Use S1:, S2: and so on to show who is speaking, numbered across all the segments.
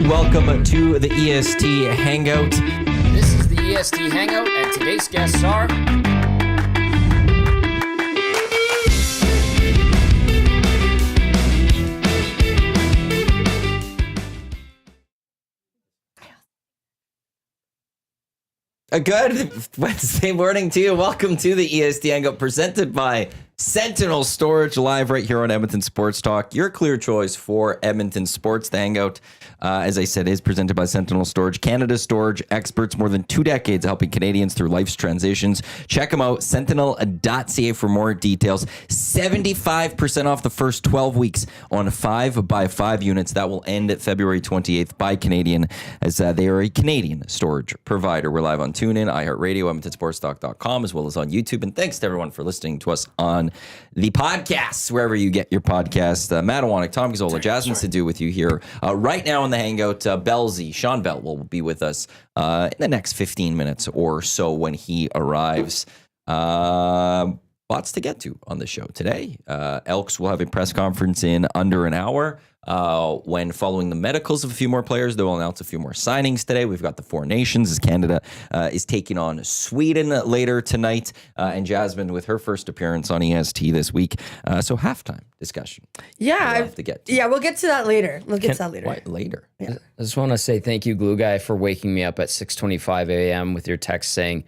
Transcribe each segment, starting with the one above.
S1: Welcome to the EST Hangout.
S2: This is the EST Hangout, and today's guests are...
S1: A good Wednesday morning to you. Welcome to the EST Hangout presented by Sentinel Storage, live right here on Edmonton Sports Talk. Your clear choice for Edmonton Sports. The Hangout, as I said, is presented by Sentinel Storage, Canada's storage experts, more than 2 decades helping Canadians through life's transitions. Check them out, sentinel.ca for more details. 75% off the first 12 weeks on 5x5 units. That will end at February 28th by Canadian, as they are a Canadian storage provider. We're live on TuneIn, iHeartRadio, EdmontonSportsTalk.com, as well as on YouTube. And thanks to everyone for listening to us on the podcasts, wherever you get your podcast. Matt Iwanyk, Tom Gazzola, Jasmine Sadu with you here right now in the Hangout. Bellzey, Sean Bell will be with us in the next 15 minutes or so when he arrives. Lots to get to on the show today. Elks will have a press conference in under an hour. When following the medicals of a few more players, they will announce a few more signings today. We've got the Four Nations as Canada is taking on Sweden later tonight. And Jasmine with her first appearance on EST this week. So halftime discussion.
S3: Yeah.
S1: We'll have to get to.
S3: Yeah, we'll get to that later.
S1: Why, later?
S3: Yeah.
S2: I just want to say thank you, Glue Guy, for waking me up at 6:25 a.m. with your text saying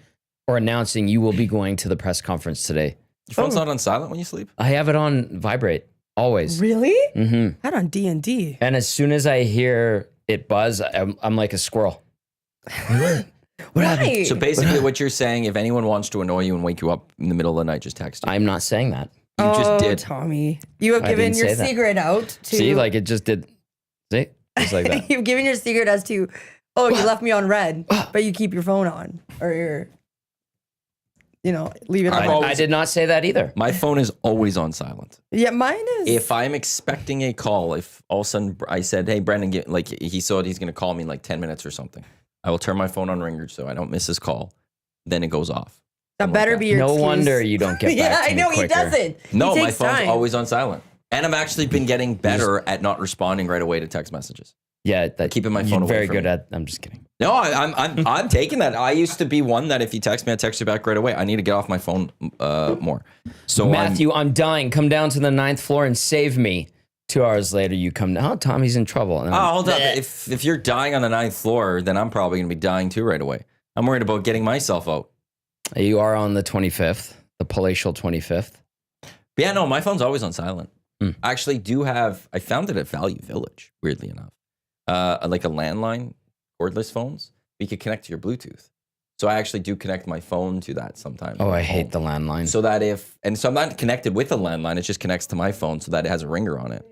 S2: or announcing you will be going to the press conference today.
S1: Your phone's not on silent when you sleep?
S2: I have it on vibrate. Always.
S3: Really?
S2: Mm-hmm.
S3: I had on D&D.
S2: And as soon as I hear it buzz, I'm like a squirrel.
S3: What happened?
S1: So basically what you're saying, if anyone wants to annoy you and wake you up in the middle of the night, just text you.
S2: I'm not saying that.
S1: You just did.
S3: Tommy. You have
S2: I
S3: given
S2: didn't
S3: your
S2: say that.
S3: secret out to...
S2: See, like it just did. See? Just like that.
S3: You've given your secret as to, you left me on red, but you keep your phone on. Or you're, leave it on.
S2: I did not say that either.
S1: My phone is always on silent.
S3: Yeah, mine is...
S1: If I'm expecting a call, if all of a sudden I said, hey, Brendan, he said he's going to call me in like 10 minutes or something, I will turn my phone on ringer so I don't miss his call. Then it goes off.
S3: that better be your
S2: No
S3: excuse.
S2: wonder you don't get back
S3: Yeah,
S2: to
S3: I
S2: me
S3: know,
S2: quicker.
S3: he doesn't.
S1: No,
S3: He
S1: my
S3: takes
S1: phone's
S3: time.
S1: always on silent. And I've actually been getting better at not responding right away to text messages.
S2: Yeah,
S1: Keeping my phone
S2: you're
S1: away
S2: very
S1: from
S2: good
S1: me.
S2: at. I'm just kidding.
S1: No, I'm taking that. I used to be one that if you text me, I text you back right away. I need to get off my phone more. So
S2: Matthew, I'm dying. Come down to the 9th floor and save me. 2 hours later, you come down. Oh, Tommy's in trouble. And
S1: hold up. If you're dying on the 9th floor, then I'm probably going to be dying too right away. I'm worried about getting myself out.
S2: You are on the 25th, the palatial 25th.
S1: But yeah, no, my phone's always on silent. I actually I found it at Value Village, weirdly enough. Like a landline, cordless phones, you could connect to your Bluetooth. So I actually do connect my phone to that sometimes.
S2: Oh, I hate the landline.
S1: So that so I'm not connected with a landline, it just connects to my phone so that it has a ringer on it.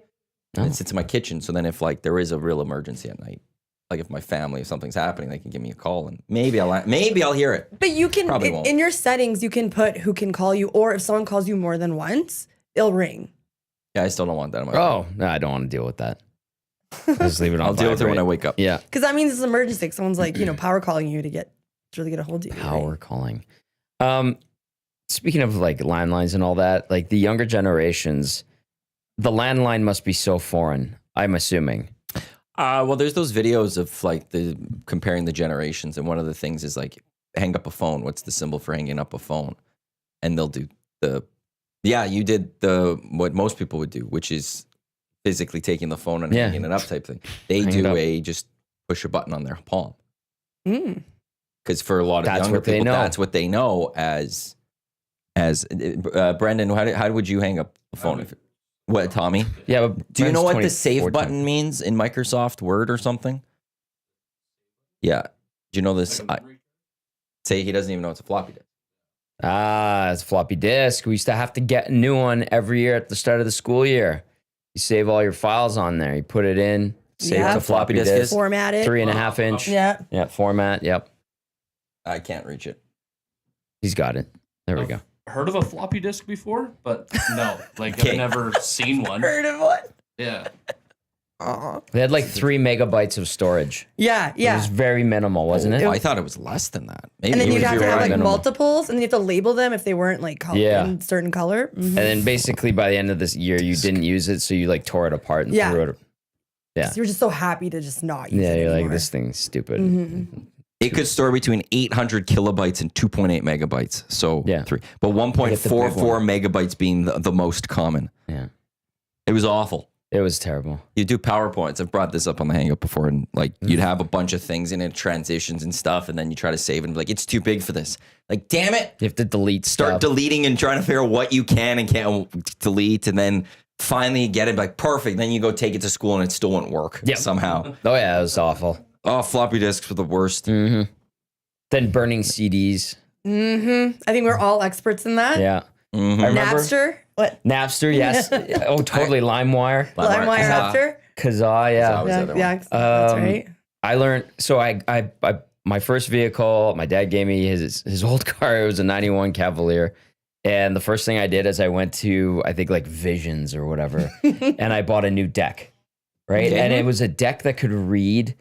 S1: And it sits in my kitchen. So then if like there is a real emergency at night, like if my family, if something's happening, they can give me a call and maybe I'll hear it.
S3: But you can,
S1: Probably won't.
S3: in your settings, you can put who can call you, or if someone calls you more than once, it'll ring.
S1: Yeah, I still don't want that on my phone.
S2: Oh, no, I don't want to deal with that. Just leave it on
S1: I'll deal with it when I
S2: vibrate.
S1: wake up.
S2: Yeah.
S3: Because that means it's an emergency. Someone's like, power calling you to really get a hold of you.
S2: Power
S3: right?
S2: calling. Speaking of like landlines and all that, like the younger generations, the landline must be so foreign, I'm assuming.
S1: Well, there's those videos of like comparing the generations, and one of the things is like hang up a phone. What's the symbol for hanging up a phone? And they'll do you did what most people would do, which is physically taking the phone and hanging it up type thing. They do just push a button on their palm. Because for a lot of younger people, that's what they know as Brendan. How would you hang up a phone? What, Tommy?
S2: Yeah, but
S1: do you know what the
S2: 24
S1: save button means in Microsoft Word or something? Yeah. Do you know this? Say he doesn't even know it's a floppy disk.
S2: It's a floppy disk. We used to have to get a new one every year at the start of the school year. You save all your files on there. You put it in, save
S3: Yeah.
S2: it to floppy disk.
S3: Format it.
S2: 3.5 inch.
S3: Yeah.
S2: Yeah, format. Yep.
S1: I can't reach it.
S2: He's got it. There we go.
S4: Heard of a floppy disk before, but no, like
S1: Okay.
S4: I've never seen one.
S3: Heard of what?
S4: Yeah.
S2: They had like 3 megabytes of storage.
S3: Yeah,
S2: It
S3: yeah.
S2: was very minimal, wasn't it?
S1: Oh, I thought it was less than that. Maybe
S3: And then
S1: it
S3: you'd
S1: was
S3: have to
S1: your
S3: have like
S1: minimal.
S3: multiples, and then you have to label them if they weren't like in certain color.
S2: And then basically by the end of this year, you didn't use it, so you like tore it apart and
S3: Yeah.
S2: threw it. Yeah.
S3: You're just so happy to just not use
S2: Yeah,
S3: it
S2: you're
S3: anymore.
S2: like, this thing's stupid.
S1: It could store between 800 kilobytes and 2.8 megabytes. So
S2: Yeah.
S1: 3, but
S2: Get the big
S1: 1.44
S2: one.
S1: megabytes being the most common.
S2: Yeah.
S1: It was awful.
S2: It was terrible.
S1: You do PowerPoints. I've brought this up on the Hangout before, and like you'd have a bunch of things in it, transitions and stuff, and then you try to save it and be like, it's too big for this. Like, damn it.
S2: You have to delete
S1: Start
S2: stuff.
S1: deleting and trying to figure out what you can and can't delete, and then finally you get it like perfect. Then you go take it to school and it still won't work somehow.
S2: Oh, yeah, it was awful.
S1: Oh, floppy disks were the worst.
S2: Then burning CDs.
S3: I think we're all experts in that.
S2: Yeah. I remember
S3: Napster? What?
S2: Napster, yes. Oh, totally. LimeWire.
S3: LimeWire
S1: Kazaa.
S3: after?
S2: Kazaa, yeah.
S1: was the other one.
S3: Yeah, that's right.
S2: I learned, so I my first vehicle, my dad gave me his old car. It was a 91 Cavalier. And the first thing I did is I went to, I think like Visions or whatever, and I bought a new deck, right? And it was a deck that could read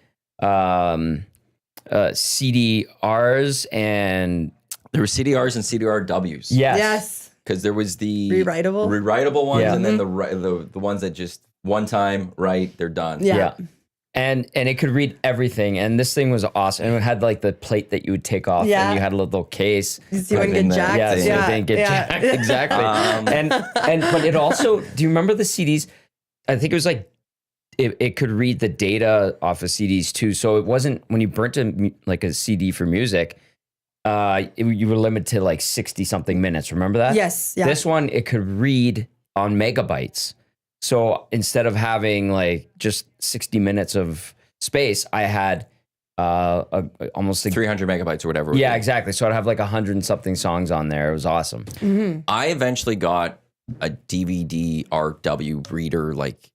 S2: CDRs and...
S1: There were CDRs and CDRWs.
S2: Yes.
S1: Because there was the
S3: Rewritable
S1: ones,
S2: Yeah.
S1: and then the ones that just one time write, they're done.
S3: Yeah.
S2: And it could read everything. And this thing was awesome. And it had like the plate that you would take off,
S3: Yeah.
S2: and you had a little case.
S3: So you wouldn't get
S1: in there.
S3: jacked.
S2: Yeah, so it didn't get jacked. Exactly. But it also, do you remember the CDs? I think it was like it could read the data off of CDs too. So it wasn't, when you burnt like a CD for music, you were limited to like 60 something minutes. Remember that?
S3: Yes. Yeah.
S2: This one, it could read on megabytes. So instead of having like just 60 minutes of space, I had almost like
S1: 300 megabytes or whatever. it would
S2: yeah,
S1: be.
S2: exactly. So I'd have like 100 and something songs on there. It was awesome.
S1: I eventually got a DVD RW reader, like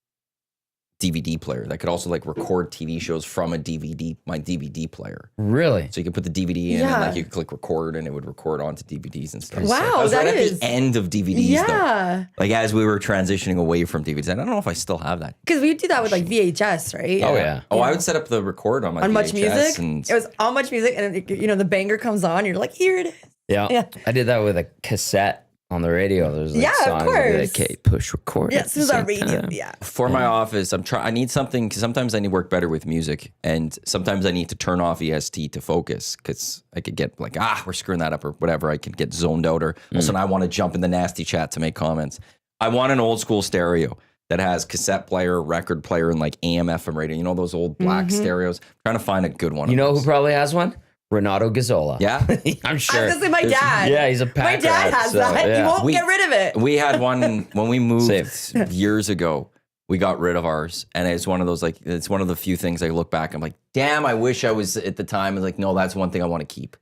S1: DVD player that could also like record TV shows from my DVD player.
S2: Really?
S1: So you could put the DVD in and
S3: Yeah.
S1: like you could click record and it would record onto DVDs and stuff.
S3: Wow,
S1: I was
S3: that
S1: right
S3: is-
S1: at the end of DVDs though.
S3: Yeah.
S1: Like as we were transitioning away from DVDs. I don't know if I still have that.
S3: Because we do that with like VHS, right?
S2: Oh, yeah.
S1: Oh, I would set up the record on my
S3: On
S1: VHS
S3: Much Music.
S1: and
S3: It was on Much Music, and the banger comes on. You're like, here it is.
S2: Yeah.
S3: Yeah.
S2: I did that with a cassette on the radio. There's like
S3: Yeah, of
S2: songs that'd be
S3: course.
S2: like, okay, push record.
S3: Yeah,
S2: at
S3: as
S2: the
S3: soon as our
S2: same
S3: radio.
S2: time.
S3: Yeah.
S1: for my office, I need something because sometimes I need to work better with music, and sometimes I need to turn off EST to focus because I could get like, we're screwing that up or whatever. I could get zoned out, or also I want to jump in the nasty chat to make comments. I want an old school stereo that has cassette player, record player, and like AM FM radio. You know those old black stereos. I'm trying to find a good one.
S2: You
S1: of
S2: know
S1: those.
S2: who probably has one? Renato Gazzola.
S1: Yeah.
S2: I'm
S3: I
S2: sure.
S3: was gonna say my dad.
S2: Yeah, he's a
S3: My
S2: pack
S3: dad
S2: rat,
S3: has
S2: so,
S3: that.
S2: yeah.
S3: He won't
S1: We-
S3: get rid of it.
S1: We had one when we moved
S2: Same.
S1: years ago. We got rid of ours, and it's one of those like it's one of the few things I look back. I'm like, damn, I wish I was at the time. And like, no, that's one thing I want to keep.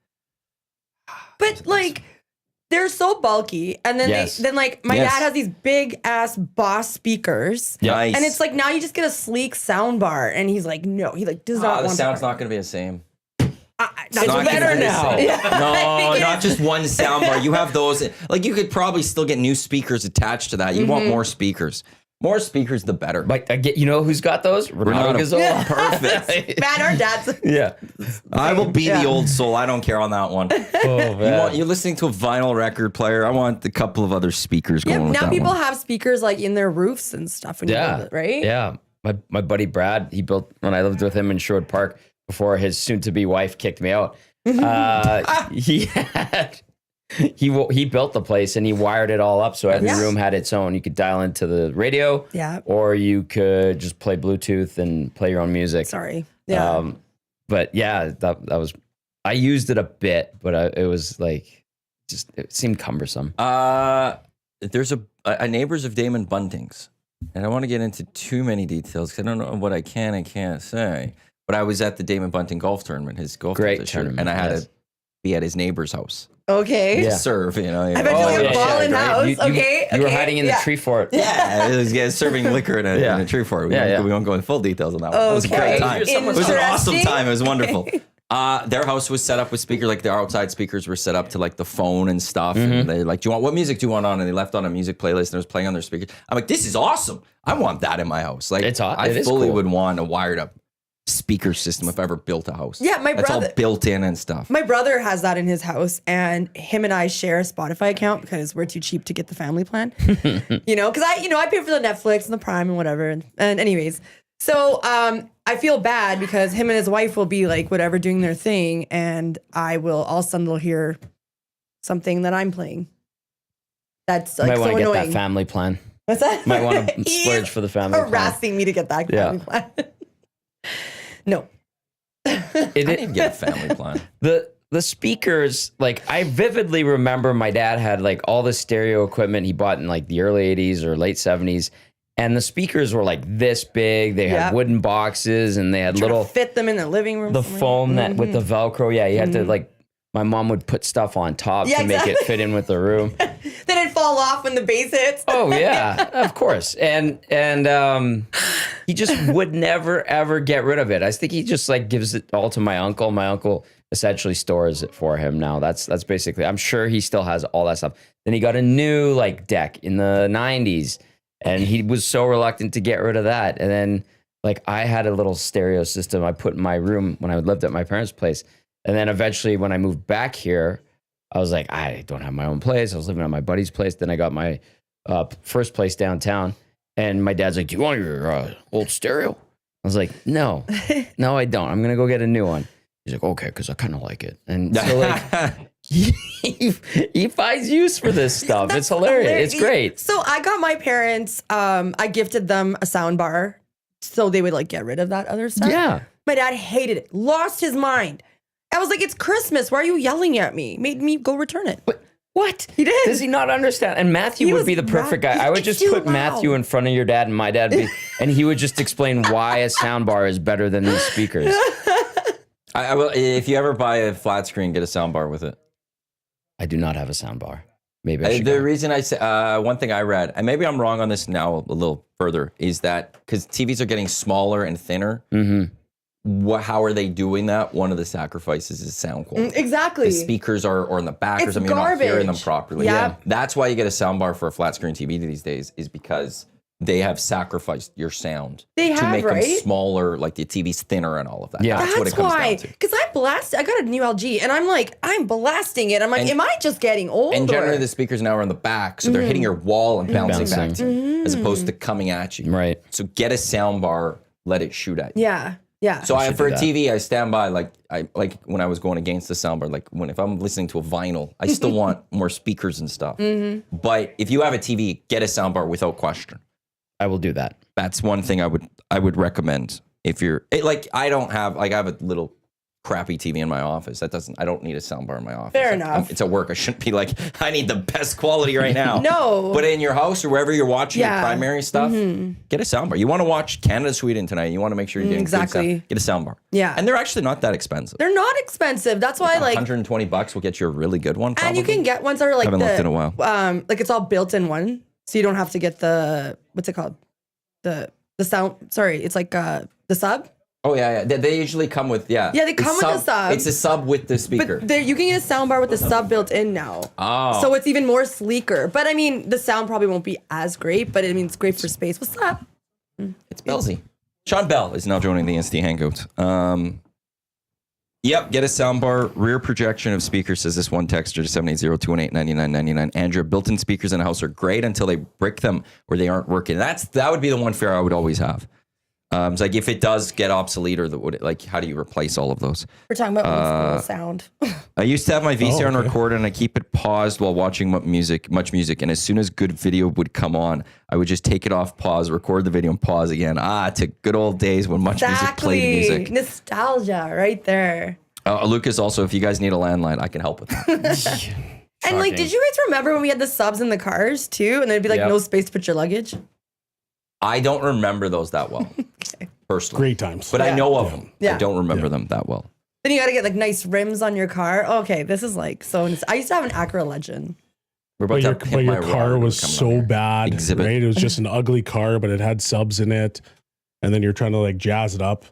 S3: But like, they're so bulky, and then
S2: Yes.
S3: then like my
S1: Yes.
S3: dad has these big ass Boss speakers,
S1: Nice.
S3: and it's like now you just get a sleek sound bar, and he's like, no, he like does not
S1: the
S3: want
S1: sound's
S3: that.
S1: not going to be the same.
S3: That's
S1: not gonna
S3: better
S1: be the
S3: now.
S1: same.
S3: Yeah.
S1: No,
S3: I think it
S1: not
S3: is.
S1: just one sound bar. You have those. Like you could probably still get new speakers attached to that. You want more speakers. More speakers, the better.
S2: But I get, you know who's got those? Renato
S1: Renato.
S2: Gazzola.
S1: Perfect.
S3: Man, our dad's.
S2: Yeah.
S1: I will be
S3: Yeah.
S1: the old soul. I don't care on that one.
S2: Oh,
S1: You're listening to a vinyl record player. I want a couple of other speakers
S3: Yeah,
S1: going with
S3: now
S1: that
S3: people
S1: one.
S3: have speakers like in their roofs and stuff when you build it, right?
S2: Yeah. My buddy Brad, he built, when I lived with him in Sherwood Park before his soon-to-be wife kicked me out, he had... He built the place and he wired it all up so every
S3: Yeah.
S2: room had its own. You could dial into the radio,
S3: Yeah.
S2: or you could just play Bluetooth and play your own music.
S3: Sorry. Yeah.
S2: But yeah, that was, I used it a bit, but it was like, just, it seemed cumbersome.
S1: There's a neighbors of Damon Bunting's, and I don't want to get into too many details because I don't know what I can and can't say. But I was at the Damon Bunting golf tournament, his golf
S2: Great
S1: this year,
S2: tournament,
S1: and I had
S2: yes.
S1: to be at his neighbor's house
S3: Okay.
S2: Yeah.
S1: to serve. You know,
S3: I bet you like a ball in house. Okay.
S2: You were
S3: okay,
S2: hiding in the
S3: yeah.
S2: tree fort.
S1: Yeah, it was serving liquor in a tree fort. We won't go into full details on that one. It was a great
S3: Okay.
S1: time. It was an awesome
S3: Interesting.
S1: time. It was wonderful. Their house was set up with speakers, like their outside speakers were set up to like the phone and stuff. And they like, what music do you want on? And they left on a music playlist and it was playing on their speakers. I'm like, this is awesome. I want that in my house. Like,
S2: It
S1: I
S2: is
S1: fully
S2: cool.
S1: would want a wired up speaker system if I ever built a house.
S3: Yeah, my
S1: That's all
S3: brother-
S1: built in and stuff.
S3: My brother has that in his house, and him and I share a Spotify account because we're too cheap to get the family plan. Because I pay for the Netflix and the Prime and whatever. And anyways, So I feel bad because him and his wife will be like whatever doing their thing, and all of a sudden they'll hear something that I'm playing. That's like
S2: Might
S3: so
S2: want to get
S3: annoying.
S2: that family plan.
S3: What's that?
S2: Might want to
S3: He's
S2: splurge for the family plan.
S3: harassing me to get that family plan. No.
S1: I didn't get a family plan.
S2: The speakers, like I vividly remember my dad had like all the stereo equipment he bought in like the early 80s or late 70s. And the speakers were like this big. They had wooden boxes and they had
S3: Trying
S2: little
S3: to fit them in the living room.
S2: the
S3: somewhere.
S2: foam that with the Velcro. Yeah, you had to like, my mom would put stuff on top to make it fit in with the room.
S3: Then it'd fall off when the bass hits.
S2: Oh yeah, of course. And he just would never ever get rid of it. I think he just like gives it all to my uncle. My uncle essentially stores it for him now. That's basically. I'm sure he still has all that stuff. Then he got a new like deck in the 90s, and he was so reluctant to get rid of that. And then like I had a little stereo system I put in my room when I lived at my parents' place. And then eventually when I moved back here, I was like, I don't have my own place. I was living at my buddy's place. Then I got my first place downtown. And my dad's like, do you want your old stereo? I was like, no, I don't. I'm going to go get a new one. He's like, okay, because I kind of like it. And so like, he finds use for this stuff. It's hilarious. It's great.
S3: So I got my parents, I gifted them a sound bar so they would like get rid of that other stuff.
S2: Yeah.
S3: My dad hated it, lost his mind. I was like, it's Christmas. Why are you yelling at me? Made me go return it.
S2: But what?
S3: He did.
S2: Does he not understand? And Matthew
S3: He
S2: would
S3: was
S2: be the perfect guy. I would
S3: it's
S2: just
S3: too
S2: put Matthew
S3: loud.
S2: in front of your dad and my dad, and he would just explain why a soundbar is better than these speakers.
S1: I will. If you ever buy a flat screen, get a sound bar with it.
S2: I do not have a soundbar. Maybe I should.
S1: The reason I say one thing I read, and maybe I'm wrong on this now a little further, is that because TVs are getting smaller and thinner.
S2: Mm-hmm.
S1: How are they doing that? One of the sacrifices is sound quality.
S3: Exactly.
S1: The speakers are in the back or
S3: It's
S1: something. You're not hearing them
S3: garbage.
S1: properly.
S3: Yeah.
S1: That's why you get a sound bar for a flat screen TV these days, is because they have sacrificed your sound
S3: They
S1: to
S3: have,
S1: make them
S3: right?
S1: smaller, like the TV's thinner and all of that.
S2: Yeah.
S1: That's what it comes
S3: why.
S1: down to.
S3: Because I got a new LG and I'm blasting it. I'm like, am I just getting old?
S1: And generally
S3: or?
S1: the speakers now are in the back, so they're hitting your wall and bouncing back to you,
S3: Mm-hmm.
S1: as opposed to coming at you.
S2: Right.
S1: So get a sound bar, let it shoot at you.
S3: Yeah. Yeah.
S1: So
S2: should
S1: for a
S2: do that.
S1: TV, I stand by like when I was going against the soundbar, like if I'm listening to a vinyl, I still want more speakers and stuff.
S3: Mm-hmm.
S1: But if you have a TV, get a soundbar without question.
S2: I will do that.
S1: That's one thing I would recommend. If you're I don't have I have a little crappy TV in my office. I don't need a soundbar in my office.
S3: Fair
S1: Like,
S3: enough.
S1: it's at work. I shouldn't be like, I need the best quality right now.
S3: No.
S1: But in your house or wherever you're watching your
S3: Yeah.
S1: primary stuff, get a soundbar. You want to watch Canada, Sweden tonight. You want to make sure you're getting good
S3: Exactly.
S1: sound. Get a soundbar.
S3: Yeah.
S1: And they're actually not that expensive.
S3: They're not expensive. That's why like
S1: $120 will get you a really good one.
S3: and you
S1: probably.
S3: can get ones that are like
S1: Haven't looked in a while.
S3: like it's all built in one. So you don't have to get the what's it called? The sound sorry, it's like the sub.
S1: Oh yeah. They usually come with
S3: Yeah, they come with the sub.
S1: It's a sub with the speaker.
S3: But you can get a sound bar with the sub built in now.
S1: Oh.
S3: So it's even more sleeker. But I mean, the sound probably won't be as great, but I mean, it's great for space. What's up?
S1: It's Bellzey. Sean Bell is now joining the EST Hangout. Yep, get a soundbar, rear projection of speakers, says this one texter to 780-218-9999. Andrew, built-in speakers in a house are great until they brick them or they aren't working. That would be the one fear I would always have. It's like if it does get obsolete, or how do you replace all of those?
S3: We're talking about old school sound.
S1: I used to have my VCR on
S5: okay.
S1: record and I keep it paused while watching much music. And as soon as good video would come on, I would just take it off, pause, record the video, and pause again. To good old days when much music played music.
S3: Nostalgia right there.
S1: Lucas, also, if you guys need a landline, I can help with that.
S3: And like, did you guys remember when we had the subs in the cars too? And there'd be like
S2: Yep.
S3: no space to put your luggage?
S1: I don't remember those that well, personally.
S5: Great times.
S1: But I know of them.
S3: Yeah.
S1: I don't remember them that well.
S3: Then you got to get like nice rims on your car. Okay, this is like so. I used to have an Acura Legend.
S1: We're about
S5: But
S1: to
S5: your,
S1: pimp
S5: but your
S1: my
S5: car
S1: rod
S5: was
S1: coming
S5: so
S1: on here.
S5: bad,
S1: Exhibit.
S5: right? It was just an ugly car, but it had subs in it. And then you're trying to like jazz it up.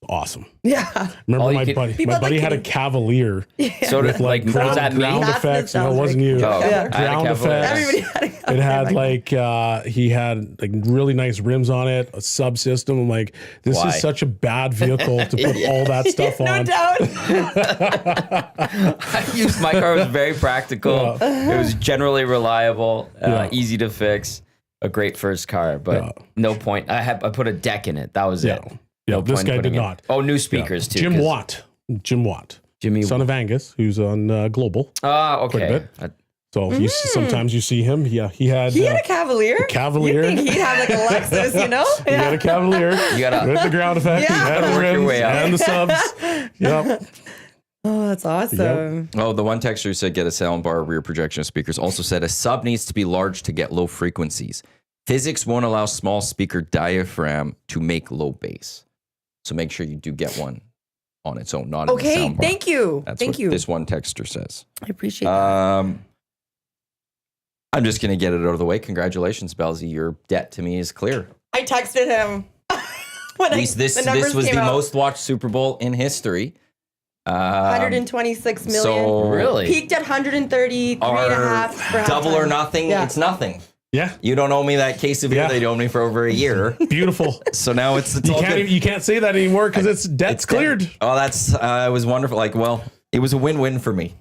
S5: Awesome.
S3: Yeah.
S5: Remember
S2: All you
S5: my
S2: could-
S5: buddy?
S3: People
S5: My buddy
S3: like
S5: had a
S3: to-
S5: Cavalier
S2: So
S5: with like
S2: was
S5: ground,
S2: that me?
S5: ground
S3: That's
S5: effects. No, it
S3: nostalgic.
S5: wasn't you.
S2: Oh,
S3: Yeah.
S2: I had a
S5: Ground
S2: Cavalier.
S5: effects.
S3: Everybody had a Cavalier
S5: It had
S3: back
S5: like he had like really nice rims on it, a subsystem. I'm like, this
S2: Why?
S5: is such a bad vehicle to put all that stuff
S3: then. No
S5: on.
S3: doubt.
S2: I used my car was very practical. It was generally reliable,
S5: Yeah.
S2: easy to fix. a great first car, but no point. I put a deck in it. That was it.
S5: Yeah,
S2: No
S5: this
S2: point
S5: guy
S2: putting
S5: did
S2: it-
S5: not.
S2: Oh, new speakers too.
S5: Jim
S2: 'cause
S5: Watt,
S2: Jimmy.
S5: son of Angus, who's on Global.
S2: Okay.
S5: bit. So sometimes you see him. Yeah, he had
S3: a Cavalier.
S5: Cavalier.
S3: You think he'd have like a Lexus, you know?
S5: he had a Cavalier.
S2: You gotta
S5: with the ground effect.
S3: Yeah.
S5: He had the
S2: Work your
S5: rims
S2: way up.
S5: and the subs. Yep.
S3: Oh, that's awesome.
S1: Oh, the one texter who said get a soundbar, rear projection of speakers also said a sub needs to be large to get low frequencies. Physics won't allow small speaker diaphragm to make low bass. So make sure you do get one on its own, not in the
S3: Okay,
S1: soundbar.
S3: thank you.
S1: That's
S3: Thank
S1: what
S3: you.
S1: this one texter says.
S3: I appreciate that.
S1: I'm just going to get it out of the way. Congratulations, Bellzey. Your debt to me is clear.
S3: I texted him. when
S1: At least this was the most watched Super Bowl in history.
S3: 126 million.
S1: So
S2: Really?
S3: Peaked at 133 and a half for
S1: double or
S3: halftime.
S1: nothing,
S3: Yeah.
S1: it's nothing.
S5: Yeah.
S1: You don't owe me that case of beer
S5: Yeah.
S1: that you owe me for over a year.
S5: Beautiful.
S1: So now it's all good.
S5: You can't say that anymore because it's debt's cleared.
S1: Oh, that's it was wonderful. Like, well, it was a win-win for me.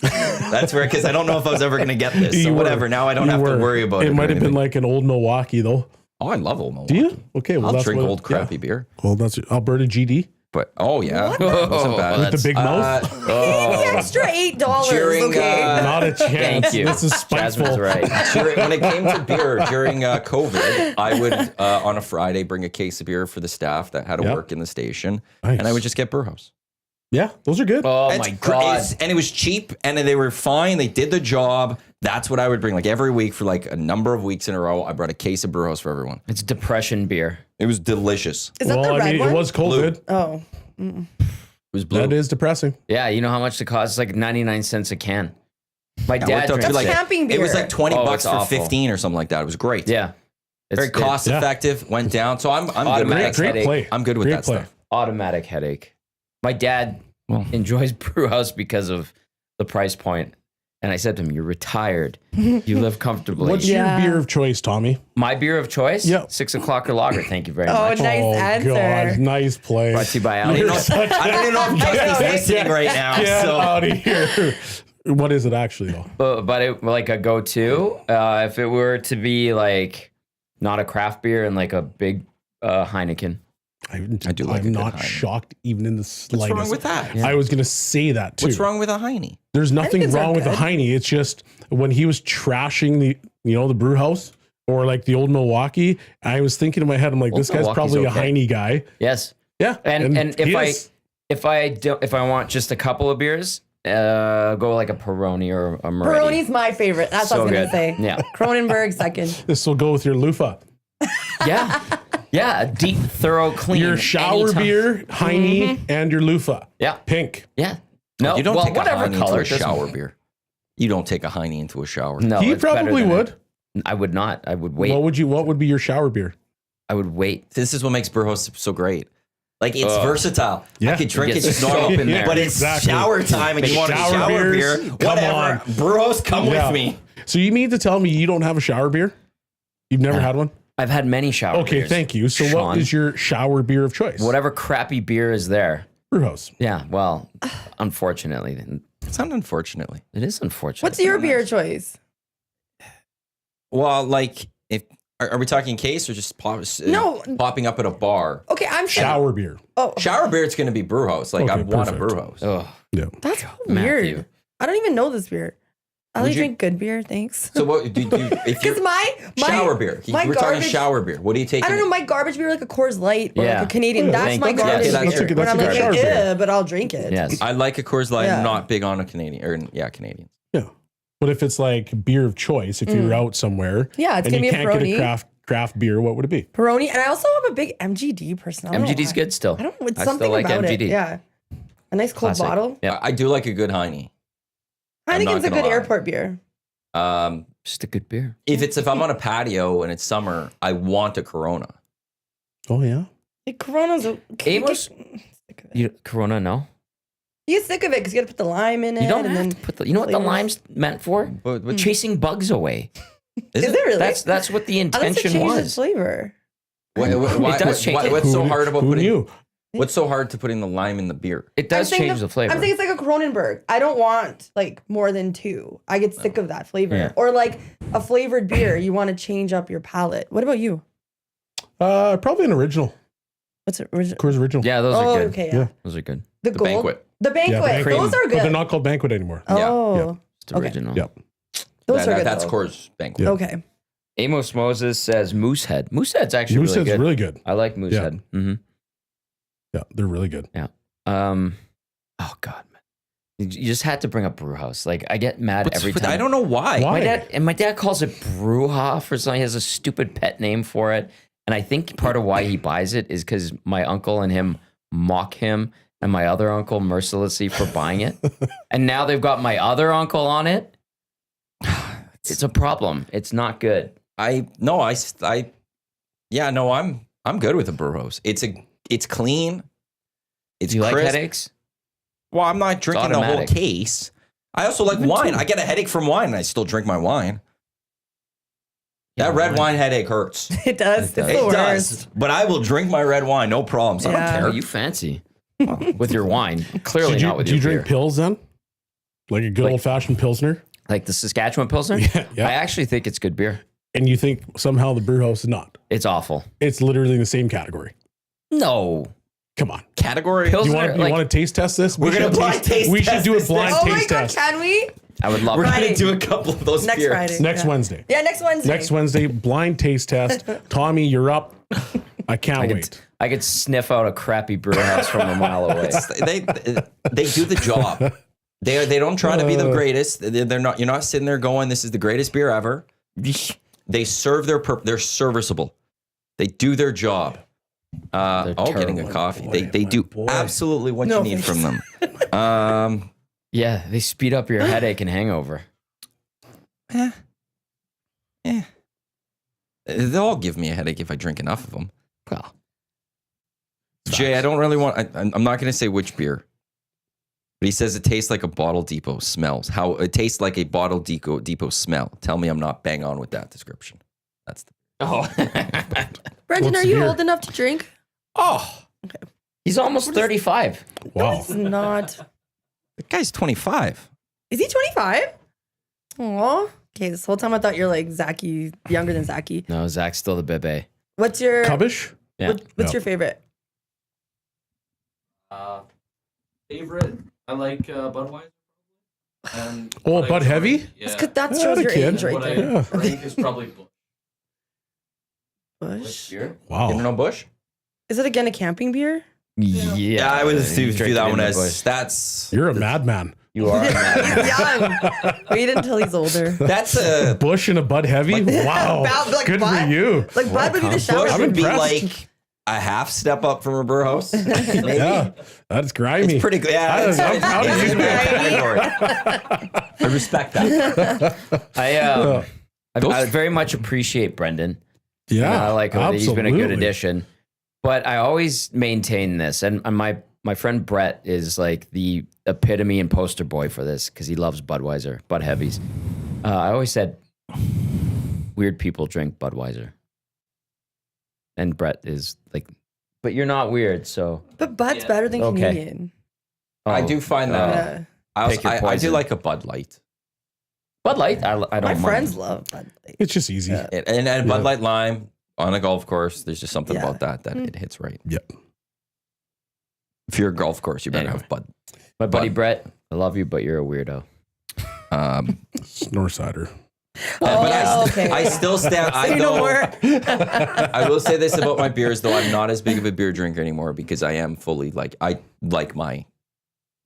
S1: That's where, because I don't know if I was ever going to get this. So
S5: You were.
S1: whatever. Now I don't have to worry about it.
S5: It
S1: or
S5: might have been
S1: anything.
S5: like an old Milwaukee though.
S1: Oh, I love old Milwaukee.
S5: Do you? Okay, well
S1: I'll
S5: that's
S1: drink
S5: what-
S1: old crappy beer.
S5: Well, that's Alberta GD
S1: But wasn't bad.
S5: with the big mouth.
S3: The extra $8.
S1: During,
S3: Okay.
S5: Not a chance.
S2: Thank you.
S5: This is
S2: Jasmine's
S5: spiteful.
S2: right.
S1: When it came to beer during COVID, I would on a Friday bring a case of beer for the staff that had to
S5: Yep.
S1: work in the station,
S5: Nice.
S1: and I would just get Brewhouse.
S5: Yeah, those are good.
S2: Oh
S1: It's
S2: my
S1: cra-
S2: god.
S1: it's- and it was cheap, and they were fine. They did the job. That's what I would bring. Like every week for like a number of weeks in a row, I brought a case of Brewhouse for everyone.
S2: It's depression beer.
S1: It was delicious.
S3: Is that the
S5: Well,
S3: red
S5: I mean,
S3: one?
S5: it was COVID.
S3: Oh.
S1: It was blue.
S5: That is depressing.
S2: Yeah, you know how much it costs? It's like 99 cents a can. My
S1: Yeah, it
S2: dad
S1: worked out to
S2: drinks
S1: be
S3: That's
S1: like-
S3: camping
S1: It was
S3: beer.
S1: like 20
S2: Oh,
S1: bucks
S2: it's
S1: for
S2: awful.
S1: 15 or something like that. It was great.
S2: Yeah.
S1: Very cost effective. Went down. So I'm good with
S2: Automatic
S1: that.
S5: Great
S2: headache.
S5: play.
S1: I'm good with
S5: Great
S1: that
S5: play.
S1: stuff.
S2: Automatic headache. My dad enjoys Brewhouse because of the price point. And I said to him, "You're retired. You live comfortably."
S5: What's
S3: Yeah.
S5: your beer of choice, Tommy?
S2: My beer of choice?
S5: Yeah.
S2: 6 o'clock or lager. Thank you very
S3: Oh,
S2: much.
S3: nice
S5: oh
S3: answer.
S5: God, nice play.
S2: Brought to you by
S1: I don't
S2: Ali.
S1: even know, I don't even know if Dusty's listening right now.
S5: Get
S1: So
S5: out of here. What is it actually though?
S2: But it, like a go-to, if it were to be like not a craft beer and like a big Heineken.
S1: I do like a
S5: I'm
S1: good
S5: not
S1: Heine.
S5: shocked even in the slightest.
S1: what's wrong with that?
S5: I was gonna say that too.
S1: What's wrong with a Heine?
S5: There's nothing
S3: Heinekens are
S5: wrong with the
S3: good.
S5: Heine. It's just when he was trashing the brew house or like the old Milwaukee, I was thinking in my head, I'm like,
S2: Old
S5: this guy's
S2: Milwaukee's
S5: probably a
S2: okay.
S5: Heine guy.
S2: Yes.
S5: Yeah.
S2: And if
S5: he
S2: I
S5: is.
S2: if I want just a couple of beers, go like a Peroni or a Moretti.
S3: Peroni's my favorite. That's what I
S2: So
S3: was going
S2: good.
S3: to say.
S2: Yeah.
S3: Cronenberg second.
S5: This will go with your loofah.
S2: Yeah. Yeah. A deep, thorough, clean.
S5: Your shower
S2: anytime.
S5: beer, Heine, and your loofah.
S2: Yeah.
S5: Pink.
S2: Yeah. No,
S1: You don't
S2: well,
S1: take a
S2: whatever
S1: Heine
S2: color.
S1: into a
S2: doesn't-
S1: shower beer. You don't take a Heine into a shower.
S2: No,
S5: he
S2: it's better
S5: probably
S2: than
S5: would.
S2: it. I would not. I would wait.
S5: What would be your shower beer?
S2: I would wait.
S1: This is what makes Brewhouse so great. Like it's
S2: Ugh.
S1: versatile.
S5: Yeah.
S1: I could drink
S2: It
S1: it
S2: gets
S1: just normal,
S2: soap in there.
S1: but it's
S5: Exactly.
S1: shower time and you want a
S5: Shower
S1: shower
S5: beers,
S1: beer.
S5: come
S1: Whatever.
S5: on.
S1: Brewhouse, come
S5: Yeah.
S1: with me.
S5: So you mean to tell me you don't have a shower beer? You've never had one?
S2: I've had many shower
S5: Okay,
S2: beers.
S5: thank you. So what
S2: Sean.
S5: is your shower beer of choice?
S2: Whatever crappy beer is there.
S5: Brewhouse.
S2: Yeah, well, unfortunately.
S1: It's not unfortunately.
S2: It is unfortunate.
S3: What's your beer choice?
S1: Well, like if are we talking case or just
S3: No.
S1: popping up at a bar?
S3: Okay, I'm
S5: Shower beer.
S3: Oh,
S1: Shower beer, it's going to be Brewhouse. Like I
S5: Okay,
S1: want a
S5: perfect.
S1: Brewhouse.
S2: Oh,
S5: Yeah.
S3: that's
S2: Matthew.
S3: weird. I don't even know this beer. I only
S1: Would you-
S3: drink good beer, thanks.
S1: So what do you if
S3: Because
S1: you
S3: my
S1: shower beer?
S3: my
S1: We're talking
S3: garbage-
S1: shower beer. What do you take?
S3: I don't know, my garbage beer like a Coors Light or
S2: Yeah.
S3: like a Canadian.
S5: Yeah,
S3: That's
S2: thank
S3: my
S2: you.
S3: garbage
S1: Yes,
S3: beer.
S1: that's a
S5: good-
S3: When
S5: that's
S3: I'm
S5: a good
S3: like,
S5: shower beer.
S3: yeah, but I'll drink it.
S2: yes.
S1: I like a Coors Light.
S3: Yeah.
S1: I'm not big on a Canadian or Canadians.
S5: Yeah. But if it's like beer of choice, if you're out somewhere
S3: Yeah, it's
S5: and
S3: gonna
S5: you
S3: be a
S5: can't get a
S3: Peroni.
S5: craft beer, what would it be?
S3: Peroni, and I also have a big MGD person. I don't know
S2: MGD's
S3: why.
S2: good still.
S3: I don't know. It's
S2: I
S3: something
S2: still like
S3: about
S2: MGD.
S3: it. Yeah, a nice cold
S2: Classic.
S3: bottle.
S2: Yeah.
S1: I do like a good Heine. I'm not
S3: Heineken's a
S1: gonna
S3: good
S1: lie.
S3: airport beer.
S2: Just a good beer.
S1: If I'm on a patio and it's summer, I want a Corona.
S5: Oh yeah.
S3: Like Corona's a.
S2: Amos- Corona, no.
S3: You get sick of it because you got to put the lime in it.
S2: You don't
S3: and
S2: have
S3: then
S2: to put the. You know what the
S3: flavors.
S2: lime's meant for?
S1: But
S2: Chasing bugs away.
S3: Is it really?
S2: That's what the
S3: Unless it
S2: intention
S3: changes
S2: was.
S3: flavor.
S1: Why,
S2: It does change it.
S1: what's so hard about
S5: Who
S1: putting?
S5: knew?
S1: What's so hard to putting the lime in the beer?
S2: It does change the flavor.
S3: I'm thinking it's like a Kronenberg. I don't want like more than 2. I get sick of that flavor.
S2: Yeah.
S3: Or like a flavored beer. You want to change up your palate. What about you?
S5: Probably an original.
S3: What's it? Original?
S5: Coors Original.
S2: Yeah, those are good.
S3: Okay,
S5: Yeah.
S2: Those are good.
S3: The
S1: The
S3: gold.
S1: Banquet.
S3: The banquet.
S5: Yeah, the
S3: Those
S5: Banquet.
S3: are good.
S5: But they're not called Banquet anymore.
S3: Oh,
S2: It's original.
S5: Yep.
S3: those are good.
S1: That's
S3: though.
S1: Coors Banquet.
S5: Yeah.
S3: Okay.
S2: Amos Moses says Moosehead. Moosehead's actually
S5: Moosehead's
S2: really good.
S5: really good.
S2: I like Moosehead. Mm-hmm.
S5: Yeah, they're really good.
S2: Oh God, man. You just had to bring up Brewhouse. Like I get mad every time.
S1: I don't know why.
S5: Why?
S2: My dad calls it Brewhoff or something. He has a stupid pet name for it. And I think part of why he buys it is because my uncle and him mock him and my other uncle mercilessly for buying it. And now they've got my other uncle on it. It's a problem. It's not good.
S1: I'm good with the Brewhouse. It's clean. It's
S2: Do you like
S1: crisp.
S2: headaches?
S1: Well, I'm not drinking the whole
S2: automatic.
S1: case. I also like wine. I get a headache from wine and I still drink my wine. That red wine headache hurts.
S3: It does. It's
S2: does.
S3: the
S1: It
S3: worst.
S1: does. But I will drink my red wine, no problems. I
S3: Yeah.
S1: don't
S2: Oh,
S1: care.
S2: you fancy with your wine. Clearly not with
S5: do you
S2: your
S5: drink
S2: beer.
S5: pills then? Like a good
S2: Like-
S5: old fashioned Pilsner?
S2: Like the Saskatchewan Pilsner?
S5: Yeah.
S2: I actually think it's good beer.
S5: And you think somehow the Brewhouse is not?
S2: It's awful.
S5: It's literally in the same category.
S2: No.
S5: Come on.
S1: Category?
S2: Pilsner,
S5: You want to taste test this?
S1: We're gonna blind taste
S5: We should
S1: test
S5: do a
S1: this
S5: blind
S3: Oh my
S5: taste
S3: God,
S5: test
S3: can we?
S2: I would love
S1: We're
S2: that.
S1: going to
S3: Friday.
S1: do a couple of those
S3: Next
S1: beers.
S3: Friday.
S5: next
S3: Yeah.
S5: Wednesday.
S3: Yeah, next Wednesday.
S5: Next Wednesday, blind taste test. Tommy, you're up. I can't wait.
S2: I could sniff out a crappy brew house from a mile away.
S1: They do the job. They don't try to be the greatest. They're not. You're not sitting there going, "This is the greatest beer ever." They serve their purpose. They're serviceable. They do their job. Getting a
S2: terrible.
S1: coffee. They do absolutely what
S3: No,
S1: you need
S3: thanks.
S1: from them.
S2: Yeah, they speed up your headache and hangover.
S1: They'll all give me a headache if I drink enough of them.
S2: Well,
S1: Jay, I don't really want. I'm not going to say which beer, but he says it tastes like a Bottle Depot smells. How it tastes like a Bottle Depot smell. Tell me I'm not bang on with that description. That's the.
S2: oh,
S3: Brendan,
S5: What's
S3: are
S5: the
S3: you
S5: beer?
S3: old enough to drink?
S1: Oh,
S2: he's almost 35.
S5: Wow.
S3: It's not.
S1: the guy's 25.
S3: Is he 25? Aw. Okay, this whole time I thought you're like Zachy, younger than Zachy.
S2: No, Zach's still the bebe.
S3: What's your
S5: Cubbish?
S2: Yeah.
S3: what's your favorite?
S4: Favorite? I like Budweiser. And
S5: Oh,
S4: what I
S5: Bud
S4: drink-
S5: Heavy?
S4: Yeah.
S3: That
S5: Yeah,
S3: shows
S5: the
S3: your
S5: kid.
S3: age right
S4: What I
S3: there.
S5: Yeah.
S4: drink is probably Bush.
S3: Bush.
S1: You
S5: Wow.
S1: know Bush?
S3: Is it again a camping beer?
S2: Yeah,
S1: I would
S2: he's
S1: do
S2: drinking
S1: that
S2: in
S1: one
S2: the
S1: as
S2: bush.
S1: that's
S5: You're a madman.
S2: You are.
S3: He's young. Wait until he's older.
S1: that's a
S5: Bush and a Bud Heavy? Wow.
S3: Like
S5: Good
S3: Bud?
S5: for you.
S3: Like Bud would be the shower.
S1: Bush would be
S5: impressed.
S1: like a half step up from a brew house. Maybe.
S5: Yeah. That's grimy.
S1: It's pretty good. Yeah, it's,
S5: How
S1: it's
S5: do you
S1: in that category. I respect that.
S2: I very much appreciate Brendan.
S5: Yeah.
S2: I like him. He's been a good
S5: absolutely.
S2: addition. But I always maintain this, and my friend Brett is like the epitome and poster boy for this because he loves Budweiser, Bud Heavies. I always said weird people drink Budweiser, and Brett is like, but you're not weird, so
S3: But Bud's
S4: Yeah.
S3: better than
S2: Okay.
S3: Canadian.
S1: I do find that.
S3: Yeah.
S2: Pick your
S1: I do
S2: poison.
S1: like a Bud Light.
S2: Bud Light. I don't
S3: My
S2: mind.
S3: friends love Bud Light.
S5: It's just easy.
S3: Yeah.
S1: And Bud Light Lime on a golf course. There's just something
S3: Yeah.
S1: about that it hits right.
S5: Yep.
S1: If you're a golf course, you better
S2: Anyway.
S1: have Bud.
S2: My buddy
S1: Bud.
S2: Brett, I love you, but you're a weirdo.
S5: Northsider.
S3: Oh, okay.
S1: I still stand. I
S3: Say no
S1: know.
S3: more.
S1: I will say this about my beers, though. I'm not as big of a beer drinker anymore because I am fully like I like my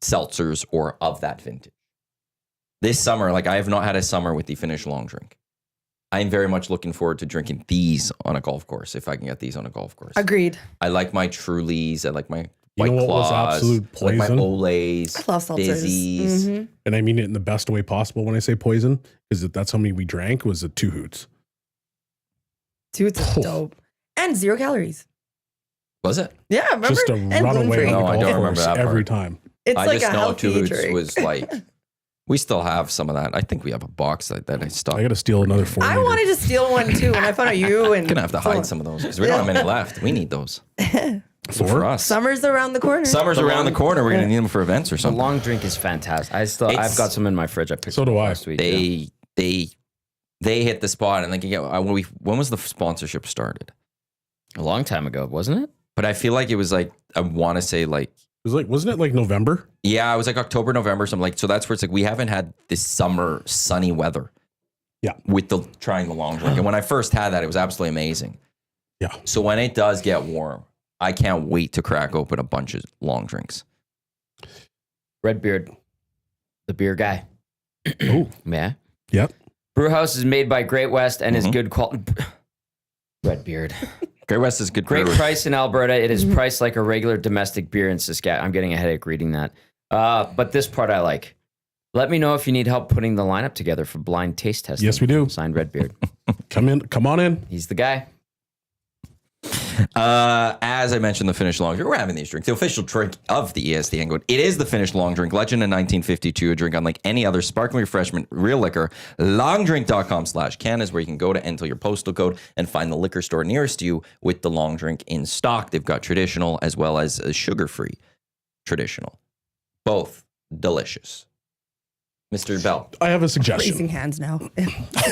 S1: seltzers or of that vintage. This summer, like I have not had a summer with the Finnish long drink. I'm very much looking forward to drinking these on a golf course if I can get these on a golf course.
S3: Agreed.
S1: I like my Trulies. I like my
S5: You
S1: White
S5: know what was
S1: Claws.
S5: absolute
S1: I like my
S5: poison?
S1: Olays.
S3: I love seltzers.
S1: Fizzies.
S3: Mhm.
S5: And I mean it in the best way possible when I say poison, because that's how many we drank was a 2 Hoots.
S3: Dude, it's dope. And 0 calories.
S1: Was it?
S3: Yeah, remember?
S5: Just a
S3: And
S5: runaway
S3: gluten-free.
S5: on
S1: No, I
S5: the
S1: don't
S5: golf
S1: remember
S5: course
S1: that
S5: every
S1: part.
S5: time.
S3: It's
S1: I
S3: like
S1: just
S3: a
S1: know
S3: healthy
S1: 2 Hoots
S3: drink.
S1: was like, we still have some of that. I think we have a box that I stopped.
S5: I got to steal another 4
S3: I
S5: liter.
S3: wanted to steal one too when I found out you and
S1: Gonna have to hide some of those because we don't have many left. We need those. for us.
S3: Summer's around the corner.
S1: Summer's around the corner. We're gonna need them for events or
S2: The
S1: something.
S2: long drink is fantastic. I've got some in my fridge. I picked
S5: So do
S2: them
S5: I.
S2: last week. yeah.
S1: They hit the spot, and when was the sponsorship started?
S2: A long time ago, wasn't it?
S1: But I feel like it was like I want to say like
S5: Wasn't it like November?
S1: yeah, it was like October, November, something like so. That's where it's like we haven't had this summer sunny weather.
S5: Yeah.
S1: With trying the long drink, and when I first had that, it was absolutely amazing.
S5: Yeah.
S1: So when it does get warm, I can't wait to crack open a bunch of long drinks.
S2: Redbeard, the beer guy.
S5: Oh.
S2: Yeah.
S5: Yep.
S2: Brewhouse is made by Great West and is good quality. Redbeard.
S1: Great West is good.
S2: Great
S1: brewery.
S2: price in Alberta. It is priced like a regular domestic beer in Saskatchewan. I'm getting a headache reading that. But this part I like. Let me know if you need help putting the lineup together for blind taste testing.
S5: Yes, we do.
S2: Signed, Redbeard.
S5: Come on in.
S2: He's the guy.
S1: As I mentioned, the Finnish long drink. We're having these drinks. The official drink of the EST Hangout. It is the Finnish long drink. Legend in 1952. A drink unlike any other sparkling refreshment, real liquor. Longdrink.com/Can is where you can go to enter your postal code and find the liquor store nearest you with the long drink in stock. They've got traditional as well as sugar-free traditional. Both delicious. Mr. Bell.
S5: I have a suggestion.
S3: Raising hands now.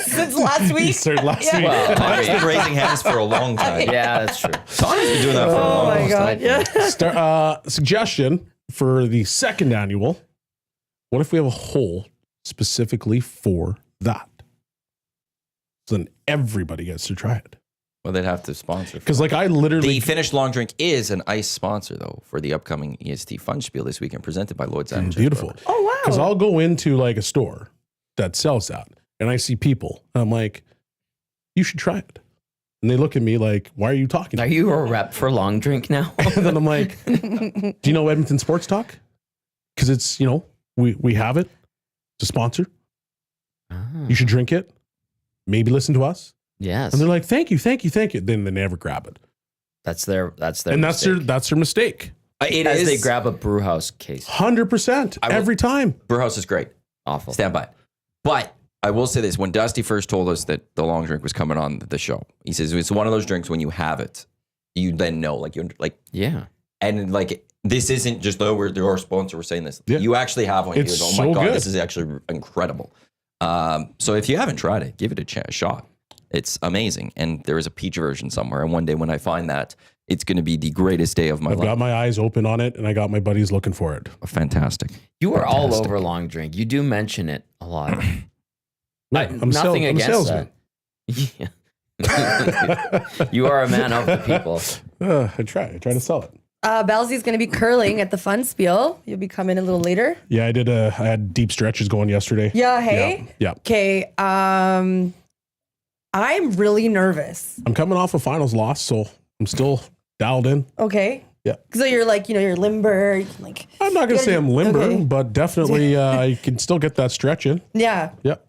S3: Since last
S5: You
S3: week.
S5: started last
S3: Yeah.
S5: week.
S2: Well,
S1: Tom's been raising hands for a long time.
S2: yeah, that's true.
S1: Tom's been doing that for a
S3: Oh
S1: long
S3: my
S1: time.
S3: God. Yeah.
S5: Suggestion for the second annual. What if we have a hole specifically for that? So then everybody gets to try it.
S1: Well, they'd have to sponsor.
S5: Because like I literally
S1: The Finnish long drink is an ice sponsor, though, for the upcoming EST Fun Spiel this weekend, presented by Lloyd's.
S5: beautiful.
S3: Oh, wow.
S5: Because I'll go into like a store that sells that and I see people and I'm like, you should try it. And they look at me like, why are you talking?
S2: Are you a rep for long drink now?
S5: And then I'm like, do you know Edmonton Sports Talk? Because it's, we have it. It's a sponsor. You should drink it. Maybe listen to us.
S2: Yes.
S5: And they're like, thank you. Then they never grab it.
S2: That's their
S5: And
S2: mistake.
S5: that's their mistake.
S1: It
S2: As
S1: is.
S2: they grab a Brewhouse case.
S5: 100% every time.
S1: Brewhouse is great.
S2: Awful.
S1: Stand by it. But I will say this: when Dusty first told us that the long drink was coming on the show, he says it's one of those drinks when you have it, you then know, like you're like,
S2: Yeah.
S1: and like this isn't just we're our sponsor. We're saying this.
S5: Yeah.
S1: You actually have one.
S5: It's
S1: You go, oh
S5: so
S1: my God,
S5: good.
S1: this is actually incredible. So if you haven't tried it, give it a shot. It's amazing. And there is a peach version somewhere. And one day when I find that, it's going to be the greatest day of my
S5: I've
S1: life.
S5: got my eyes open on it and I got my buddies looking for it.
S1: Fantastic.
S2: You are all
S1: Fantastic.
S2: over long drink. You do mention it a lot.
S5: I'm
S2: Nothing
S5: a
S2: against
S5: salesman.
S2: that. You are a man of the people.
S5: I try to sell it.
S3: Bellzey's going to be curling at the Fun Spiel. You'll be coming a little later.
S5: Yeah, I had deep stretches going yesterday.
S3: Yeah, hey?
S5: Yeah.
S3: Okay. I'm really nervous.
S5: I'm coming off a finals loss, so I'm still dialed in.
S3: Okay.
S5: Yeah.
S3: So you're like, you're limber. You can like,
S5: I'm not going to say I'm limber,
S3: Okay.
S5: but definitely I can still get that stretch in.
S3: yeah.
S5: Yep.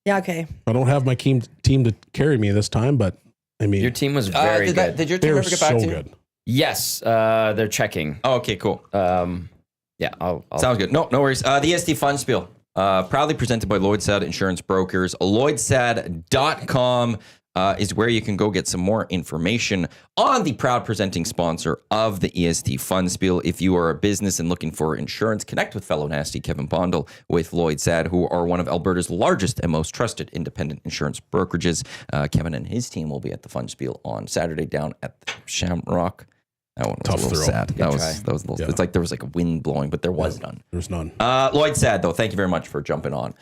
S3: Yeah, okay.
S5: I don't have my team to carry me this time, but I mean,
S2: Your team was very good.
S1: Did your team
S5: they're
S1: ever get back
S5: so
S1: to you?
S5: good.
S2: Yes, they're checking.
S1: Oh, okay, cool.
S2: Yeah, I'll
S1: Sounds good. No worries. The EST Fun Spiel, proudly presented by Lloyd's Insurance Brokers. Lloyd's.com is where you can go get some more information on the proud presenting sponsor of the EST Fun Spiel. If you are a business and looking for insurance, connect with fellow nasty Kevin Bondel with Lloyd's, who are one of Alberta's largest and most trusted independent insurance brokerages. Kevin and his team will be at the Fun Spiel on Saturday down at the Shamrock. That one was
S5: Tough
S1: a little
S5: throw.
S1: sad. That was
S2: try.
S1: a little.
S5: Yeah.
S1: It's like there was like a wind blowing, but there was none.
S5: There's none.
S1: Lloyd Sad, though, thank you very much for jumping on.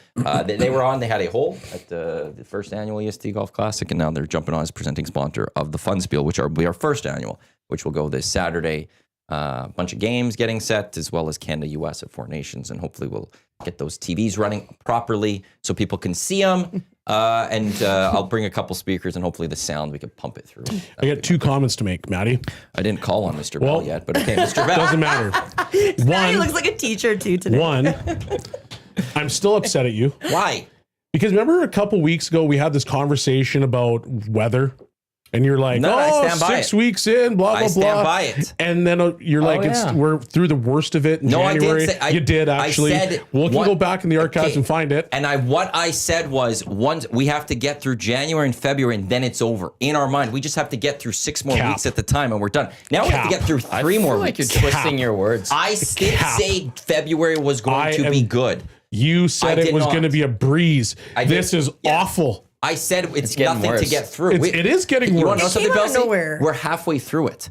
S1: They were on, they had a hole at the first annual EST Golf Classic, and now they're jumping on as presenting sponsor of the Fun Spiel, which will be our first annual, which will go this Saturday. A bunch of games getting set, as well as Canada, US at Four Nations, and hopefully we'll get those TVs running properly so people can see them. I'll bring a couple speakers, and hopefully the sound, we can pump it through.
S5: I got two comments to make, Maddie.
S1: I didn't call on Mr.
S5: Well-
S1: Bell yet, but okay, Mr. Bell.
S5: Doesn't matter.
S3: Now he
S5: One,
S3: looks like a teacher too today.
S5: I'm still upset at you
S1: Why?
S5: because remember a couple weeks ago we had this conversation about weather And you're like,
S1: No, I
S5: oh,
S1: stand by
S5: 6
S1: it.
S5: weeks in, blah, blah, blah.
S1: I stand by it.
S5: And then you're like,
S2: yeah.
S5: we're through the worst of it in
S1: No, I didn't
S5: January.
S1: say-
S5: You did, actually.
S1: I said
S5: we can
S1: what-
S5: go back in the archives
S1: okay.
S5: and find it.
S1: And what I said was, once we have to get through January and February, and then it's over. In our mind, we just have to get through 6 more
S5: Cap.
S1: weeks at the time, and we're done. Now we have to
S5: Cap.
S1: get through 3 more
S2: like
S1: weeks.
S2: you're twisting your words.
S1: I did
S5: Cap.
S1: say February was going to be good.
S5: You
S1: I
S5: said it
S1: did
S5: was
S1: not.
S5: going to be a breeze.
S1: I did.
S5: This is
S1: Yeah.
S5: awful.
S1: I said it's
S2: getting
S1: nothing to
S2: worse.
S1: get through.
S5: It is getting
S1: You want to know
S5: worse.
S1: something,
S3: It came out of
S1: Bellzey?
S3: nowhere.
S1: We're halfway through it.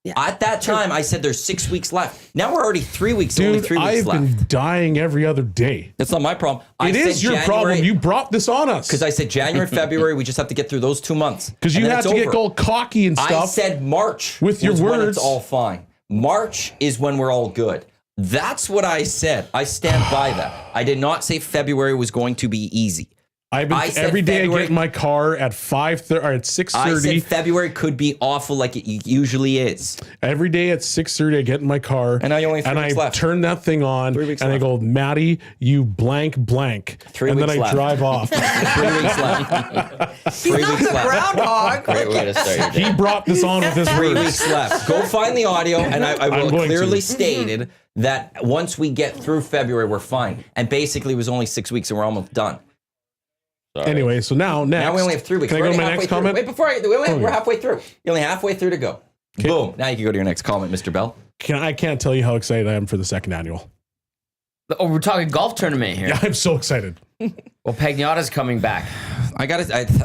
S3: Yeah.
S1: At that time, I said there's 6 weeks left. Now we're already 3 weeks. Only
S5: Dude,
S1: 3 weeks
S5: I've
S1: left.
S5: been dying every other day.
S1: That's not my problem.
S5: It is your problem. You brought this on us.
S1: Because I said January, February, we just have to get through those 2 months.
S5: Because you
S1: And then
S5: had
S1: it's
S5: to get
S1: over.
S5: all cocky and
S1: I
S5: stuff.
S1: said March
S5: With your
S1: was when
S5: words.
S1: it's all fine. March is when we're all good. That's what I said. I stand by that. I did not say February was going to be easy.
S5: I've been
S1: I said
S5: every day I
S1: February-
S5: get in my car at 5:30 or at
S1: I
S5: 6:30.
S1: said February could be awful like it usually is.
S5: Every day at 6:30 I get in my car
S1: And now you only have 3
S5: and
S1: weeks
S5: I
S1: left.
S5: turn that thing on
S1: 3 weeks
S5: and
S1: left.
S5: I go, Maddie, you blank blank.
S1: 3
S5: and then
S1: weeks
S5: I
S1: left.
S5: drive off.
S1: 3 weeks left.
S3: He's
S1: 3
S3: not
S1: weeks
S3: the
S1: left.
S3: groundhog.
S2: Great way to start your day.
S5: He brought this on with his
S1: 3
S5: words.
S1: weeks left. Go find the audio, and I will
S5: going
S1: clearly
S5: to.
S1: stated that once we get through February, we're fine. And basically, it was only 6 weeks, and we're almost done.
S5: Anyway, so now next.
S1: Now we only have 3 weeks.
S5: Can I
S1: We're
S5: go to my
S1: already
S5: next
S1: halfway
S5: comment?
S1: through. Wait, before we're halfway through. You're only halfway through to go. Boom. Now you can go to your next comment, Mr. Bell.
S5: I can't tell you how excited I am for the second annual.
S2: Oh, we're talking golf tournament here.
S5: Yeah, I'm so excited.
S2: Well, Pagnata's coming back.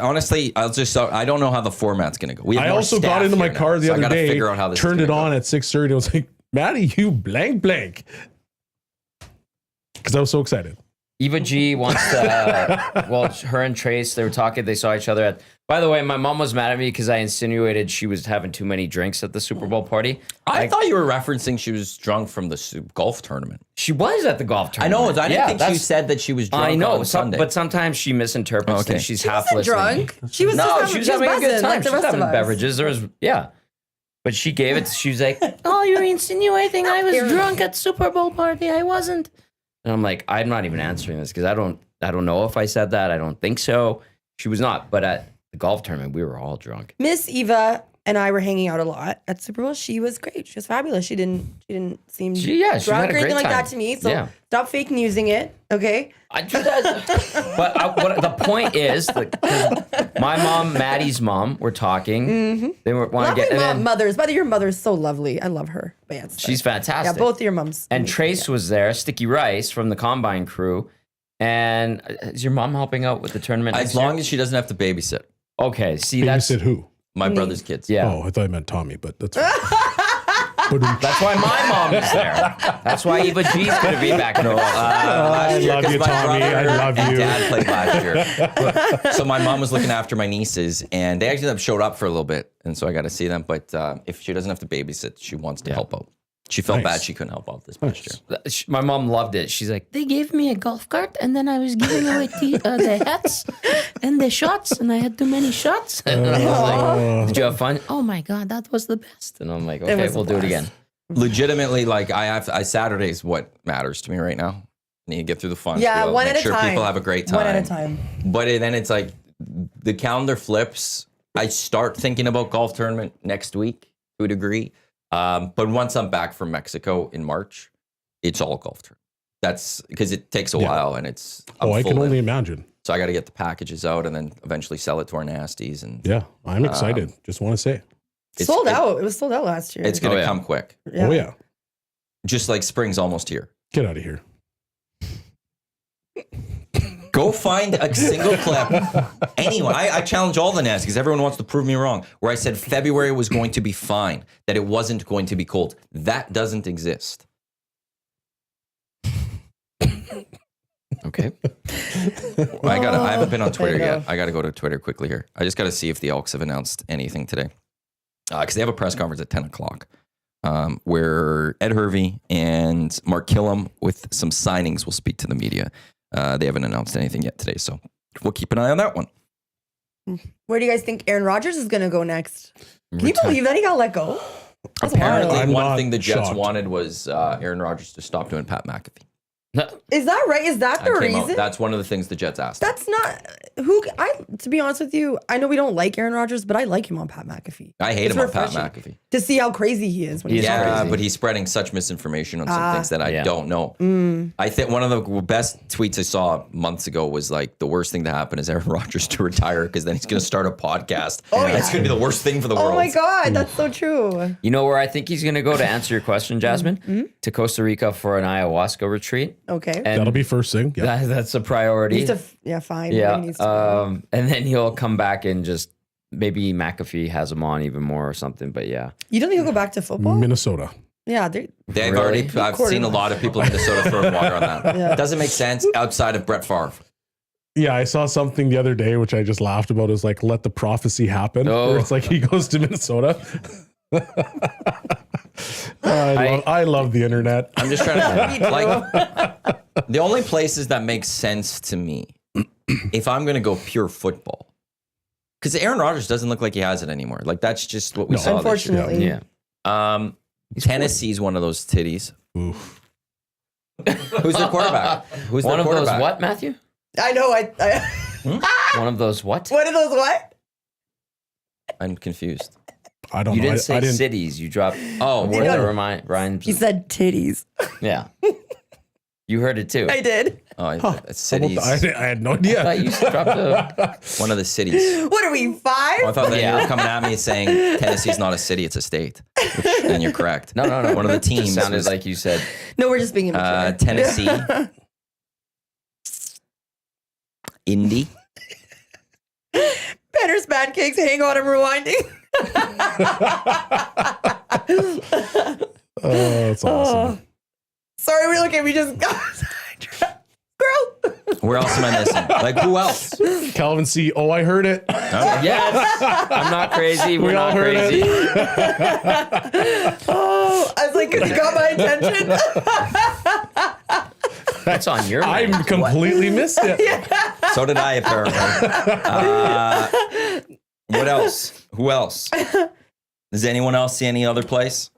S1: Honestly, I don't know how the format's going to go. We have
S5: I
S1: more
S5: also
S1: staff
S5: got into my
S1: here now,
S5: car the
S1: so I
S5: other
S1: gotta
S5: day,
S1: figure out how this is
S5: turned it
S1: gonna
S5: on
S1: go.
S5: at 6:30. I was like, Maddie, you blank blank. Because I was so excited.
S2: Eva G wants to, well, her and Trace, they were talking, they saw each other at, by the way, my mom was mad at me because I insinuated she was having too many drinks at the Super Bowl party.
S1: I thought you were referencing she was drunk from the golf tournament.
S2: She was at the golf
S1: I know.
S2: tournament.
S1: I didn't think you
S2: that's-
S1: said that she was drunk
S2: I know,
S1: on Sunday.
S2: but sometimes she misinterprets
S1: Okay.
S2: that she's
S3: She
S2: half
S3: wasn't
S2: listening.
S3: drunk. She was
S2: No,
S3: just
S2: she was having a good
S3: buzzing
S2: time.
S3: like
S2: She
S3: the
S2: was
S3: rest
S2: having
S3: of us.
S2: beverages. There was, yeah. But she gave it, she was like, oh, you're insinuating I was drunk at Super Bowl party. I wasn't. And I'm like, I'm not even answering this because I don't know if I said that. I don't think so. She was not. But at the golf tournament, we were all drunk.
S3: Miss Eva and I were hanging out a lot at Super Bowl. She was great. She was fabulous. She didn't seem
S2: She had a
S3: drunk or
S2: great
S3: anything like
S2: time.
S3: that to me. So
S2: Yeah.
S3: stop fake newsing it, okay?
S2: I do that. But what the point is, my mom, Maddie's mom, were talking. They were want to
S3: Lovely
S2: get, and then
S3: mothers. By the way, your mother's so lovely. I love her. But yeah, it's
S2: she's
S3: fine.
S2: fantastic.
S3: Yeah, both of your moms.
S2: And Trace was there, Sticky Rice from the Combine crew. And is your mom helping out with the tournament?
S1: as long as she doesn't have to babysit
S2: okay, see that's
S5: Babysit who?
S1: my brother's kids.
S2: yeah.
S5: Oh, I thought I meant Tommy, but that's fine.
S2: That's why my mom is there. That's why Eva G's gonna be back in the role.
S5: I love you, Tommy. I love
S1: and
S5: you.
S1: Dad played last year. So my mom was looking after my nieces, and they actually showed up for a little bit, and so I got to see them. But if she doesn't have to babysit, she wants to help out. She felt
S5: Nice.
S1: bad she couldn't help out this past year.
S2: My mom loved it. She's like, they gave me a golf cart, and then I was giving away the hats and the shots, and I had too many shots. And I was like, did you have fun? Oh my god, that was the best. And I'm like, okay,
S3: was a
S2: we'll do it
S3: blast.
S2: again.
S1: Legitimately, like Saturday's what matters to me right now. I need to get through the fun.
S3: Yeah,
S1: field,
S3: one
S1: make
S3: at a
S1: sure
S3: time.
S1: people have a great time.
S3: One at a time.
S1: But then it's like the calendar flips. I start thinking about golf tournament next week to a degree. But once I'm back from Mexico in March, it's all golf tournament. That's because it takes a while and it's. I'm
S5: I can
S1: full
S5: only
S1: in.
S5: imagine.
S1: So I got to get the packages out and then eventually sell it to our nasties. And
S5: Yeah, I'm excited. Just want to say.
S3: Sold out. It was sold out last year.
S1: it's going to
S2: Oh, yeah.
S1: come quick.
S3: Yeah.
S5: Oh, yeah.
S1: Just like spring's almost here.
S5: Get out of here.
S1: Go find a single clip. Anyone. I challenge all the nasties. Everyone wants to prove me wrong. Where I said February was going to be fine, that it wasn't going to be cold. That doesn't exist.
S2: Okay.
S1: I haven't been on Twitter
S3: I know.
S1: yet. I got to go to Twitter quickly here. I just got to see if the Elks have announced anything today. Because they have a press conference at 10 o'clock where Ed Hervey and Mark Killam with some signings will speak to the media. They haven't announced anything yet today, so we'll keep an eye on that one.
S3: Where do you guys think Aaron Rodgers is going to go next? Can you believe that he got let go? That's
S1: Apparently,
S3: wild.
S5: I'm
S1: one
S5: not
S1: thing the Jets
S5: shocked.
S1: wanted was Aaron Rodgers to stop doing Pat McAfee.
S3: Is that right? Is that the
S1: That came out.
S3: reason?
S1: That's one of the things the Jets asked.
S3: That's not. To be honest with you, I know we don't like Aaron Rodgers, but I like him on Pat McAfee.
S1: I hate
S3: It's
S1: him on Pat
S3: refreshing
S1: McAfee.
S3: to see how crazy he is when he's
S1: Yeah,
S2: crazy.
S1: but he's spreading such misinformation on some things that I don't know. I think one of the best tweets I saw months ago was like, the worst thing to happen is Aaron Rodgers to retire because then he's going to start a podcast. That's going to be the worst thing for the world.
S3: Oh my God, that's so true.
S2: You know where I think he's going to go to answer your question, Jasmine? To Costa Rica for an ayahuasca retreat.
S3: Okay.
S2: And
S5: That'll be first thing. Yeah.
S2: that's a priority.
S3: Needs to, fine.
S2: Yeah.
S3: He needs to
S2: And then he'll come back and just maybe McAfee has him on even more or something. But yeah.
S3: You don't think he'll go back to football?
S5: Minnesota.
S3: Yeah.
S1: They've
S2: Really?
S1: already, I've seen a lot of people in Minnesota throwing water on that.
S3: Yeah.
S1: It doesn't make sense outside of Brett Favre.
S5: Yeah, I saw something the other day which I just laughed about. Is like, let the prophecy happen.
S2: Oh.
S5: Where it's like he goes to Minnesota. I love the internet.
S1: I'm just trying to, like, the only places that make sense to me, if I'm going to go pure football, because Aaron Rodgers doesn't look like he has it anymore. Like, that's just what we saw this year.
S3: Unfortunately.
S2: Yeah.
S1: Tennessee's one of those titties.
S5: Oof.
S1: Who's their quarterback? Who's
S2: One
S1: their
S2: of those
S1: quarterback?
S2: what, Matthew?
S3: I know.
S2: One of those what?
S3: What are those? What?
S1: I'm confused.
S5: I don't
S2: You
S5: know.
S2: didn't
S5: I
S2: say
S5: didn't.
S2: cities. You dropped
S1: Oh,
S2: a word
S1: yeah.
S2: that rhymes.
S3: He said titties.
S2: Yeah. You heard it too.
S3: I did.
S1: Oh, it's
S5: How about
S1: cities.
S5: I had no
S2: I
S5: idea.
S2: thought you dropped a.
S1: One of the cities.
S3: What are we, 5?
S1: I thought that you
S2: Yeah.
S1: were coming at me saying Tennessee's not a city, it's a state. And you're correct.
S2: No.
S1: One of the teams
S2: Sounded
S1: was,
S2: like you said.
S3: No, we're just being immature.
S1: Tennessee, Indy.
S3: Banner's pancakes, hang on, I'm rewinding.
S5: Oh, that's awesome.
S3: Sorry, we look at we just got sidetracked. Girl.
S1: Where else am I missing? Like, who else?
S5: Calvin C. Oh, I heard it.
S2: Yes. I'm not crazy. We're
S5: We all
S2: not
S5: heard
S2: crazy.
S3: Oh, I was like, because you got my attention.
S2: That's on your
S5: I
S2: mind.
S5: completely missed it.
S1: So did I, apparently. What else? Who else? Does anyone else see any other place?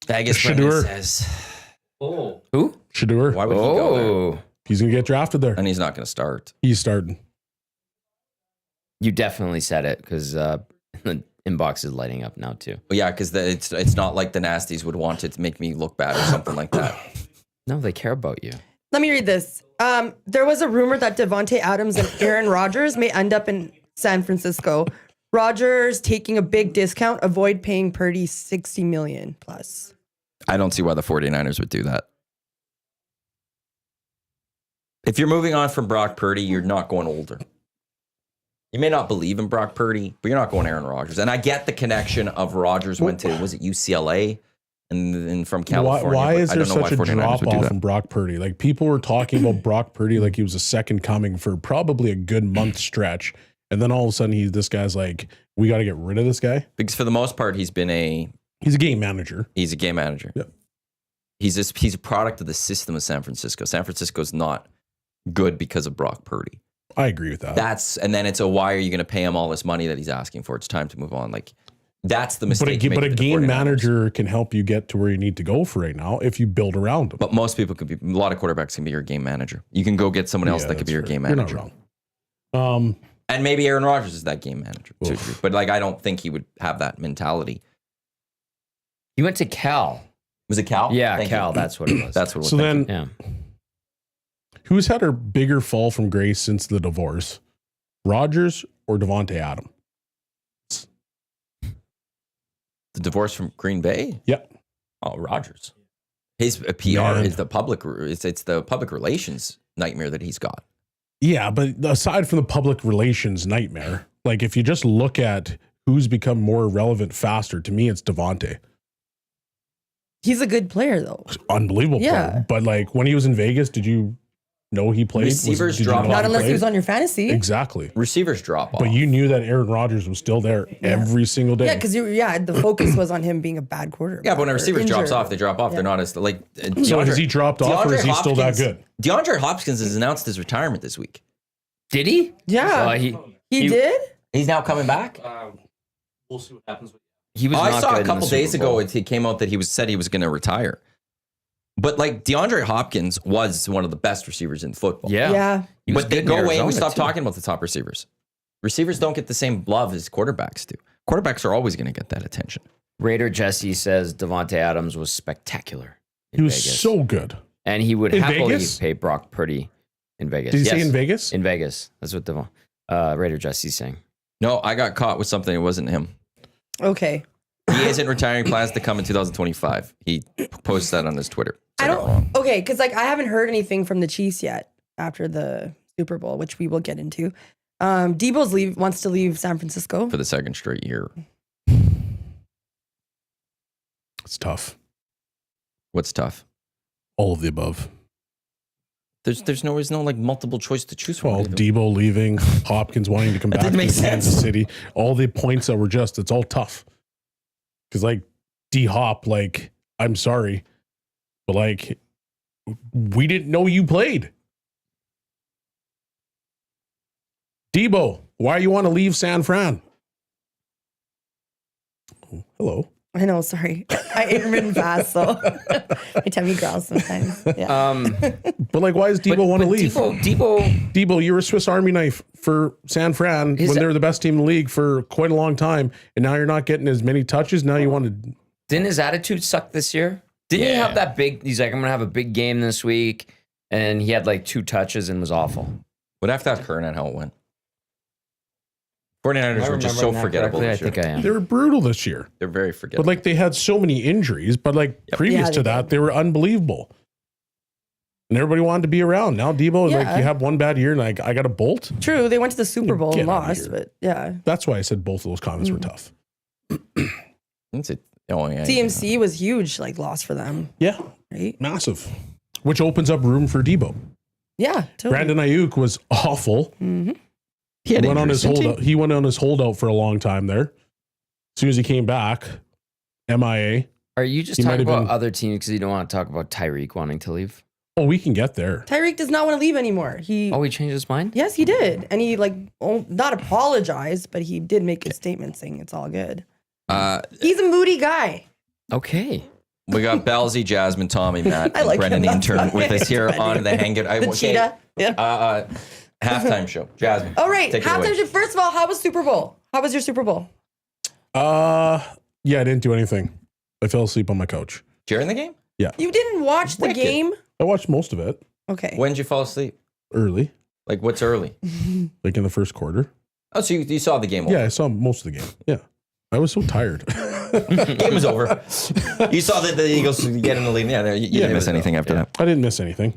S1: Vegas Brendan
S5: Shedeur.
S1: says.
S4: Oh,
S2: Who?
S5: Shedeur.
S1: Why would he go there?
S2: Oh.
S5: He's gonna get drafted there.
S1: And he's not going to start.
S5: He's starting.
S2: You definitely said it because the inbox is lighting up now too.
S1: But yeah, because it's not like the Nasties would want it to make me look bad or something like that.
S2: No, they care about you.
S3: Let me read this. There was a rumor that Devontae Adams and Aaron Rodgers may end up in San Francisco. Rodgers taking a big discount, avoid paying Purdy $60 million plus.
S1: I don't see why the 49ers would do that. If you're moving on from Brock Purdy, you're not going older. You may not believe in Brock Purdy, but you're not going Aaron Rodgers. And I get the connection of Rodgers went to, was it UCLA? And from California.
S5: Why
S1: but
S5: is
S1: I
S5: there
S1: don't know why
S5: such a
S1: 49ers
S5: drop
S1: would do
S5: off
S1: that.
S5: from Brock Purdy? Like, people were talking about Brock Purdy like he was a second coming for probably a good month stretch. And then all of a sudden, this guy's like, we got to get rid of this guy.
S1: Because for the most part, he's a game manager.
S5: Yep.
S1: He's a product of the system of San Francisco. San Francisco's not good because of Brock Purdy.
S5: I agree with that.
S1: And then it's why are you going to pay him all this money that he's asking for? It's time to move on. Like, that's the mistake.
S5: But a
S1: with the
S5: game
S1: 49ers.
S5: manager can help you get to where you need to go for right now if you build around him.
S1: But most people could be, a lot of quarterbacks can be your game manager. You can go get someone else
S5: Yeah,
S1: that could be your
S5: that's
S1: game
S5: fair. You're
S1: manager.
S5: not wrong.
S1: And maybe Aaron Rodgers is that game manager. To a
S5: Oof.
S1: degree. But like, I don't think he would have that mentality.
S2: You went to Cal.
S1: Was it Cal?
S2: Yeah,
S1: Thank
S2: Cal.
S1: you.
S2: That's what it was.
S1: That's what it was.
S5: So
S1: Thank
S5: then,
S2: yeah.
S5: who's had a bigger fall from grace since the divorce? Rodgers or Devontae Adams?
S1: the divorce from Green Bay?
S5: Yep.
S1: Oh, Rodgers. His PR
S5: Man.
S1: is the public. It's the public relations nightmare that he's got.
S5: Yeah, but aside from the public relations nightmare, like if you just look at who's become more relevant faster, to me, it's Devontae.
S3: He's a good player, though.
S5: Unbelievable
S3: Yeah.
S5: player. But like when he was in Vegas, did you know he played?
S1: Receivers
S5: did you
S1: drop
S5: know
S1: off.
S3: Not
S5: he
S3: unless he
S5: played?
S3: was on your fantasy.
S5: Exactly.
S1: Receivers drop off.
S5: But you knew that Aaron Rodgers was still there every single day.
S3: Yeah, because the focus was on him being a bad quarterback.
S1: Yeah, but when a
S3: or
S1: receiver drops
S3: injured.
S1: off, they drop off.
S3: Yeah.
S1: They're not as like.
S5: So has he dropped off or is he still that good?
S1: DeAndre Hopkins has announced his retirement this week.
S2: Did he?
S3: Yeah. He did?
S1: He's now coming back.
S4: We'll see what happens with
S2: He was.
S1: I
S2: not
S1: saw
S2: good
S1: a
S2: in the
S1: couple days
S2: Super Bowl.
S1: ago it came out that he said he was going to retire. But like DeAndre Hopkins was one of the best receivers in football.
S3: Yeah.
S2: He was
S1: But they
S2: good in
S1: go away and we
S2: Arizona,
S1: stop
S2: too.
S1: talking about the top receivers. Receivers don't get the same love as quarterbacks do. Quarterbacks are always going to get that attention.
S2: Raider Jesse says Devontae Adams was spectacular in
S5: He was
S2: Vegas.
S5: so good.
S2: And he would
S5: In
S2: happily
S5: Vegas?
S2: pay Brock Purdy in Vegas.
S5: Did he say
S2: Yes.
S5: in Vegas?
S2: In Vegas. That's what Raider Jesse's saying.
S1: No, I got caught with something. It wasn't him.
S3: Okay.
S1: He isn't retiring. Plans to come in 2025. He posted that on his Twitter. So
S3: I
S1: got it wrong.
S3: don't. Okay, because like I haven't heard anything from the Chiefs yet after the Super Bowl, which we will get into. Debo's wants to leave San Francisco.
S1: For the second straight year.
S5: It's tough.
S1: What's tough?
S5: All of the above.
S1: There's no like multiple choice to choose from.
S5: Well, Debo leaving, Hopkins wanting to come back to
S1: didn't make
S5: Kansas
S1: sense.
S5: City. All the points that were just, it's all tough. Because like D-Hop, like, I'm sorry, but like, we didn't know you played. Debo, why you want to leave San Fran? Oh, hello.
S3: I know. Sorry, I intermittent fast, so my tummy growls sometimes. Yeah.
S5: But like, why does Debo want to leave?
S2: Debo,
S5: You were a Swiss Army knife for San Fran when they were the best team in the league for quite a long time, and now you're not getting as many touches. Now you want to.
S2: didn't his attitude suck this year? Didn't he have that big, he's like, I'm going to have a big game this week. And he had like 2 touches and was awful.
S1: Would have to ask Kern on how it went. 49ers were just so forgettable this year.
S2: I think I am.
S5: They were brutal this year.
S1: They're very forgettable.
S5: But like they had so many injuries, but like previous
S3: Yeah,
S5: to
S3: they
S5: that,
S3: did.
S5: they were unbelievable. And everybody wanted to be around. Now Debo, like
S3: Yeah.
S5: you have one bad year and like I got a bolt.
S3: True, they went to the Super Bowl
S5: Get
S3: and
S5: outta
S3: lost,
S5: here.
S3: but yeah.
S5: That's why I said both of those comments were tough.
S1: That's it. Oh, yeah,
S3: CMC was huge, like loss for them,
S5: Yeah,
S3: right?
S5: massive. Which opens up room for Debo.
S3: Yeah, totally.
S5: Brandon Ayuk was awful.
S1: He had
S5: Went on his
S1: injuries, didn't
S5: holdout. He went on his holdout for a long time there. As soon as he came back, MIA.
S2: Are you just
S5: He might
S2: talking
S5: have
S2: about
S5: been-
S2: other teams because you don't want to talk about Tyreek wanting to leave?
S5: Oh, we can get there.
S3: Tyreek does not want to leave anymore. He
S2: Changed his mind?
S3: yes, he did, and he like not apologized, but he did make a statement saying it's all good. He's a moody guy.
S2: Okay.
S1: We got Bellzey, Jasmine, Tommy, Matt,
S3: I
S1: and
S3: like
S1: Brendan, the
S3: him.
S1: intern, with us here
S3: It's funny.
S1: on the Hangout.
S3: The cheetah. Yeah.
S1: Halftime show. Jasmine.
S3: All right.
S1: take it away.
S3: Halftime show. First of all, how was Super Bowl? How was your Super Bowl?
S5: Yeah, I didn't do anything. I fell asleep on my couch.
S1: During the game?
S3: You didn't watch the
S1: Wicked.
S3: game?
S5: I watched most of it
S3: Okay.
S1: When did you fall asleep?
S5: early,
S1: Like, what's early?
S5: like in the first quarter.
S1: Oh, so you saw the game over.
S5: Yeah, I saw most of the game. Yeah. I was so tired.
S1: Game was over. You saw that the Eagles get in the lead. Yeah, you didn't miss anything after that.
S5: I didn't miss anything.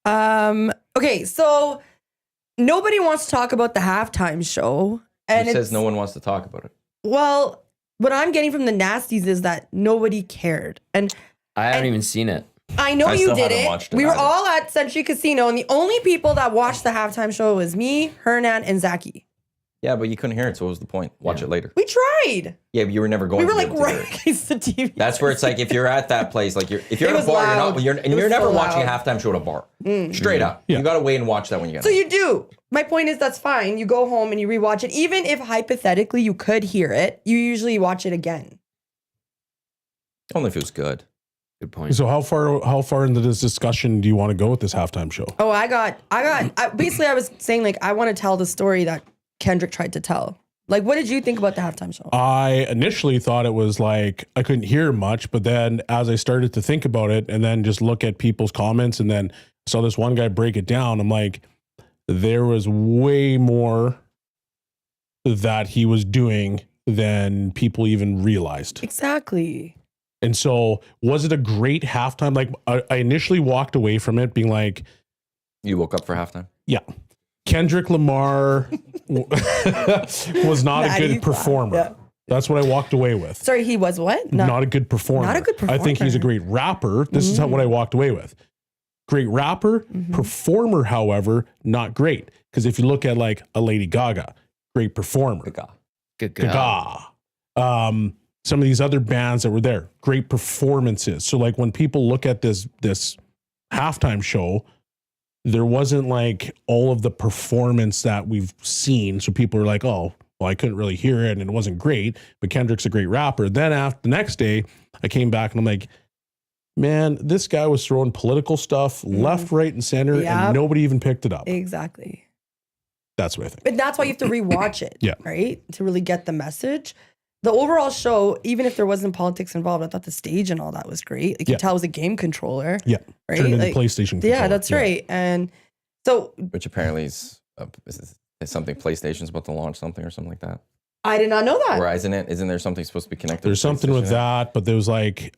S3: Okay, so nobody wants to talk about the halftime show. And
S1: Who
S3: it's,
S1: says no one wants to talk about it?
S3: well, what I'm getting from the nasties is that nobody cared. And
S2: I haven't even seen it.
S3: I know
S1: I
S3: you
S1: still
S3: did
S1: haven't
S3: it.
S1: watched it
S3: We were
S1: either.
S3: all at Century Casino, and the only people that watched the halftime show was me, Hernan, and Zachy.
S1: Yeah, but you couldn't hear it, so what was the point? Watch it later.
S3: We tried.
S1: Yeah, but you were never going
S3: We were
S1: to be
S3: like
S1: able to hear
S3: right
S1: it.
S3: against the TV.
S1: That's where it's like if you're at that place, like if you're
S3: It
S1: at a
S3: was
S1: bar,
S3: loud.
S1: you're
S3: It
S1: never
S3: was so
S1: watching a
S3: loud.
S1: halftime show at a bar. Straight up.
S5: Yeah.
S1: You got to wait and watch that when you get
S3: So
S1: home.
S3: you do. My point is that's fine. You go home and you rewatch it. Even if hypothetically you could hear it, you usually watch it again.
S1: Only if it was good.
S2: Good point.
S5: So how far into this discussion do you want to go with this halftime show?
S3: Oh, basically I was saying like I want to tell the story that Kendrick tried to tell. Like, what did you think about the halftime show?
S5: I initially thought it was like I couldn't hear much, but then as I started to think about it and then just look at people's comments and then saw this one guy break it down, I'm like, there was way more that he was doing than people even realized.
S3: Exactly.
S5: And so was it a great halftime? Like I initially walked away from it being like,
S1: You woke up for halftime?
S5: yeah, Kendrick Lamar was not a
S3: Maddie
S5: good performer.
S3: thought, yeah.
S5: That's what I walked away with.
S3: Sorry, he was what?
S5: Not a good performer.
S3: Not a good
S5: I think he's a
S3: performer.
S5: great rapper. This is what I walked away with. Great rapper, performer, however, not great. Because if you look at like a Lady Gaga, great performer.
S2: Good God.
S5: Gaga. Some of these other bands that were there, great performances. So like when people look at this halftime show, there wasn't like all of the performance that we've seen. So people are like, oh, well, I couldn't really hear it and it wasn't great, but Kendrick's a great rapper. Then after the next day, I came back and I'm like, man, this guy was throwing political stuff left, right, and center,
S3: Yep.
S5: and nobody even picked it up.
S3: Exactly.
S5: That's what I think.
S3: But that's why you have to rewatch it,
S5: Yeah.
S3: right? To really get the message. The overall show, even if there wasn't politics involved, I thought the stage and all that was great. You could
S5: Yeah.
S3: tell it was a game controller.
S5: Yeah.
S3: Right?
S5: Turned into
S3: Like,
S5: PlayStation
S3: yeah,
S5: controller.
S3: that's right. And so
S1: Which apparently is something PlayStation's about to launch something or something like that.
S3: I did not know that.
S1: Or isn't there something supposed to be connected?
S5: There's
S1: to
S5: something with
S1: PlayStation?
S5: that, but there was like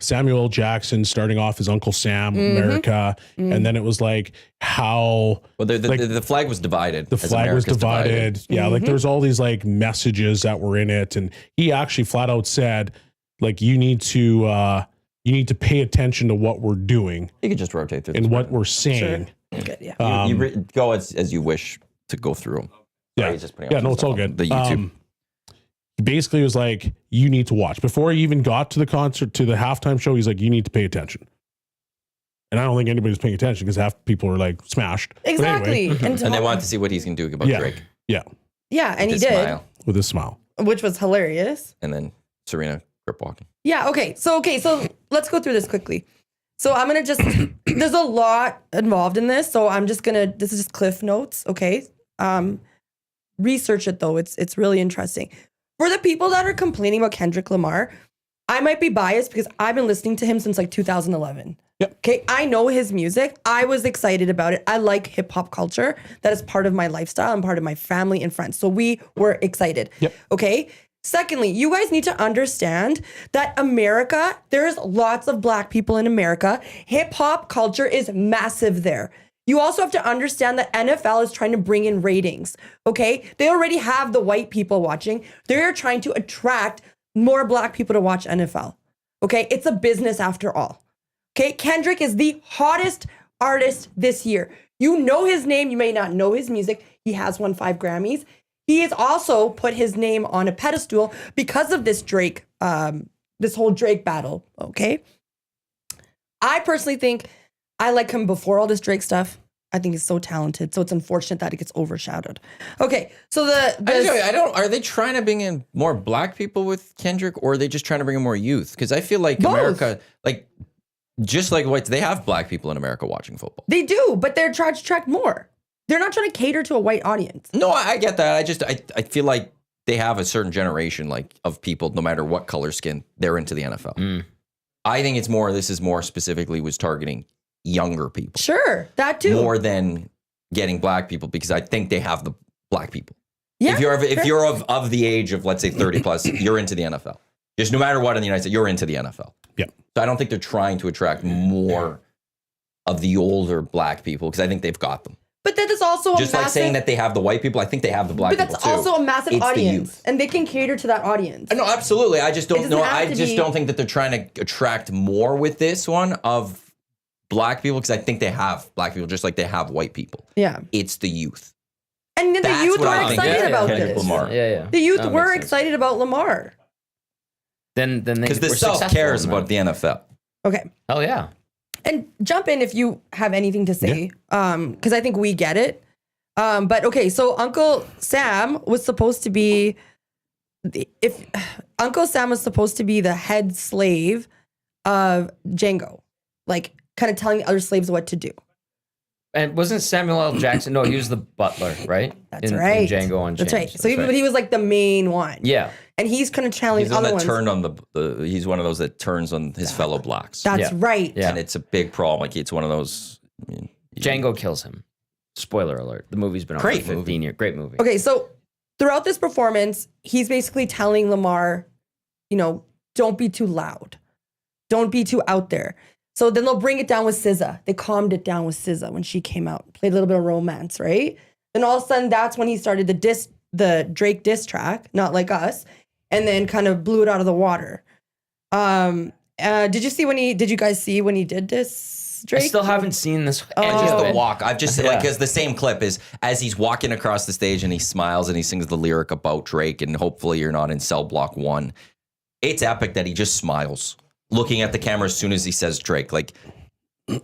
S5: Samuel L. Jackson starting off as Uncle Sam America, and then it was like how
S1: Well,
S5: like,
S1: the flag was divided.
S5: the
S1: as
S5: flag was
S1: America's
S5: divided. Yeah, like there's all these like messages that were in it, and he actually flat out said, like, you need to pay attention to what we're doing
S1: You could just rotate through
S5: and
S1: this
S5: what
S1: part.
S5: we're saying.
S3: Good, yeah.
S1: Go as you wish to go through them.
S5: Yeah,
S1: He's just putting
S5: yeah,
S1: up
S5: no,
S1: some
S5: it's all
S1: stuff on
S5: good.
S1: The YouTube.
S5: He basically was like, you need to watch. Before he even got to the concert, to the halftime show, he's like, you need to pay attention. And I don't think anybody's paying attention because half people are like smashed. But
S3: Exactly.
S5: anyway,
S3: And,
S1: and they wanted to see what he's going to do about
S5: yeah,
S1: Drake.
S5: yeah,
S3: yeah, and he
S1: His
S3: did,
S1: smile.
S5: with a smile.
S3: which was hilarious.
S1: And then Serena grip walking.
S3: Yeah, okay. So let's go through this quickly. So I'm going to just there's a lot involved in this, so I'm just going to this is just cliff notes, okay? Research it though. It's really interesting. For the people that are complaining about Kendrick Lamar, I might be biased because I've been listening to him since like 2011.
S5: Yep.
S3: Okay, I know his music. I was excited about it. I like hip hop culture. That is part of my lifestyle and part of my family and friends. So we were excited.
S5: Yep.
S3: Okay. Secondly, you guys need to understand that America, there's lots of black people in America. Hip hop culture is massive there. You also have to understand that NFL is trying to bring in ratings, okay? They already have the white people watching. They're trying to attract more black people to watch NFL, okay? It's a business after all, okay? Kendrick is the hottest artist this year. You know his name. You may not know his music. He has won 5 Grammys. He has also put his name on a pedestal because of this Drake, this whole Drake battle, okay? I personally think I like him before all this Drake stuff. I think he's so talented. So it's unfortunate that it gets overshadowed. Okay, so
S1: I don't. Are they trying to bring in more black people with Kendrick, or are they just trying to bring in more youth? Because I feel like
S3: Both.
S1: America, like just like whites, they have black people in America watching football.
S3: they do, but they're trying to attract more. They're not trying to cater to a white audience.
S1: No, I get that. I feel like they have a certain generation like of people, no matter what color skin, they're into the NFL. I think it's more. This is more specifically was targeting younger people.
S3: Sure, that too.
S1: More than getting black people, because I think they have the black people.
S3: Yeah,
S1: if
S3: sure.
S1: you're of the age of, let's say, 30 plus, you're into the NFL. Just no matter what in the United States, you're into the NFL.
S5: Yep.
S1: So I don't think they're trying to attract more of the older black people, because I think they've got them.
S3: But that is also
S1: Just
S3: a
S1: like
S3: massive,
S1: saying that they have the white people, I think they have the black
S3: but
S1: people
S3: that's
S1: too.
S3: also a massive
S1: It's the
S3: audience,
S1: youth.
S3: and they can cater to that audience.
S1: No, absolutely. I just don't
S3: doesn't
S1: know.
S3: have
S1: I
S3: to
S1: just
S3: be-
S1: don't think that they're trying to attract more with this one of black people, because I think they have black people just like they have white people.
S3: Yeah,
S1: It's the youth.
S3: and then the
S1: That's
S3: youth
S1: what I
S3: were
S1: think.
S3: excited
S1: Yeah,
S3: about
S1: Kendrick
S3: this.
S1: Lamar.
S2: Yeah.
S3: The youth
S2: That
S3: were
S2: makes sense.
S3: excited about Lamar.
S2: Then they
S1: Because the
S2: were
S1: South
S2: successful
S1: cares
S2: in
S1: about
S2: that.
S1: the NFL.
S3: Okay.
S2: Oh yeah.
S3: And jump in if you have anything to say, because I think we get it. But okay, so Uncle Sam was supposed to be the head slave of Django, like kind of telling the other slaves what to do.
S2: And wasn't Samuel L. Jackson? No, he was the butler, right?
S3: That's
S2: in
S3: right.
S2: Django Unchained.
S3: That's right. So he was like the main one.
S2: Yeah.
S3: And he's kind of channeling
S1: He's the one
S3: other
S1: that
S3: ones.
S1: turned on he's one of those that turns on his fellow blacks.
S3: That's
S2: Yeah.
S3: right.
S2: Yeah.
S1: And it's a big problem. Like it's one of those.
S2: Django kills him. Spoiler alert. The movie's been out
S1: Great
S2: for 15
S1: movie.
S2: years. Great movie.
S3: Okay, so throughout this performance, he's basically telling Lamar, don't be too loud. Don't be too out there. So then they'll bring it down with SZA. They calmed it down with SZA when she came out, played a little bit of romance, right? Then all of a sudden, that's when he started the Drake diss track, Not Like Us, and then kind of blew it out of the water. Did you guys see when he did this, Drake?
S2: I still haven't seen this.
S1: And just
S3: Oh.
S1: the walk. I've just
S2: Yeah.
S1: like, because the same clip is as he's walking across the stage and he smiles and he sings the lyric about Drake and hopefully you're not in cell block 1. It's epic that he just smiles, looking at the camera as soon as he says Drake. Like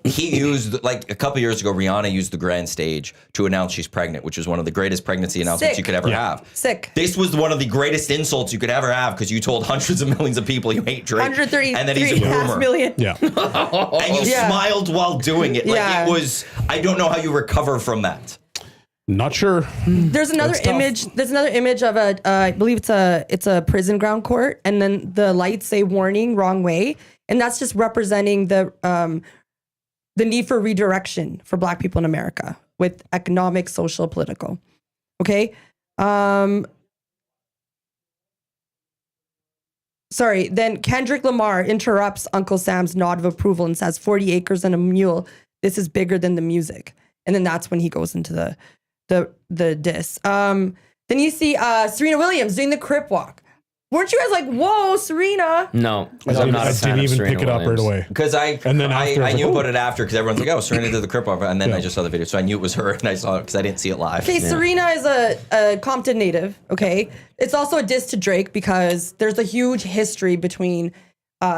S1: he used, like a couple years ago, Rihanna used the grand stage to announce she's pregnant, which was one of the greatest pregnancy announcements
S3: Sick.
S1: you could ever have.
S3: Sick.
S1: This was one of the greatest insults you could ever have because you told hundreds of millions of people you hate Drake.
S3: 133
S1: and that he's a groomer.
S3: million.
S5: Yeah.
S1: And you
S3: Yeah.
S1: smiled while doing it. Like
S3: Yeah.
S1: it was, I don't know how you recover from that.
S5: Not sure.
S3: There's another
S5: That's tough.
S3: image. There's another image of I believe it's a prison ground court, and then the lights say "warning, wrong way," and that's just representing the need for redirection for Black people in America with economic, social, political. Okay. Sorry. Then Kendrick Lamar interrupts Uncle Sam's nod of approval and says, 40 acres and a mule. This is bigger than the music. And then that's when he goes into the diss. Then you see Serena Williams doing the Crip Walk. Weren't you guys like, whoa, Serena?
S2: No, because I'm not a
S5: I
S2: fan
S5: didn't
S2: of
S5: even
S2: Serena
S5: pick it up right
S2: Williams.
S5: away.
S1: Because I
S5: And then after, I was
S1: knew
S5: like,
S1: about it after because everyone's like, oh, Serena did the Crip Walk. And then I just saw the video. So I knew it was her and I saw it because I didn't see it live.
S3: Okay, Serena is a Compton native, okay? It's also a diss to Drake because there's a huge history between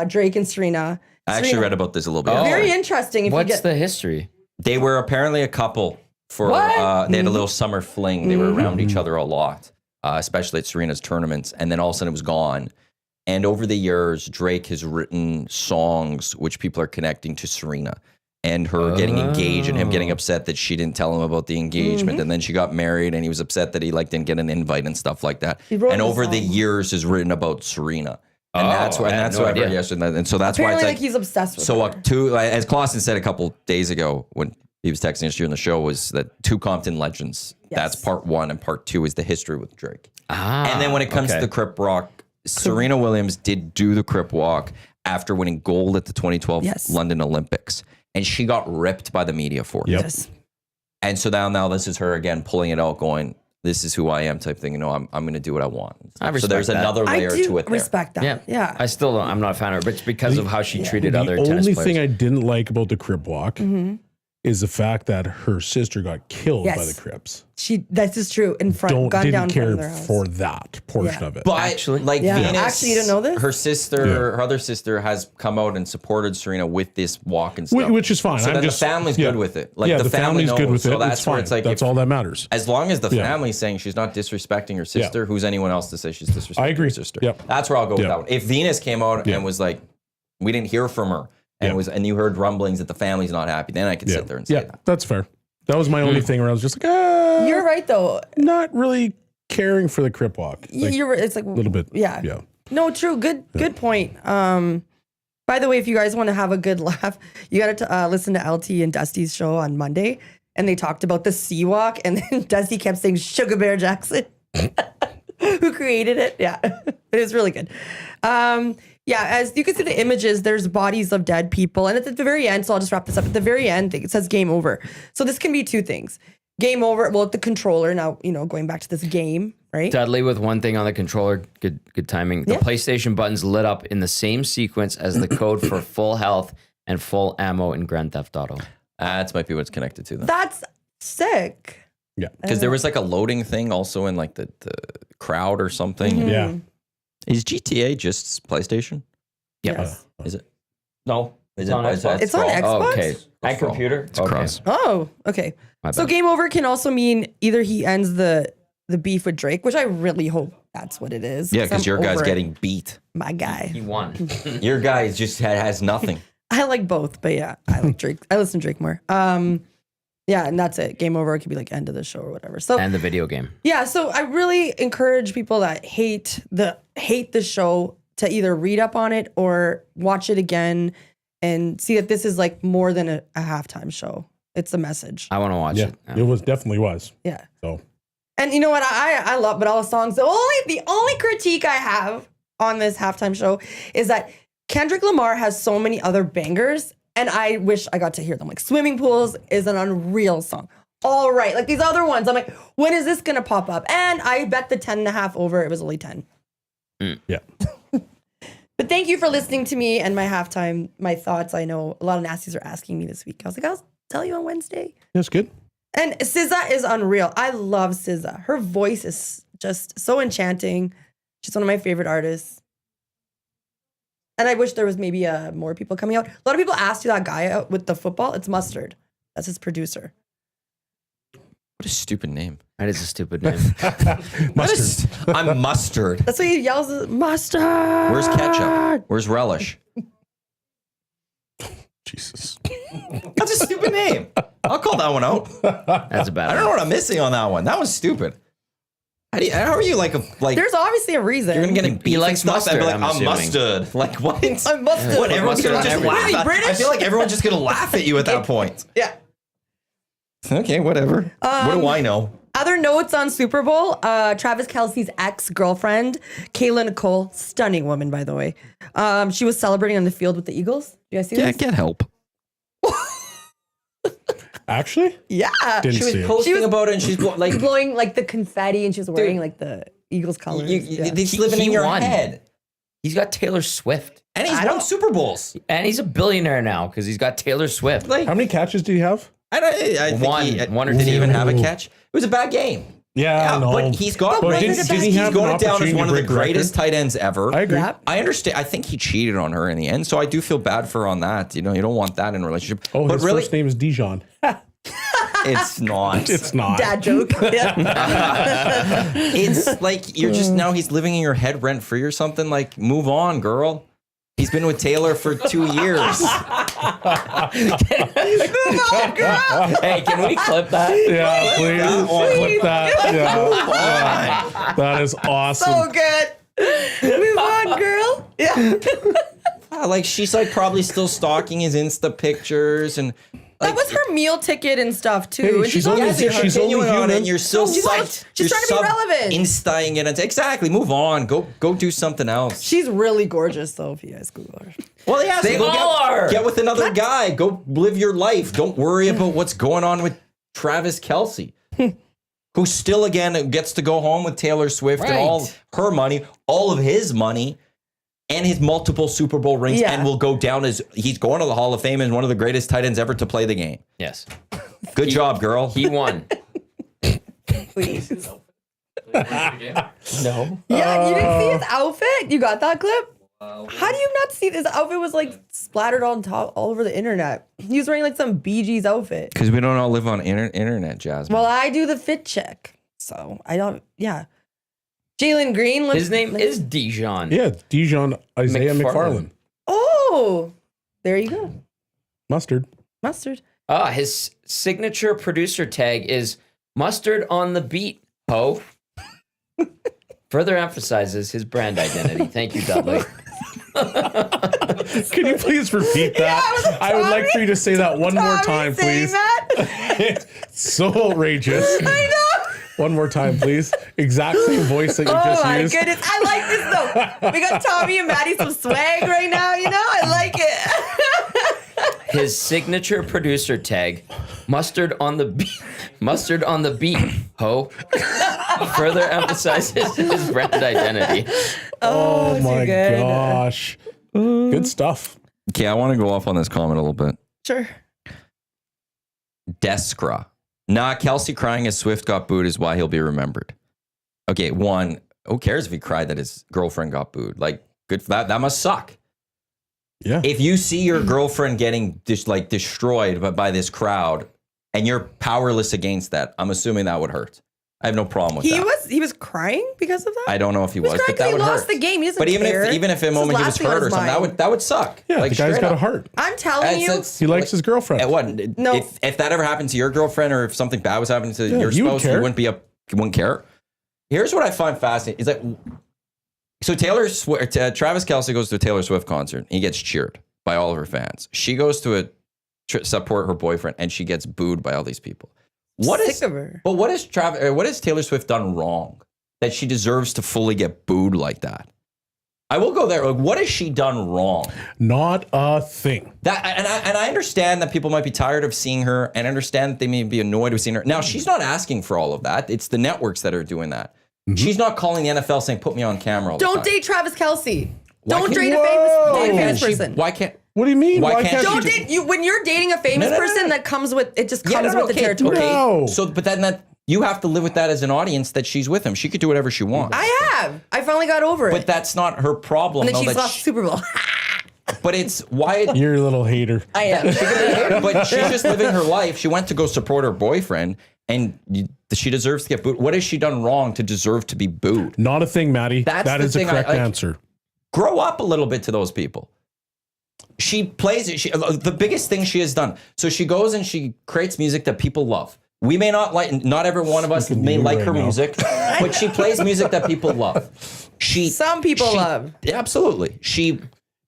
S3: Drake and Serena.
S1: I actually read about this a little bit.
S2: Oh.
S3: Very interesting. If
S2: What's
S3: you get,
S2: the history?
S1: They were apparently a couple for,
S3: What?
S1: they had a little summer fling. They were around each other a lot, especially at Serena's tournaments. And then all of a sudden it was gone. And over the years, Drake has written songs which people are connecting to Serena and her getting engaged and him getting upset that she didn't tell him about the engagement. And then she got married and he was upset that he didn't get an invite and stuff like that.
S3: He wrote
S1: And
S3: the
S1: over the
S3: song.
S1: years has written about Serena. And
S2: Oh,
S1: that's why,
S2: I had
S1: and that's
S2: no
S1: why I've heard
S2: idea.
S1: yesterday. And so that's
S3: apparently
S1: why
S3: like
S1: it's
S3: he's obsessed with
S1: so
S3: her.
S1: two, as Clausen said a couple days ago when he was texting us during the show, was that two Compton legends.
S3: Yes.
S1: That's part one, and part two is the history with Drake.
S2: Ah,
S1: And then when it comes to
S2: okay.
S1: the Crip Walk, Serena Williams did do the Crip Walk after winning gold at the 2012
S3: Yes.
S1: London Olympics, and she got ripped by the media for it.
S5: Yep.
S3: Yes.
S1: And so now this is her again pulling it out, going, "This is who I am," type thing. I'm going to do what I want.
S2: I
S1: So
S2: respect
S1: there's
S2: that.
S1: another
S3: I
S1: layer
S3: do
S1: to it there.
S3: respect that.
S2: Yeah,
S3: Yeah.
S2: I still don't. I'm not a fan of her, but it's because of how she treated
S5: The
S2: other tennis
S5: only
S2: players.
S5: thing I didn't like about the Crip Walk is the fact that her sister got killed by
S3: Yes.
S5: the Crips.
S3: This is true. In front, gun down
S5: Didn't
S3: in front
S5: care
S3: of their house.
S5: for that portion
S3: Yeah.
S5: of it.
S1: But
S2: Actually?
S1: like
S3: Yeah.
S1: Venus,
S3: Actually, you didn't know this?
S1: Her sister, her other sister, has come out and supported Serena with this walk and
S5: Wh-
S1: stuff,
S5: which is fine.
S1: So
S5: I'm
S1: then
S5: just-
S1: the family's
S5: yeah.
S1: good with it. Like
S5: yeah,
S1: the family
S5: family's
S1: knows,
S5: good with it.
S1: So that's
S5: it's
S1: where
S5: fine.
S1: it's like
S5: That's
S1: if-
S5: all that matters.
S1: As long as the
S5: Yeah.
S1: family's saying she's not disrespecting her sister, who's anyone else to say she's disrespecting
S5: I agree.
S1: her sister?
S5: Yep.
S1: That's where I'll go with
S5: Yep.
S1: that one. If Venus came out
S5: Yeah.
S1: and was like, we didn't hear from her, and
S5: Yeah.
S1: and you heard rumblings that the family's not happy, then I could
S5: Yeah,
S1: sit there and say
S5: yeah,
S1: that.
S5: that's fair. That was my only thing where I was just like,
S3: You're right though.
S5: not really caring for the Crip Walk. Like,
S3: You're. It's like a
S5: little bit.
S3: Yeah.
S5: Yeah.
S3: No, true. Good point. By the way, if you guys want to have a good laugh, you got to listen to LT and Dusty's show on Monday, and they talked about the sea walk, and then Dusty kept saying Sugar Bear Jackson, who created it. Yeah, it was really good. Yeah, as you can see the images, there's bodies of dead people, and at the very end, so I'll just wrap this up. At the very end, it says game over. So this can be two things: game over. Well, the controller now, going back to this game, right?
S2: Dudley with one thing on the controller. Good timing. The
S3: Yeah.
S2: PlayStation buttons lit up in the same sequence as the code for full health and full ammo in Grand Theft Auto.
S1: That might be what it's connected to then.
S3: That's sick.
S5: Yeah.
S1: Because there was like a loading thing also in like the crowd or something.
S3: Mhm.
S5: Yeah.
S1: Is GTA just PlayStation?
S2: Yep.
S3: Yes.
S1: Is it? No. Is
S2: It's on Xbox.
S3: It's on
S1: cross.
S3: Xbox?
S2: Oh, okay.
S1: It's
S2: And
S1: cross.
S2: computer?
S1: It's
S2: Okay.
S1: cross.
S3: Oh, okay.
S2: My
S3: So
S2: bad.
S3: game over can also mean either he ends the beef with Drake, which I really hope that's what it is.
S1: Yeah, because
S3: I'm
S1: your guy's
S3: over it.
S1: getting beat.
S3: My guy.
S2: He won.
S1: Your guy just has nothing.
S3: I like both, but yeah, I like Drake. I listen to Drake more. Yeah, and that's it. Game over. It could be like end of the show or whatever. So
S2: And the video game.
S3: yeah, so I really encourage people that hate the show to either read up on it or watch it again and see that this is like more than a halftime show. It's a message.
S2: I want to watch
S5: Yeah.
S2: it.
S5: It was definitely was.
S3: Yeah.
S5: So
S3: And you know what? I love but all the songs. The only critique I have on this halftime show is that Kendrick Lamar has so many other bangers, and I wish I got to hear them. Like Swimming Pools is an unreal song. All right. Like these other ones, I'm like, when is this gonna pop up? And I bet the 10.5 over, it was only 10.
S5: yeah.
S3: But thank you for listening to me and my halftime, my thoughts. I know a lot of nasties are asking me this week. I was like, I'll tell you on Wednesday.
S5: That's good.
S3: And SZA is unreal. I love SZA. Her voice is just so enchanting. She's one of my favorite artists. And I wish there was maybe more people coming out. A lot of people asked who that guy out with the football. It's Mustard. That's his producer.
S1: What a stupid name.
S2: That is a stupid name.
S5: Mustard.
S1: I'm Mustard.
S3: That's why he yells, Mustard.
S1: Where's ketchup? Where's relish?
S5: Jesus.
S1: That's a stupid name. I'll call that one out.
S2: That's a bad
S1: I don't know what I'm missing on that one. That was stupid. How are you like
S3: There's obviously a reason.
S1: you're gonna get a beef
S2: likes
S1: and stuff? I'd be
S2: mustard,
S1: like,
S2: I'm
S1: I'm
S2: assuming.
S1: mustard. Like what?
S3: I'm Mustard.
S1: What? Everyone's gonna
S2: Mustard
S1: just
S2: on
S1: laugh.
S3: everything.
S1: At,
S3: British?
S1: I feel like everyone's just gonna laugh at you at that point.
S3: Yeah.
S1: Okay, whatever. What do I know?
S3: Other notes on Super Bowl, Travis Kelce's ex-girlfriend, Kayla Nicole, stunning woman, by the way. She was celebrating on the field with the Eagles. Do you guys see this?
S1: Get help.
S5: Actually?
S3: Yeah.
S5: Didn't
S1: She was
S5: see it.
S1: posting
S3: She was-
S1: about it, and she's like,
S3: Blowing like the confetti and she was wearing like the Eagles colors. Yeah.
S1: it's living in
S2: He
S1: your
S2: won.
S1: head.
S2: He's got Taylor Swift.
S1: And he's
S3: I
S1: won
S3: don't-
S1: Super Bowls.
S2: And he's a billionaire now because he's got Taylor Swift.
S1: Like,
S5: How many catches do you have?
S1: I think
S2: One or
S1: did he
S2: two.
S1: even have a catch? It was a bad game.
S5: Yeah, no.
S1: but he's got.
S3: But
S5: didn't
S1: he's
S5: he have
S1: going
S5: an
S1: down as
S5: opportunity
S1: one
S5: to
S1: of the
S5: break the
S1: greatest
S5: record?
S1: tight ends ever.
S5: I agree.
S3: Yeah.
S1: I understand. I think he cheated on her in the end, so I do feel bad for her on that. You know, you don't want that in a relationship.
S5: Oh,
S1: but
S5: his
S1: really,
S5: first name is Dijon.
S1: it's not.
S5: It's not.
S3: Dad joke. Yeah.
S1: It's like you're just now he's living in your head rent free or something. Like, move on, girl. He's been with Taylor for 2 years.
S2: Hey, can we clip that?
S5: Yeah, please.
S1: that one.
S5: Clip that. Yeah. That is awesome.
S3: So good. Move on, girl. Yeah.
S1: Like she's like probably still stalking his Insta pictures and.
S3: That was her meal ticket and stuff too.
S5: Hey,
S3: And
S5: she's only-
S3: obviously
S1: You're
S5: she's
S1: continuing
S5: only
S1: on it,
S5: human.
S1: and you're still
S3: She's
S1: psyched.
S3: she's trying to be relevant.
S1: Instaing it. Exactly. Move on. Go do something else.
S3: She's really gorgeous though, if you guys Google her.
S1: Well, yeah.
S2: They all are.
S1: Get with another guy. Go live your life. Don't worry about what's going on with Travis Kelce, who still again gets to go home with Taylor Swift and all her money, all of his money, and his multiple Super Bowl rings,
S3: Yeah.
S1: and will go down as he's going to the Hall of Fame as one of the greatest tight ends ever to play the game.
S2: Yes.
S1: Good job, girl.
S2: He won.
S3: Please.
S2: No.
S3: Yeah, you didn't see his outfit? You got that clip? How do you not see this outfit was like splattered on top all over the internet? He was wearing like some Bee Gees outfit.
S1: Because we don't all live on internet, Jasmine.
S3: Well, I do the fit check. So I don't Jalen Green looks
S2: His name is Dijon.
S5: Yeah, Dijon Isaiah
S2: McFarland.
S5: McFarland.
S3: Oh, there you go.
S5: Mustard.
S3: Mustard.
S2: His signature producer tag is mustard on the beat, ho. Further emphasizes his brand identity. Thank you, Dudley.
S5: Can you please repeat that? I would like for you to say that one more time,
S3: saying
S5: please.
S3: that?
S5: It's so outrageous.
S3: I know.
S5: One more time, please. Exact same voice that you
S3: Oh
S5: just
S3: my
S5: used.
S3: goodness. I like this though. We got Tommy and Maddie some swag right now, you know? I like it.
S2: His signature producer tag, mustard on the beat, ho. Further emphasizes his brand identity.
S5: Oh my
S3: good.
S5: gosh. Good stuff.
S1: Okay, I want to go off on this comment a little bit.
S3: Sure.
S1: Deskra. Nah, Kelce crying as Swift got booed is why he'll be remembered. Okay, one, who cares if he cried that his girlfriend got booed? Like, good for that. That must suck.
S5: Yeah.
S1: If you see your girlfriend getting destroyed by this crowd and you're powerless against that, I'm assuming that would hurt. I have no problem with that.
S3: He was crying because of that?
S1: I don't know if he was,
S3: crying
S1: but
S3: 'cause
S1: that
S3: he
S1: would
S3: lost
S1: hurt.
S3: the game. He doesn't
S1: But even
S3: care.
S1: if a
S3: This is
S1: moment he was
S3: last thing on
S1: hurt or
S3: his
S1: something,
S3: mind.
S1: that would suck.
S5: Yeah,
S1: like,
S5: the guy's
S1: straight
S5: got a
S1: up.
S5: heart.
S3: I'm telling you.
S5: He likes his girlfriend.
S1: It wasn't.
S3: No.
S1: If that ever happened to your girlfriend or if something bad was happening to
S5: Yeah,
S1: your
S5: you would
S1: spouse, you
S5: care.
S1: wouldn't care. Here's what I find fascinating is that so Travis Kelce goes to a Taylor Swift concert. He gets cheered by all of her fans. She goes to support her boyfriend and she gets booed by all these people.
S3: Sick of her.
S1: But what has Taylor Swift done wrong that she deserves to fully get booed like that? I will go there. Like, what has she done wrong?
S5: Not a thing.
S1: And I understand that people might be tired of seeing her, and I understand that they may be annoyed with seeing her. Now, she's not asking for all of that. It's the networks that are doing that. She's not calling the NFL saying, "Put me on camera." All the
S3: Don't
S1: time.
S3: date Travis Kelce.
S1: Why
S3: Don't
S1: can't-
S3: date a
S5: Whoa!
S3: famous
S1: She-
S3: person.
S1: Why can't?
S5: What do you mean?
S1: Why can't
S3: Don't
S1: she
S3: date you when you're dating a famous
S1: No, no, no,
S3: person.
S1: no.
S3: That comes with it. Just
S1: Yeah,
S3: comes
S1: no, no,
S3: with the territory.
S1: Okay.
S5: No.
S1: So, but then that you have to live with that as an audience that she's with him. She could do whatever she wants.
S3: I have. I finally got over
S1: But
S3: it.
S1: that's not her problem.
S3: And then
S1: though,
S3: she's
S1: that
S3: lost the Super Bowl.
S1: But it's why
S5: You're a little hater.
S3: I am.
S1: but she's just living her life. She went to go support her boyfriend, and she deserves to get booed. What has she done wrong to deserve to be booed?
S5: Not a thing, Maddie.
S1: That's
S5: That
S1: the
S5: is the
S1: thing
S5: correct
S1: I like.
S5: answer.
S1: Grow up a little bit to those people. She plays it. The biggest thing she has done. So she goes and she creates music that people love. We may not like, not every one of us may like her music, but she plays music that people love.
S3: Some people love.
S1: Absolutely. She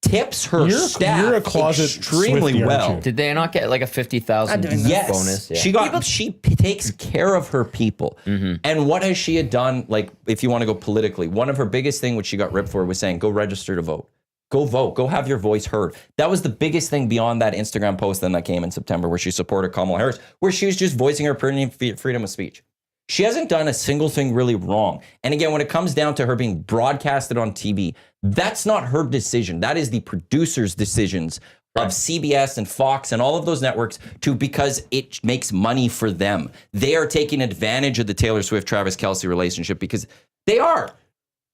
S1: tips her staff
S5: you're a closet
S1: extremely
S5: Swiftie, aren't
S1: well.
S5: you?
S2: Did they not get like a 50,000
S1: Yes,
S2: bonus? Yeah.
S1: she takes care of her people. And what has she had done? Like, if you want to go politically, one of her biggest thing, which she got ripped for, was saying, "Go register to vote. Go vote. Go have your voice heard." That was the biggest thing beyond that Instagram post then that came in September, where she supported Kamala Harris, where she was just voicing her opinion, freedom of speech. She hasn't done a single thing really wrong. And again, when it comes down to her being broadcasted on TV, that's not her decision. That is the producer's decisions of CBS and Fox and all of those networks because it makes money for them. They are taking advantage of the Taylor Swift-Travis Kelce relationship because they are.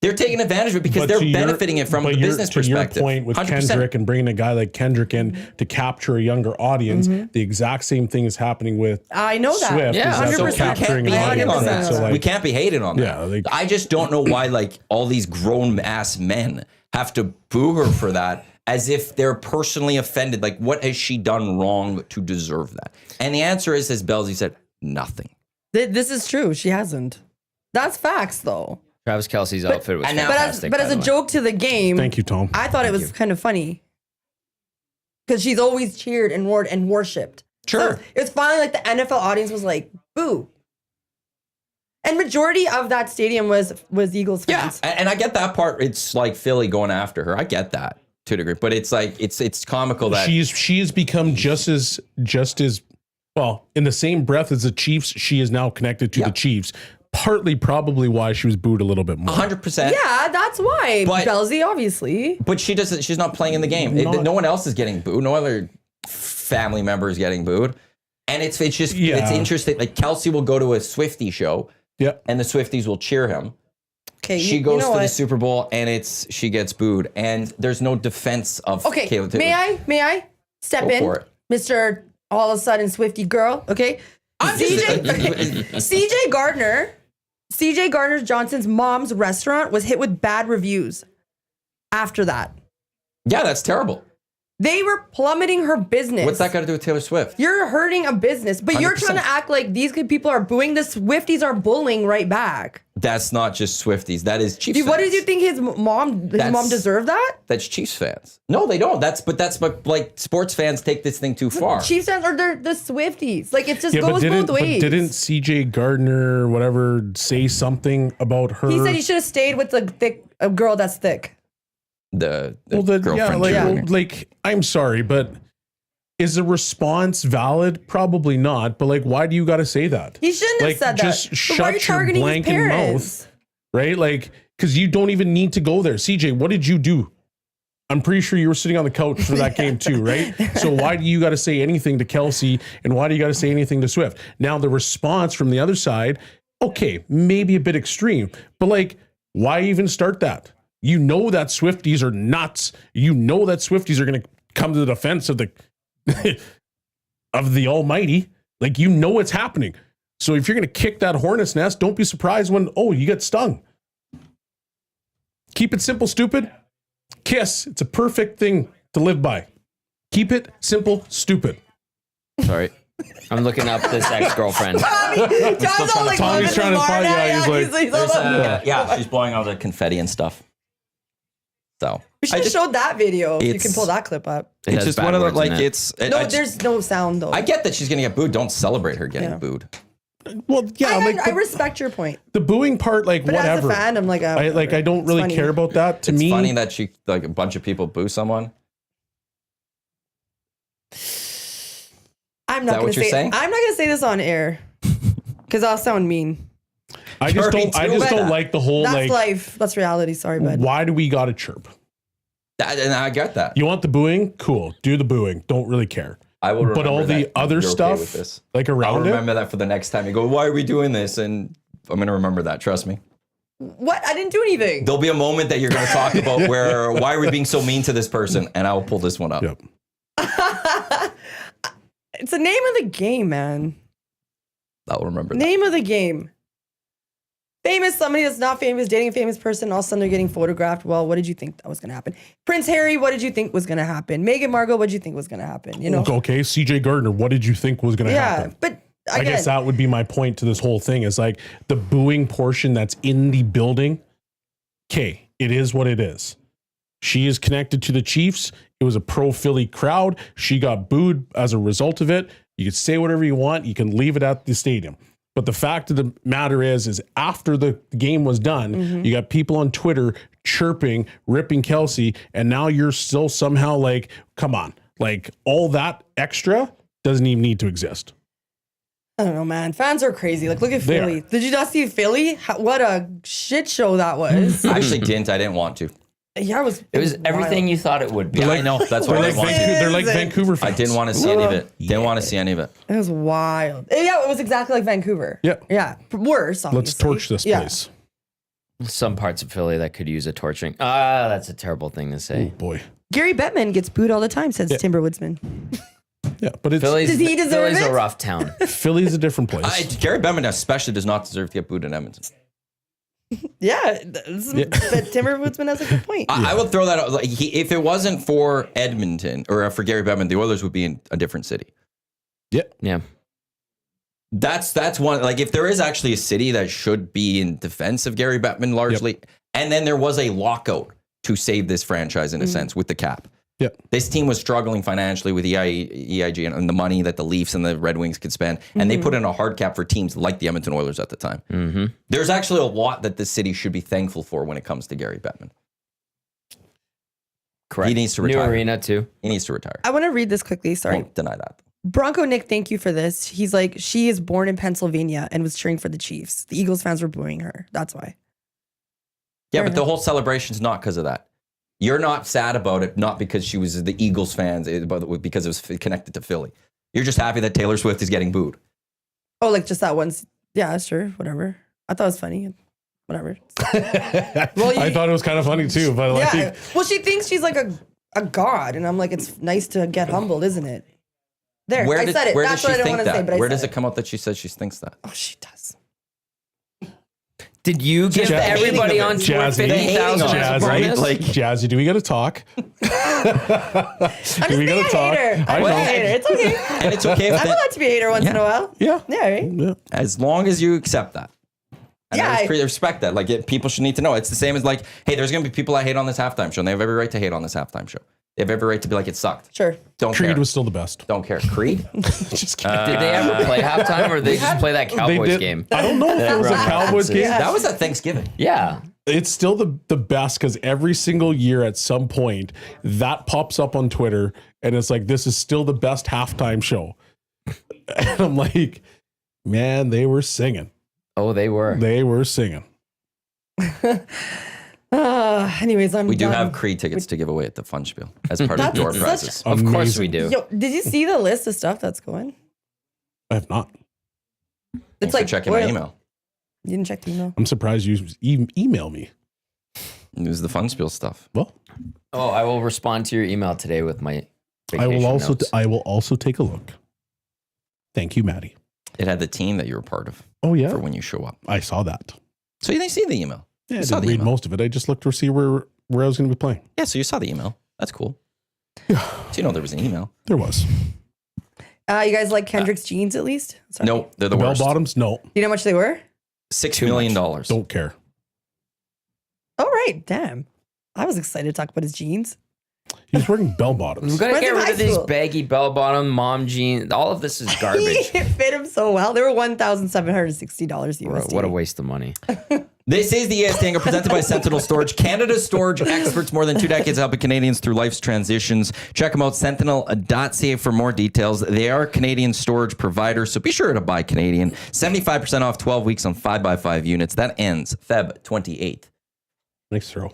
S1: They're taking advantage of it because
S5: But
S1: they're
S5: to your-
S1: benefiting it from
S5: but
S1: the
S5: your-
S1: business
S5: to
S1: perspective.
S5: your point with
S1: 100%.
S5: Kendrick and bringing a guy like Kendrick in to capture a younger audience, the exact same thing is happening with
S3: I know that.
S5: Swift.
S2: Yeah,
S5: is that they're
S3: 100%.
S1: We can't
S5: capturing
S1: be
S5: an
S1: hating
S5: audience.
S1: on that.
S5: So, like,
S1: We can't be hating on that.
S5: Yeah, like-
S1: I just don't know why like all these grown ass men have to boo her for that as if they're personally offended. Like, what has she done wrong to deserve that? And the answer is, as Bellzey said, nothing.
S3: This is true. She hasn't. That's facts, though.
S2: Travis Kelce's outfit was
S1: and now-
S2: fantastic.
S3: But
S2: by
S3: as a
S2: the way.
S3: joke to the game,
S5: Thank you, Tom.
S3: I thought it was kind of funny because she's always cheered and worshipped.
S1: Sure.
S3: So it's finally like the NFL audience was like, boo. And majority of that stadium was Eagles
S1: Yeah,
S3: fans.
S1: and I get that part. It's like Philly going after her. I get that to a degree, but it's like it's comical that
S5: She's become just as well in the same breath as the Chiefs. She is now connected to
S1: Yeah.
S5: the Chiefs. Partly, probably why she was booed a little bit more.
S1: 100%.
S3: Yeah, that's why.
S1: But-
S3: Bellzey, obviously.
S1: But she doesn't. She's not playing in the game. No one else is getting booed. No other family member is getting booed. And it's just
S5: Yeah.
S1: it's interesting. Like Kelce will go to a Swiftie show,
S5: Yeah,
S1: and the Swifties will cheer him.
S3: Okay,
S1: She goes to the Super Bowl, and she gets booed, and there's no defense of
S3: Okay,
S1: Kayla Taylor.
S3: may I step
S1: Go
S3: in,
S1: for it.
S3: Mr. All of a sudden Swifty girl? Okay, CJ Gardner Johnson's mom's restaurant was hit with bad reviews. After that,
S1: Yeah, that's terrible.
S3: they were plummeting her business.
S1: What's that got to do with Taylor Swift?
S3: You're hurting a business, but you're
S1: 100%.
S3: trying to act like these good people are booing. The Swifties are bullying right back.
S1: That's not just Swifties. That is Chiefs.
S3: Dude, what
S1: fans.
S3: did you think his mom deserved that?
S1: That's Chiefs fans. No, they don't. That's what like sports fans take this thing too far.
S3: Chiefs fans are the Swifties. Like it just
S5: yeah,
S3: goes both ways.
S5: didn't CJ Gardner whatever say something about her?
S3: He said he should have stayed with a girl that's thick.
S1: The
S5: yeah,
S1: girlfriend.
S5: like,
S1: cheerleader.
S5: like I'm sorry, but is the response valid? Probably not. But like, why do you got to say that?
S3: He shouldn't
S5: Like,
S3: have said
S5: just
S3: that. But why are you
S5: shut your
S3: targeting his
S5: blanking
S3: parents?
S5: mouth, right? Like, because you don't even need to go there. CJ, what did you do? I'm pretty sure you were sitting on the couch for that game too, right? So why do you got to say anything to Kelce, and why do you got to say anything to Swift? Now the response from the other side, okay, maybe a bit extreme, but like, why even start that? You know that Swifties are nuts. You know that Swifties are going to come to the defense of the of the Almighty. Like, you know what's happening. So if you're going to kick that hornet's nest, don't be surprised when you get stung. Keep it simple, stupid. Kiss. It's a perfect thing to live by. Keep it simple, stupid.
S1: Sorry.
S2: I'm looking up this ex-girlfriend.
S3: John's all like,
S5: Tommy's trying to find- yeah, he's like-
S3: he's all like,
S1: Yeah, she's blowing all the confetti and stuff. So
S3: we should have showed that video. You can
S1: It's-
S3: pull that clip up.
S2: It
S1: it's
S2: has
S1: just
S2: bad
S1: one of the
S2: words in
S1: like
S2: it.
S1: it's.
S3: No, there's no sound though.
S1: I get that she's gonna get booed. Don't celebrate her getting
S3: Yeah.
S1: booed.
S5: Well, yeah,
S3: I respect your point,
S5: the booing part, like,
S3: but
S5: whatever.
S3: as a fan, I'm like,
S5: I don't really
S3: funny.
S5: care about that. To
S1: It's
S5: me,
S1: funny that she like a bunch of people boo someone.
S3: I'm not
S1: that
S3: gonna
S1: what you're
S3: say.
S1: saying?
S3: I'm not gonna say this on air because I'll sound mean.
S5: I just
S1: Dirty
S5: don't. I
S1: too,
S5: just
S1: but-
S5: don't like the whole
S3: That's
S5: like.
S3: life. That's reality. Sorry, bud.
S5: Why do we got to chirp?
S1: And I get that.
S5: You want the booing? Cool. Do the booing. Don't really care.
S1: I will.
S5: But all
S1: remember
S5: the
S1: that
S5: other
S1: you're okay
S5: stuff,
S1: with this.
S5: like
S1: I'll
S5: around it.
S1: remember that for the next time you go. Why are we doing this? And I'm gonna remember that. Trust me.
S3: What? I didn't do anything.
S1: There'll be a moment that you're going to talk about where why are we being so mean to this person, and I will pull this one up.
S5: Yep.
S3: It's the name of the game, man.
S1: I'll remember that.
S3: Name of the game. Famous, somebody that's not famous, dating a famous person, all of a sudden they're getting photographed. Well, what did you think that was going to happen? Prince Harry, what did you think was going to happen? Meghan Markle, what did you think was going to happen? You know?
S5: Okay, CJ Gardner, what did you think was going to happen?
S3: But
S5: I guess that would be my point to this whole thing is like the booing portion that's in the building. Okay, it is what it is. She is connected to the Chiefs. It was a pro Philly crowd. She got booed as a result of it. You can say whatever you want. You can leave it at the stadium. But the fact of the matter is after the game was done, you got people on Twitter chirping, ripping Kelce, and now you're still somehow like, come on, like all that extra doesn't even need to exist.
S3: I don't know, man. Fans are crazy. Like, look at Philly. Did you not see Philly? What a shit show that was.
S1: I actually didn't. I didn't want to.
S3: Yeah,
S2: It was everything you thought it would be.
S1: Yeah, I know. That's why I didn't want to.
S5: They're like Vancouver fans.
S1: I didn't want to see any of it. Didn't want to see any of it.
S3: It was wild. Yeah, it was exactly like Vancouver.
S5: Yeah.
S3: Yeah. Worse, obviously.
S5: Let's torch this place.
S2: Some parts of Philly that could use a torching. Ah, that's a terrible thing to say.
S5: Oh, boy.
S3: Gary Bettman gets booed all the time, says Timberwoodsman.
S5: Yeah, but it's
S3: Does he deserve
S2: Philly's
S3: it?
S2: a rough town.
S5: Philly's a different place.
S1: Gary Bettman especially does not deserve to get booed in Edmonton.
S3: Yeah, but Timberwoodsman has a good point.
S1: I would throw that out. Like, if it wasn't for Edmonton or for Gary Bettman, the Oilers would be in a different city.
S2: Yeah.
S1: That's one. Like, if there is actually a city that should be in defense of Gary Bettman largely, and then there was a lockout to save this franchise in a sense with the cap.
S5: Yep.
S1: This team was struggling financially with EIG and the money that the Leafs and the Red Wings could spend. And they put in a hard cap for teams like the Edmonton Oilers at the time. Mm-hmm. There's actually a lot that the city should be thankful for when it comes to Gary Bettman.
S2: Correct.
S1: He needs to retire.
S2: New arena, too.
S1: He needs to retire.
S3: I want to read this quickly. Sorry.
S1: Won't deny that.
S3: Bronco Nick, thank you for this. He's like, she is born in Pennsylvania and was cheering for the Chiefs. The Eagles fans were booing her. That's why.
S1: Yeah,
S3: Fair
S1: but the
S3: enough.
S1: whole celebration's not because of that. You're not sad about it, not because she was the Eagles fans, but because it was connected to Philly. You're just happy that Taylor Swift is getting booed.
S3: Oh, like just that once. Yeah, sure. Whatever. I thought it was funny. Whatever. Well,
S5: I thought it was kind of funny too, but like,
S3: Yeah. Well, she thinks she's like a god. And I'm like, it's nice to get humbled, isn't it? There. I said it.
S1: Where
S3: That's
S1: does
S3: what
S1: she
S3: I don't
S1: think
S3: want to say,
S1: that?
S3: but I
S1: Where
S3: said
S1: does it come out that she says she thinks that?
S3: Oh, she does.
S2: Did you give
S5: Just
S2: everybody
S1: hating
S2: on
S1: of it.
S2: Twitter
S5: Jazzy,
S2: $50,000
S5: Jazzy,
S2: right?
S5: like Jazzy, do we got to talk?
S3: I'm just being a hater. I'm
S5: I
S3: just
S5: know.
S3: a hater. It's okay.
S1: And it's okay if
S3: I'm allowed to be a hater once in a while.
S5: Yeah.
S3: Yeah, right?
S5: Yeah.
S1: as long as you accept that. And
S3: Yeah,
S1: I respect that. Like, people should need to know. It's the same as like, hey, there's going to be people that hate on this halftime show, and they have every right to hate on this halftime show. They have every right to be like, it sucked.
S3: Sure.
S1: Don't
S5: Creed
S1: care.
S5: was still the best.
S1: Don't care. Creed?
S5: Just kidding.
S2: Did they ever play halftime or they just play that
S5: They
S2: Cowboys
S5: did-
S2: game?
S5: I don't know if it was a
S2: everyone
S5: Cowboys
S2: references.
S5: game.
S1: That was at Thanksgiving.
S2: Yeah.
S5: It's still the best because every single year at some point that pops up on Twitter and it's like, this is still the best halftime show. And I'm like, man, they were singing.
S2: Oh, they were.
S5: They were singing.
S3: Anyways, I'm
S1: We do
S3: done.
S1: have Creed tickets to give away at the Fun Spiel as part of
S3: That's
S1: door
S3: such-
S1: prizes.
S2: Of course we
S5: Amazing.
S2: do.
S3: Yo, did you see the list of stuff that's going?
S5: I have not.
S1: Thanks for checking my email.
S3: You didn't check the email.
S5: I'm surprised you email me.
S1: It was the Fun Spiel stuff.
S5: Well,
S2: Oh, I will respond to your email today with my
S5: I will
S2: vacation
S5: also
S2: notes.
S5: I will also take a look. Thank you, Maddie.
S1: It had the team that you were part of
S5: Oh yeah,
S1: for when you show up.
S5: I saw that.
S1: So you didn't see the email.
S5: Yeah, I
S1: You saw
S5: didn't
S1: the
S5: read
S1: email.
S5: most of it. I just looked to see where I was going to be playing.
S1: Yeah, so you saw the email. That's cool.
S5: Yeah,
S1: So you know there was an email.
S5: there was.
S3: You guys like Kendrick's jeans at least? Sorry.
S1: No, they're the
S5: Bell
S1: worst.
S5: bottoms? No,
S3: You know how much they were?
S1: $6 million.
S5: don't care.
S3: Oh, right. Damn. I was excited to talk about his jeans.
S5: He's wearing bell bottoms.
S2: We've got to
S3: When's
S2: get
S3: in
S2: rid
S3: high
S2: of these
S3: school?
S2: baggy bell bottom mom jeans. All of this is garbage.
S3: It fit him so well. They were $1,760 USD.
S2: What a waste of money.
S1: This is the EST Hangout presented by Sentinel Storage, Canada's storage experts, more than 2 decades helping Canadians through life's transitions. Check them out, sentinel.ca for more details. They are a Canadian storage provider, so be sure to buy Canadian. 75% off 12 weeks on 5x5 units. That ends Feb 28th.
S5: Nice throw.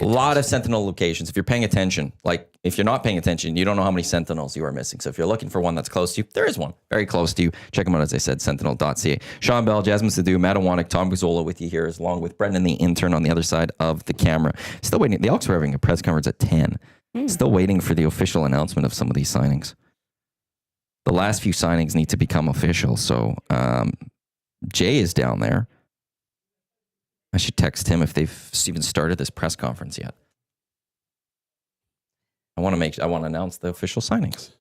S1: A lot of Sentinel locations. If you're paying attention, like if you're not paying attention, you don't know how many Sentinels you are missing. So if you're looking for one that's close to you, there is one very close to you. Check them out, as I said, sentinel.ca. Sean Bell, Jasmine Sadu, Matt Iwanyk, Tom Guzzola with you here, along with Brendan, the intern, on the other side of the camera. Still waiting. The Elks were having a press conference at 10. Still waiting for the official announcement of some of these signings. The last few signings need to become official. So Jay is down there. I should text him if they've even started this press conference yet. I want to announce the official signings.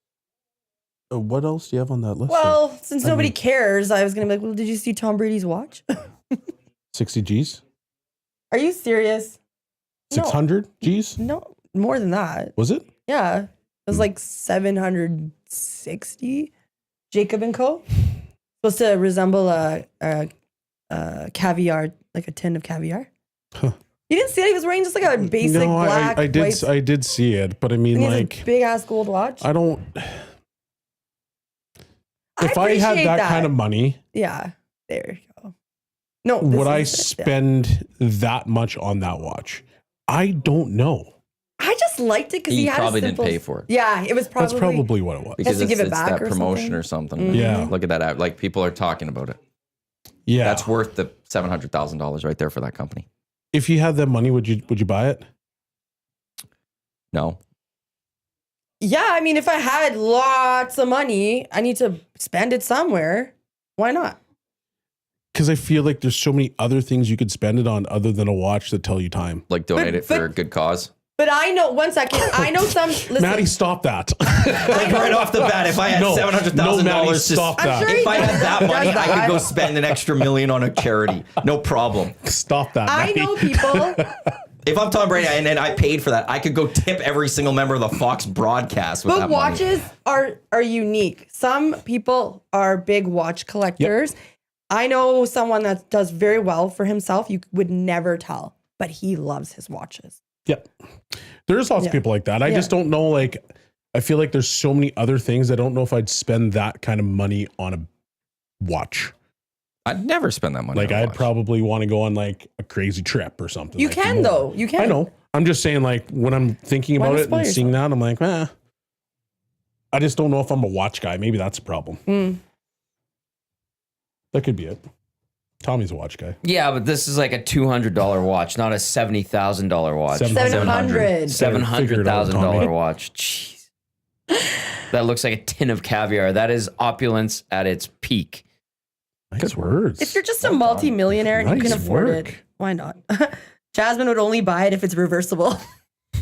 S5: What else do you have on that list?
S3: Well, since nobody cares, I was going to be like, well, did you see Tom Brady's watch?
S5: 60 G's?
S3: Are you serious?
S5: 600 G's?
S3: No, more than that.
S5: Was it?
S3: Yeah. It was like 760. Jacob and Co. Supposed to resemble a caviar, like a tin of caviar.
S5: Huh.
S3: You didn't see it? He was wearing just like a basic black.
S5: I did.
S3: white,
S5: I did see it, but I mean, like,
S3: big ass gold watch.
S5: I don't. If I had that kind of money,
S3: yeah, there you go. No,
S5: would I spend that much on that watch? I don't know.
S3: I just liked it because he had
S1: probably
S3: a simple,
S1: didn't pay for it.
S3: Yeah, it was probably.
S5: That's probably what it was.
S1: Because
S3: to give it
S1: it's
S3: back
S1: that
S3: or
S1: promotion or something.
S5: Yeah.
S1: Look at that ad. Like, people are talking about it.
S5: Yeah,
S1: That's worth the $700,000 right there for that company.
S5: If you had that money, would you buy it?
S1: No.
S3: Yeah, I mean, if I had lots of money, I need to spend it somewhere. Why not?
S5: Because I feel like there's so many other things you could spend it on other than a watch that tell you time.
S1: Like, donate it for a good cause.
S3: But I know, one second, I know some. Listen,
S5: Maddie, stop that.
S1: Like, right off the bat, if I had $700,000,
S5: Maddie,
S1: just
S5: stop that.
S3: sure
S1: if I had that money,
S3: does that.
S1: I could go spend an extra $1 million on a charity. No problem.
S5: Stop that.
S3: I
S5: Maddie.
S3: know people.
S1: If I'm Tom Brady and I paid for that, I could go tip every single member of the Fox broadcast with
S3: But
S1: that money.
S3: watches are unique. Some people are big watch collectors. I know someone that does very well for himself. You would never tell, but he loves his watches.
S5: Yep. There's lots of people like that. I just don't know. Like, I feel like there's so many other things. I don't know if I'd spend that kind of money on a watch.
S1: I'd never spend that money.
S5: Like,
S1: on a
S5: I'd
S1: watch.
S5: probably want to go on like a crazy trip or something.
S3: You
S5: like,
S3: can
S5: more.
S3: though. You can.
S5: I know. I'm just saying, like, when I'm thinking
S3: Why
S5: about
S3: not
S5: it
S3: spoil
S5: and seeing
S3: yourself?
S5: that, I'm like, I just don't know if I'm a watch guy. Maybe that's a problem. That could be it. Tommy's a watch guy.
S2: Yeah, but this is like a $200 watch, not a $70,000 watch.
S3: $700.
S2: $700,000 watch. Jeez. That looks like a tin of caviar. That is opulence at its peak.
S5: Nice words.
S3: If you're just a multi-millionaire and you
S5: Nice
S3: can afford
S5: work.
S3: it, why not? Jasmine would only buy it if it's reversible.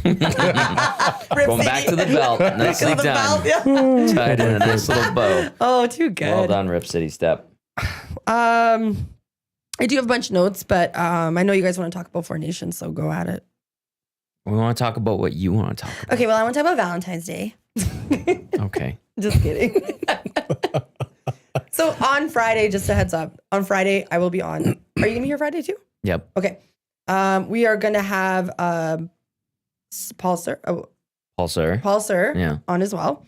S2: Going back to the belt. Nicely
S3: The
S2: done.
S3: belt, yeah.
S2: Tied in a nice little bow.
S3: Oh, too good.
S2: Well done, Rip City Step.
S3: I do have a bunch of notes, but I know you guys want to talk about Four Nations, so go at it.
S2: We want to talk about what you want to talk about.
S3: Okay, well, I want to talk about Valentine's Day.
S2: Okay.
S3: Just kidding. So on Friday, just a heads up, on Friday, I will be on. Are you going to be here Friday too?
S2: Yep.
S3: Okay. We are going to have Paul Sir
S2: Yeah.
S3: on as well.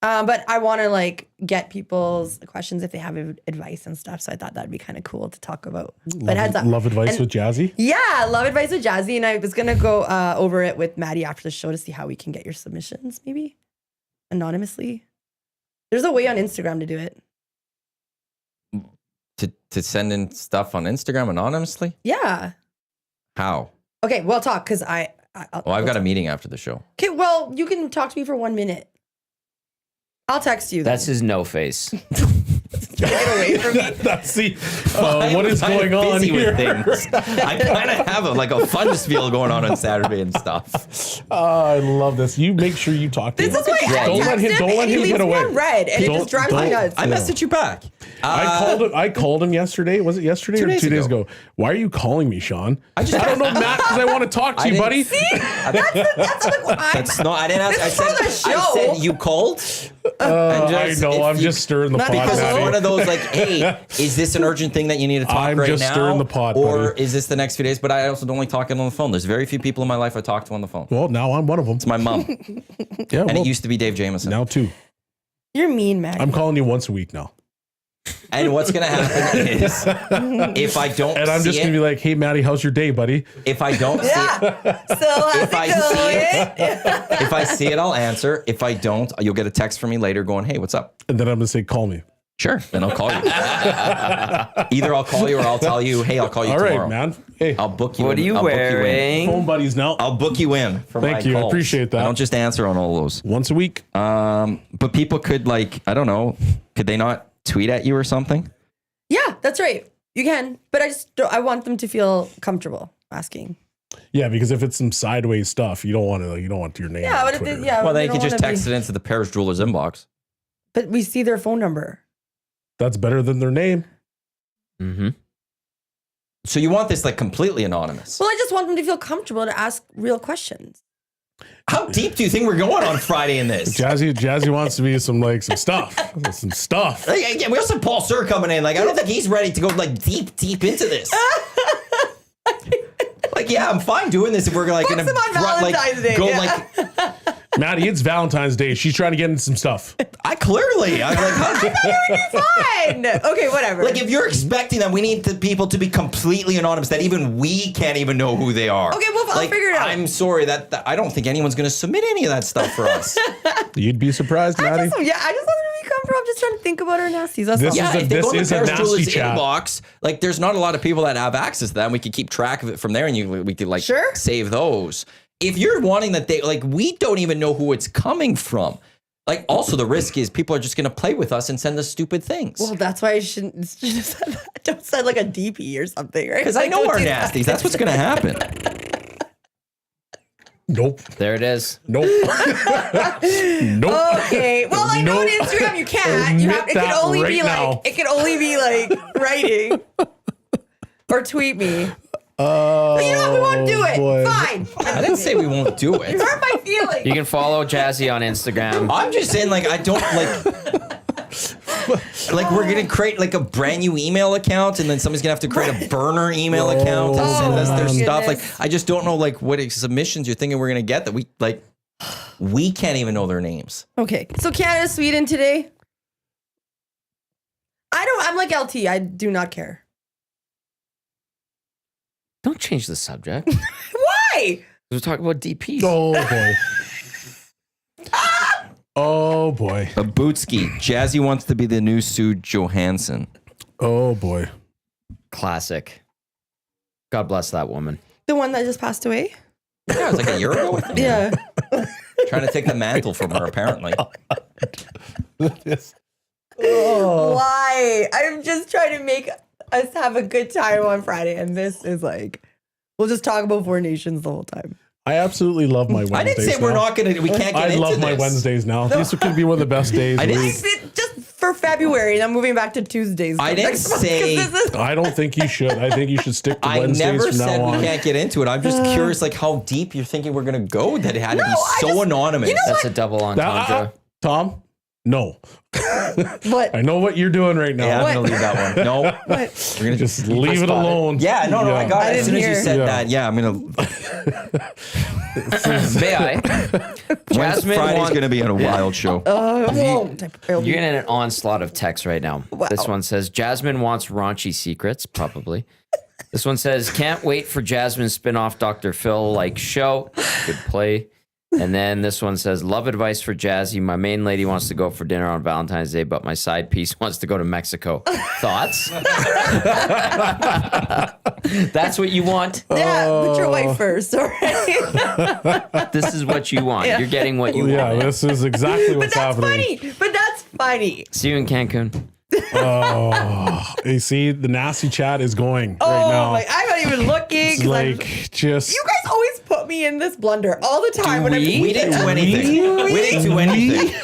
S3: But I want to like get people's questions if they have advice and stuff. So I thought that'd be kind of cool to talk about. But heads up.
S5: Love advice
S3: And-
S5: with Jazzy.
S3: Yeah, love advice with Jazzy. And I was going to go over it with Maddie after the show to see how we can get your submissions, maybe anonymously. There's a way on Instagram to do it.
S1: To send in stuff on Instagram anonymously?
S3: Yeah.
S1: How?
S3: Okay, well, talk because I've
S1: I've got a meeting after the show.
S3: Okay, well, you can talk to me for 1 minute. I'll text you.
S2: That's his no face.
S3: Get away from me.
S5: That's the
S1: I'm
S5: what is
S1: kinda
S5: going on
S1: busy with
S5: here?
S1: things. I kind of have a fun spiel going on Saturday and stuff.
S5: I love this. You make sure you talk to
S3: This
S5: him.
S3: is why I
S5: Don't let
S3: text
S5: him. Don't
S3: and
S5: let
S3: he
S5: him
S3: leaves
S5: get
S3: me
S5: away.
S3: on red, and it
S5: Don't-
S3: just drives me
S5: don't-
S3: nuts.
S1: I messaged you back.
S5: I called him yesterday. Was it yesterday
S1: 2
S5: or
S1: days
S5: 2 days
S1: ago.
S5: ago? Why are you calling me, Sean?
S1: I
S5: don't know, Matt, because I want to talk to you, buddy.
S1: That's not. I didn't ask.
S3: It's for the
S1: I
S3: show.
S1: said you called.
S5: I know. I'm just stirring the pot,
S1: Because it's one
S5: Maddie.
S1: of those like, hey, is this an urgent thing that you need to talk
S5: I'm
S1: right
S5: just
S1: now?
S5: stirring the pot,
S1: or
S5: buddy.
S1: is this the next few days? But I also don't like talking on the phone. There's very few people in my life I talk to on the phone.
S5: Well, now I'm one of them.
S1: It's my mom,
S5: Yeah,
S1: and
S5: well,
S1: it used to be Dave Jameson.
S5: now 2.
S3: You're mean, man.
S5: I'm calling you once a week now.
S1: And what's going to happen is if I don't
S5: And I'm just
S1: see
S5: going to
S1: it,
S5: be like, hey, Maddie, how's your day, buddy?
S1: if I don't see it,
S3: So how's
S1: if I
S3: it
S1: see
S3: going?
S1: if I see it, I'll answer. If I don't, you'll get a text from me later going, hey, what's up?
S5: And then I'm going to say, call me.
S1: Sure. Then I'll call you. Either I'll call you or I'll tell you, hey, I'll call you
S5: All
S1: tomorrow.
S5: right, man. Hey,
S1: I'll book you
S2: What
S1: in.
S2: are you
S1: I'll book you in.
S2: wearing?
S5: phone buddies now.
S1: I'll book you in for
S5: Thank
S1: my
S5: you. I
S1: calls.
S5: appreciate that.
S1: I don't just answer on all those.
S5: Once a week.
S1: But people could I don't know, could they not tweet at you or something?
S3: Yeah, that's right. You can, but I want them to feel comfortable asking.
S5: Yeah, because if it's some sideways stuff, you don't want your name.
S3: Yeah,
S5: on
S3: but
S5: Twitter.
S1: Well,
S3: they
S1: then you
S3: don't
S1: can just
S3: wanna
S1: text it into the Paris Jewelers inbox.
S3: But we see their phone number.
S5: That's better than their name.
S2: Mm-hmm.
S1: So you want this completely anonymous.
S3: Well, I just want them to feel comfortable to ask real questions.
S1: How deep do you think we're going on Friday in this?
S5: Jazzy wants to be some stuff. Some stuff.
S1: Yeah, we also have Paul Sir coming in. I don't think he's ready to go deep into this. Yeah, I'm fine doing this if we're
S3: Book
S1: gonna
S3: them on Valentine's Day,
S1: go
S3: yeah.
S5: Maddie, it's Valentine's Day. She's trying to get into some stuff.
S1: I'm
S3: Fine. Okay, whatever.
S1: if you're expecting that, we need the people to be completely anonymous, that even we can't even know who they are.
S3: Okay, well, I'll figure it out.
S1: I'm sorry that I don't think anyone's gonna submit any of that stuff for us.
S5: You'd be surprised, Maddie.
S3: I just want them to be comfortable. I'm just trying to think about our nasties. That's
S5: This
S3: all.
S5: is
S1: Yeah, if they go to
S5: a
S1: Paris
S5: nasty
S1: Jewelers
S5: chat.
S1: inbox, there's not a lot of people that have access to that, and we could keep track of it from there, and we could
S3: Sure.
S1: save those. If you're wanting that we don't even know who it's coming from. Also the risk is people are just going to play with us and send us stupid things.
S3: Well, that's why I shouldn't have said that. Don't send a DP or something, right?
S1: Because I know
S3: don't
S1: our
S3: do that.
S1: nasties. That's what's going to happen.
S5: Nope.
S2: There it is.
S5: Nope. Nope.
S3: Okay. Well, I know on
S5: Nope.
S3: Instagram you can't. You have,
S5: Admit that
S3: it can only be writing or tweet me. But you know what? We won't do it.
S5: boy.
S3: Fine.
S1: I didn't say we won't do
S3: You
S1: it.
S3: hurt my feelings.
S2: You can follow Jazzy on Instagram.
S1: I'm just saying, I don't we're gonna create a brand new email account, and then somebody's gonna have to create a burner email account and send us their stuff.
S3: goodness.
S1: I just don't know what submissions you're thinking we're gonna get that we can't even know their names.
S3: Okay. So Canada, Sweden today. I'm like LT. I do not care.
S2: Don't change the subject.
S3: Why?
S2: We're talking about DPs.
S5: Oh boy. Oh boy.
S1: A Bootski. Jazzy wants to be the new Sue Johansson.
S5: Oh boy.
S2: Classic. God bless that woman.
S3: The one that just passed away?
S1: Yeah, it was a year ago. I think.
S3: Yeah.
S1: Trying to take the mantle from her, apparently.
S3: Why? I'm just trying to make us have a good time on Friday, and this is we'll just talk about Four Nations the whole time.
S5: I absolutely love my Wednesdays.
S1: I didn't say we're not gonna. We can't get
S5: I
S1: into
S5: love my
S1: this.
S5: Wednesdays now. These could be one of the best days.
S1: I
S5: of the
S1: didn't
S5: week.
S1: say-
S3: Just for February, and I'm moving back to Tuesdays.
S1: I didn't
S3: next month, 'cause
S1: say-
S3: this is-
S5: I don't think you should. I think you should stick to
S1: I
S5: Wednesdays
S1: never
S5: from
S1: said
S5: now
S1: we
S5: on.
S1: can't get into it. I'm just curious, how deep you're thinking we're gonna go. That it had to be
S3: I
S1: so
S3: just-
S1: anonymous.
S3: you know
S2: That's a double entendre.
S5: Tom, no.
S3: What?
S5: I know what you're doing right now.
S1: Yeah, I'm
S3: What?
S1: gonna leave that one. No,
S3: What?
S1: we're gonna
S5: Just leave it alone.
S1: Yeah, no, I got
S3: I
S1: it. As soon
S3: didn't
S1: as you
S3: hear.
S1: said
S5: Yeah.
S1: that, yeah, I'm gonna.
S2: May I? Jasmine
S1: Friday's
S2: wants,
S1: gonna be a wild show.
S3: I won't.
S2: You're getting an onslaught of text right now.
S3: Wow.
S2: This one says, Jasmine wants raunchy secrets, probably. This one says, can't wait for Jasmine's spin-off Dr. Phil show. Good play. And then this one says, love advice for Jazzy. My main lady wants to go for dinner on Valentine's Day, but my side piece wants to go to Mexico. Thoughts? That's what you want?
S3: Yeah, put your wife first, all right?
S2: This is what you want.
S3: Yeah.
S2: You're getting what you
S5: Yeah,
S2: want.
S5: this is exactly
S3: But
S5: what's
S3: that's
S5: happening.
S3: funny. But that's funny.
S2: See you in Cancun.
S5: Oh, you see, the nasty chat is going
S3: Oh
S5: right now.
S3: I'm not even looking.
S5: It's
S3: 'cause I'm-
S5: just.
S3: you guys always put me in this blunder all the time. when
S2: we?
S1: We didn't do anything. We didn't do anything.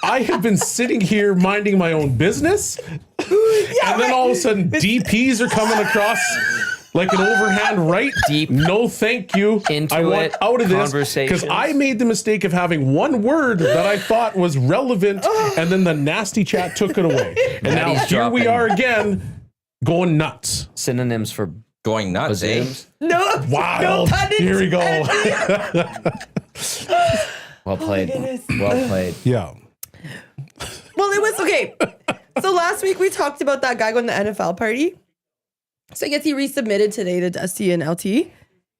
S5: I have been sitting here minding my own business, and then all of a sudden DPs are coming across like an overhand right.
S2: Deep
S5: No, thank you.
S2: into
S5: I want
S2: it,
S5: out of this because
S2: conversations.
S5: I made the mistake of having one word that I thought was relevant, and then the nasty chat took it away. And now
S2: Maddie's
S5: here we
S2: dropping.
S5: are again, going nuts.
S2: Synonyms for
S1: Going nuts, eh?
S2: bazooms.
S3: No,
S5: Wild.
S3: no pun
S5: Here we go.
S2: Well played.
S3: goodness.
S2: Well played.
S5: Yeah.
S3: Well, it was okay. So last week we talked about that guy going to the NFL party. So I guess he resubmitted today to Dusty and LT.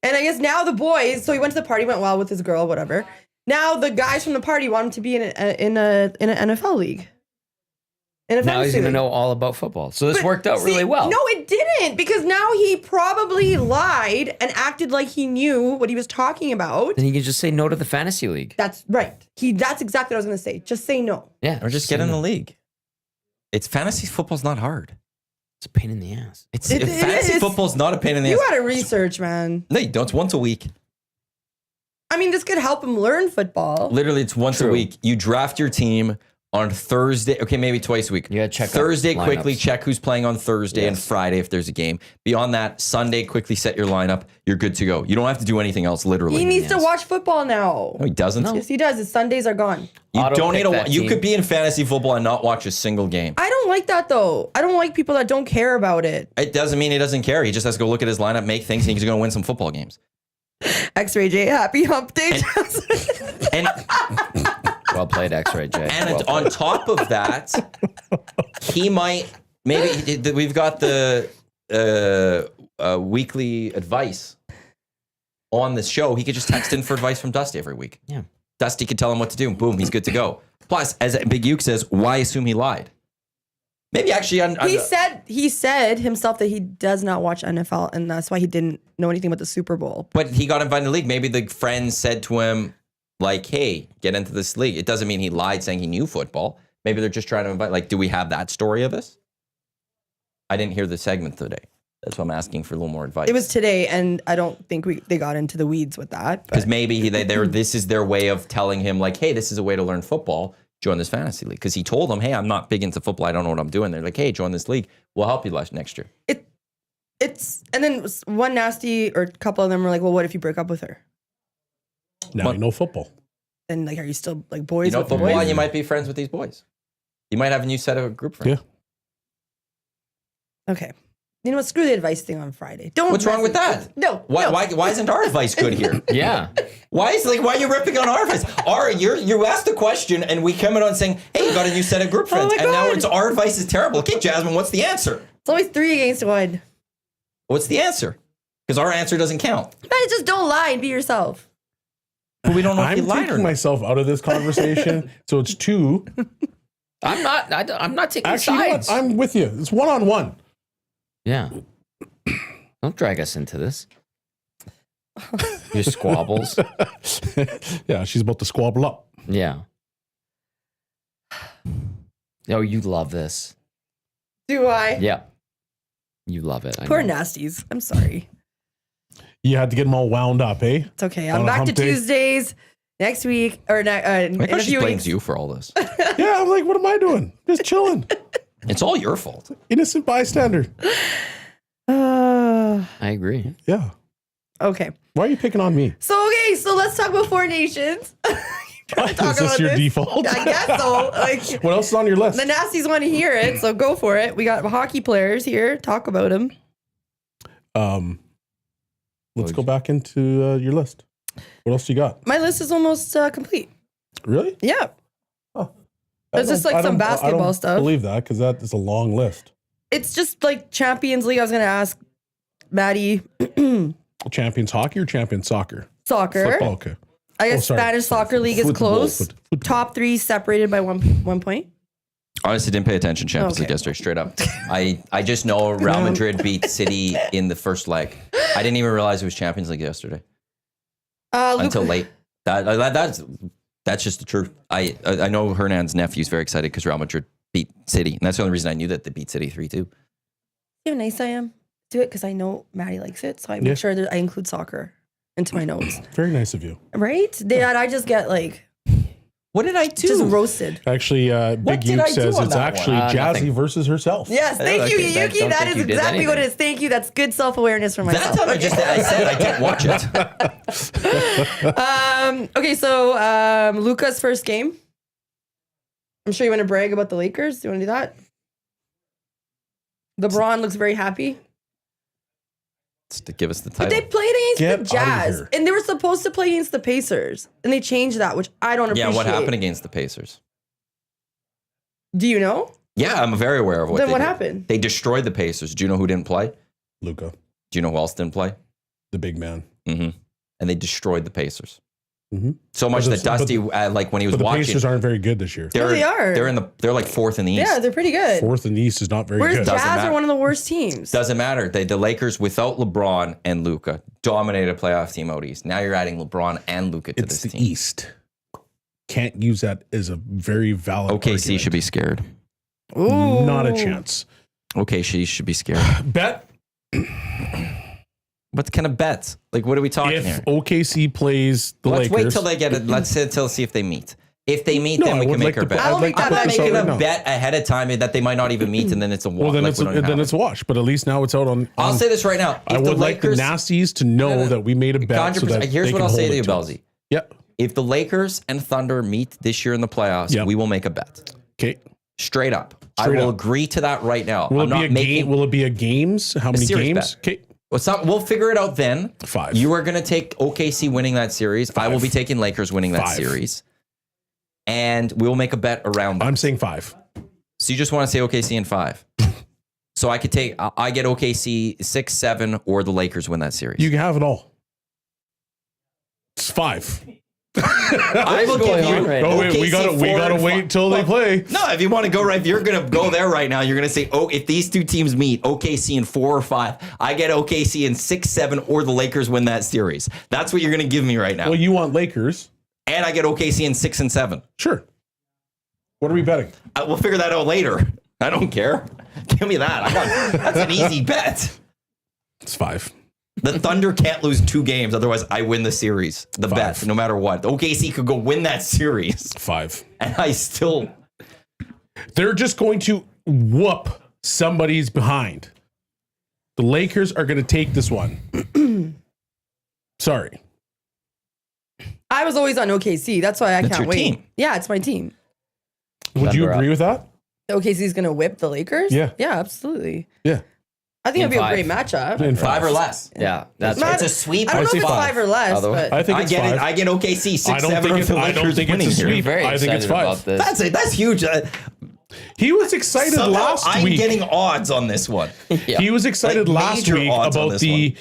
S3: And I guess now the boys, so he went to the party, went well with his girl, whatever. Now the guys from the party want him to be in an NFL league.
S2: Now he's going to know all about football. So this worked out really well.
S3: No, it didn't, because now he probably lied and acted like he knew what he was talking about.
S2: Then he can just say no to the fantasy league.
S3: That's right. That's exactly what I was going to say. Just say no.
S2: Yeah.
S1: Or just get in the league. It's fantasy football's not hard.
S2: It's a pain in the ass.
S1: Fantasy football's not a pain in the ass.
S3: You got to research, man.
S1: No, you don't. It's once a week.
S3: I mean, this could help him learn football.
S1: Literally, it's once a week. You draft your team on Thursday. Okay, maybe twice a week.
S2: You gotta check
S1: Thursday,
S2: out
S1: quickly
S2: lineups.
S1: check who's playing on Thursday and Friday if there's a game. Beyond that, Sunday, quickly set your lineup. You're good to go. You don't have to do anything else, literally.
S3: He needs to watch football now.
S1: No, he doesn't.
S3: Yes, he does. His Sundays are gone.
S1: You
S2: Auto
S1: don't
S2: pick
S1: need
S2: that
S1: You
S2: team.
S1: could be in fantasy football and not watch a single game.
S3: I don't like that, though. I don't like people that don't care about it.
S1: It doesn't mean he doesn't care. He just has to go look at his lineup, make things, and he's going to win some football games.
S3: X-Ray J, happy hump day.
S1: And
S2: Well played, X-Ray J.
S1: And on top of that, he might we've got the weekly advice on this show. He could just text in for advice from Dusty every week.
S2: Yeah.
S1: Dusty could tell him what to do. Boom, he's good to go. Plus, as Big Uke says, why assume he lied? Maybe actually,
S3: He said himself that he does not watch NFL, and that's why he didn't know anything about the Super Bowl.
S1: but he got invited to the league. Maybe the friends said to him, like, "Hey, get into this league." It doesn't mean he lied saying he knew football. Maybe they're just trying to invite. Like, do we have that story of this? I didn't hear the segment today. That's why I'm asking for a little more advice.
S3: It was today, and I don't think they got into the weeds with that.
S1: Because
S3: But
S1: maybe this is their way of telling him, like, hey, this is a way to learn football. Join this fantasy league. Because he told them, hey, I'm not big into football. I don't know what I'm doing. They're like, hey, join this league. We'll help you next year.
S3: it's and then one nasty or a couple of them were like, well, what if you break up with her?
S5: Now you know football.
S3: Then like, are you still like boys?
S1: You know
S3: with the
S1: football,
S3: boys?
S1: and you might be friends with these boys. You might have a new set of group friends.
S5: Yeah.
S3: Okay. You know what? Screw the advice thing on Friday. Don't.
S1: What's wrong with that?
S3: No.
S1: Why isn't our advice good here?
S2: Yeah.
S1: Why are you ripping on our advice? You asked the question and we come in on saying, hey, you got a new set of group friends.
S3: my
S1: And now
S3: God.
S1: it's our advice is terrible. Okay, Jasmine, what's the answer?
S3: It's always 3 against 1.
S1: What's the answer? Because our answer doesn't count.
S3: But just don't lie and be yourself.
S1: But we don't know if
S5: I'm
S1: you lied or
S5: taking
S1: not.
S5: myself out of this conversation, so it's 2.
S2: I'm not taking
S5: Actually, you know what?
S2: sides.
S5: I'm with you. It's 1-on-1.
S2: Yeah. Don't drag us into this. Your squabbles.
S5: Yeah, she's about to squabble up.
S2: Yeah. Oh, you love this.
S3: Do I?
S2: Yeah. You love it. I
S3: Poor
S2: know.
S3: nasties. I'm sorry.
S5: You had to get them all wound up, eh?
S3: It's okay.
S5: On
S3: I'm
S5: a
S3: back to
S5: hump day.
S3: Tuesdays next week or in
S1: My
S3: a
S1: question
S3: few
S1: blames
S3: weeks.
S1: you for all this.
S5: Yeah, I'm like, what am I doing? Just chilling.
S1: It's all your fault.
S5: Innocent bystander.
S2: I agree.
S5: Yeah.
S3: Okay.
S5: Why are you picking on me?
S3: So let's talk about Four Nations.
S5: Is this
S3: about
S5: your
S3: this?
S5: default?
S3: I guess so. Like
S5: What else is on your list?
S3: the nasties want to hear it, so go for it. We got hockey players here. Talk about them.
S5: Let's go back into your list. What else you got?
S3: My list is almost complete.
S5: Really?
S3: Yeah.
S5: Oh.
S3: There's just like some basketball stuff.
S5: I believe that because that is a long list.
S3: It's just like Champions League. I was gonna ask Maddie
S5: Champions hockey or champions soccer?
S3: soccer.
S5: Football. Okay.
S3: I guess
S5: sorry.
S3: Spanish soccer league is
S5: Football,
S3: close.
S5: football.
S3: Top 3 separated by one point.
S1: Honestly, didn't pay attention. Champions
S3: Okay.
S1: League yesterday, straight up. I just know Real Madrid beat City in the first leg. I didn't even realize it was Champions League yesterday until late. That's just the truth. I know Hernan's nephew's very excited because Real Madrid beat City, and that's the only reason I knew that they beat City 3-2.
S3: See how nice I am? Do it because I know Maddie likes it, so I make
S5: Yeah.
S3: sure that I include soccer into my notes.
S5: Very nice of you.
S3: Right? I just get like
S1: What did I do?
S3: just roasted.
S5: Actually, Big
S1: did
S5: Uke
S1: I do
S5: says
S1: on
S5: it's
S1: that
S5: actually
S2: one?
S5: Jazzy
S2: Nothing.
S5: versus herself.
S3: Yes, thank you,
S2: Okay, I
S3: Yuki.
S2: don't
S3: That
S2: think
S3: is
S2: you did
S3: exactly what it
S2: anything.
S3: is. Thank you. That's good self-awareness for myself.
S1: That time I said I didn't watch it.
S3: Okay, so Luca's first game. I'm sure you want to brag about the Lakers. Do you want to do that? LeBron looks very happy.
S1: Just to give us the
S3: But
S1: title.
S3: they played against
S5: Get
S3: the
S5: outta
S3: Jazz,
S5: here.
S3: and they were supposed to play against the Pacers, and they changed that, which I don't
S1: Yeah,
S3: appreciate.
S1: what happened against the Pacers?
S3: Do you know?
S1: Yeah, I'm very aware of what
S3: Then
S1: they
S3: what
S1: did.
S3: happened?
S1: They destroyed the Pacers. Do you know who didn't play?
S5: Luka,
S1: Do you know who else didn't play?
S5: the big man.
S1: Mm-hmm. And they destroyed the Pacers.
S5: Mm-hmm.
S1: So much
S5: But
S1: that Dusty, like when he was
S5: But the
S1: watching,
S5: Pacers aren't very good this year.
S3: No, they are.
S1: They're like fourth in the East.
S3: Yeah, they're pretty good.
S5: Fourth in the East is not very
S3: Whereas
S5: good.
S1: Doesn't
S3: Jazz
S1: matter.
S3: are one of the worst teams.
S1: Doesn't matter. The Lakers without LeBron and Luka dominated a playoff team out East. Now you're adding LeBron and Luka to
S5: It's
S1: this
S5: the
S1: team.
S5: East. Can't use that as a very valid
S1: OKC
S5: argument.
S1: should be scared.
S3: Ooh.
S5: Not a chance.
S1: OKC should be scared.
S5: Bet
S1: What kind of bets? Like, what are we talking
S5: if
S1: here?
S5: OKC plays the
S1: Let's
S5: Lakers.
S1: wait till they get it. Let's see if they meet. If they meet,
S5: No,
S1: then
S5: I
S1: we
S5: would
S1: can make
S5: like
S1: our
S5: to-
S1: bet.
S3: I will
S5: I'd
S3: make
S5: like
S3: that
S5: to
S3: bet.
S5: put
S1: Making
S5: this out
S1: a
S5: right now.
S1: bet ahead of time that they might not even meet, and then it's a
S5: Well,
S1: walk.
S5: then
S1: like
S5: it's
S1: we don't have
S5: then
S1: it.
S5: it's a wash. But at least now it's out on.
S1: I'll say this right now.
S5: I
S1: If the
S5: would like the
S1: Lakers,
S5: Nasties to know
S1: No.
S5: that we made a bet. So
S1: 100%.
S5: that
S1: Here's
S5: they
S1: what
S5: can
S1: I'll say
S5: hold
S1: to you,
S5: it us.
S1: Bellzey.
S5: Yep.
S1: If the Lakers and Thunder meet this year in the playoffs,
S5: Yep.
S1: we will make a bet.
S5: Okay.
S1: Straight up.
S5: Straight
S1: I will
S5: up.
S1: agree to that right now.
S5: Will
S1: I'm
S5: it be
S1: not
S5: a
S1: making.
S5: game? Will it be a games? How many
S1: series
S5: games?
S1: bet.
S5: Okay.
S1: We'll figure it out then.
S5: 5.
S1: You are going to take OKC winning that series. I will
S5: 5.
S1: be taking Lakers winning that
S5: 5.
S1: series. And we will make a bet around that.
S5: I'm saying 5.
S1: So you just want to say OKC in 5. So I could take, I get OKC 6, 7, or the Lakers win that series.
S5: You can have it all. It's 5.
S1: I will give
S2: going
S1: you.
S2: on right
S5: Oh wait, we
S1: OKC
S5: gotta
S1: 4 and
S5: wait
S1: 5.
S5: until they play.
S1: No, if you want to go right, if you're going to go there right now, you're going to say, oh, if these two teams meet, OKC in 4 or 5, I get OKC in 6, 7, or the Lakers win that series. That's what you're going to give me right now.
S5: Well, you want Lakers?
S1: And I get OKC in 6 and 7.
S5: Sure. What are we betting?
S1: We'll figure that out later. I don't care. Give me that. That's an easy bet.
S5: It's 5.
S1: The Thunder can't lose 2 games. Otherwise, I win the series. The
S5: 5.
S1: bet, no matter what. OKC could go win that series.
S5: 5.
S1: And I still.
S5: They're just going to whoop somebody's behind. The Lakers are going to take this one. Sorry.
S3: I was always on OKC. That's why I
S1: That's
S3: can't
S1: your
S3: wait.
S1: team.
S3: Yeah, it's my team.
S5: Would you
S2: Thunder
S5: agree
S2: up.
S5: with that?
S3: OKC is going to whip the Lakers?
S5: Yeah.
S3: Yeah, absolutely.
S5: Yeah.
S3: I think
S2: In
S3: it'd be a
S2: 5.
S3: great matchup.
S5: In
S1: 5 or less.
S2: Yeah, that's
S3: Not-
S1: It's a sweep.
S3: I don't know
S5: I'd
S3: if
S5: say
S3: it's
S5: 5.
S3: 5 or less,
S2: Otherwise-
S3: but
S5: I think
S1: I
S5: it's
S1: get
S5: 5.
S1: it. I get OKC 6,
S5: I don't
S1: 7,
S5: think
S1: or
S5: it's,
S1: the
S5: I
S1: Lakers
S5: don't think it's
S1: winning
S5: a
S1: here.
S5: sweep.
S2: very
S5: I think it's
S2: excited
S5: 5.
S2: about this.
S1: That's huge.
S5: He was excited
S1: Somehow
S5: last
S1: I'm
S5: week.
S1: getting odds on this one.
S2: Yeah.
S5: He was excited
S1: Like,
S5: last
S1: major
S5: week
S1: odds on
S5: about
S1: this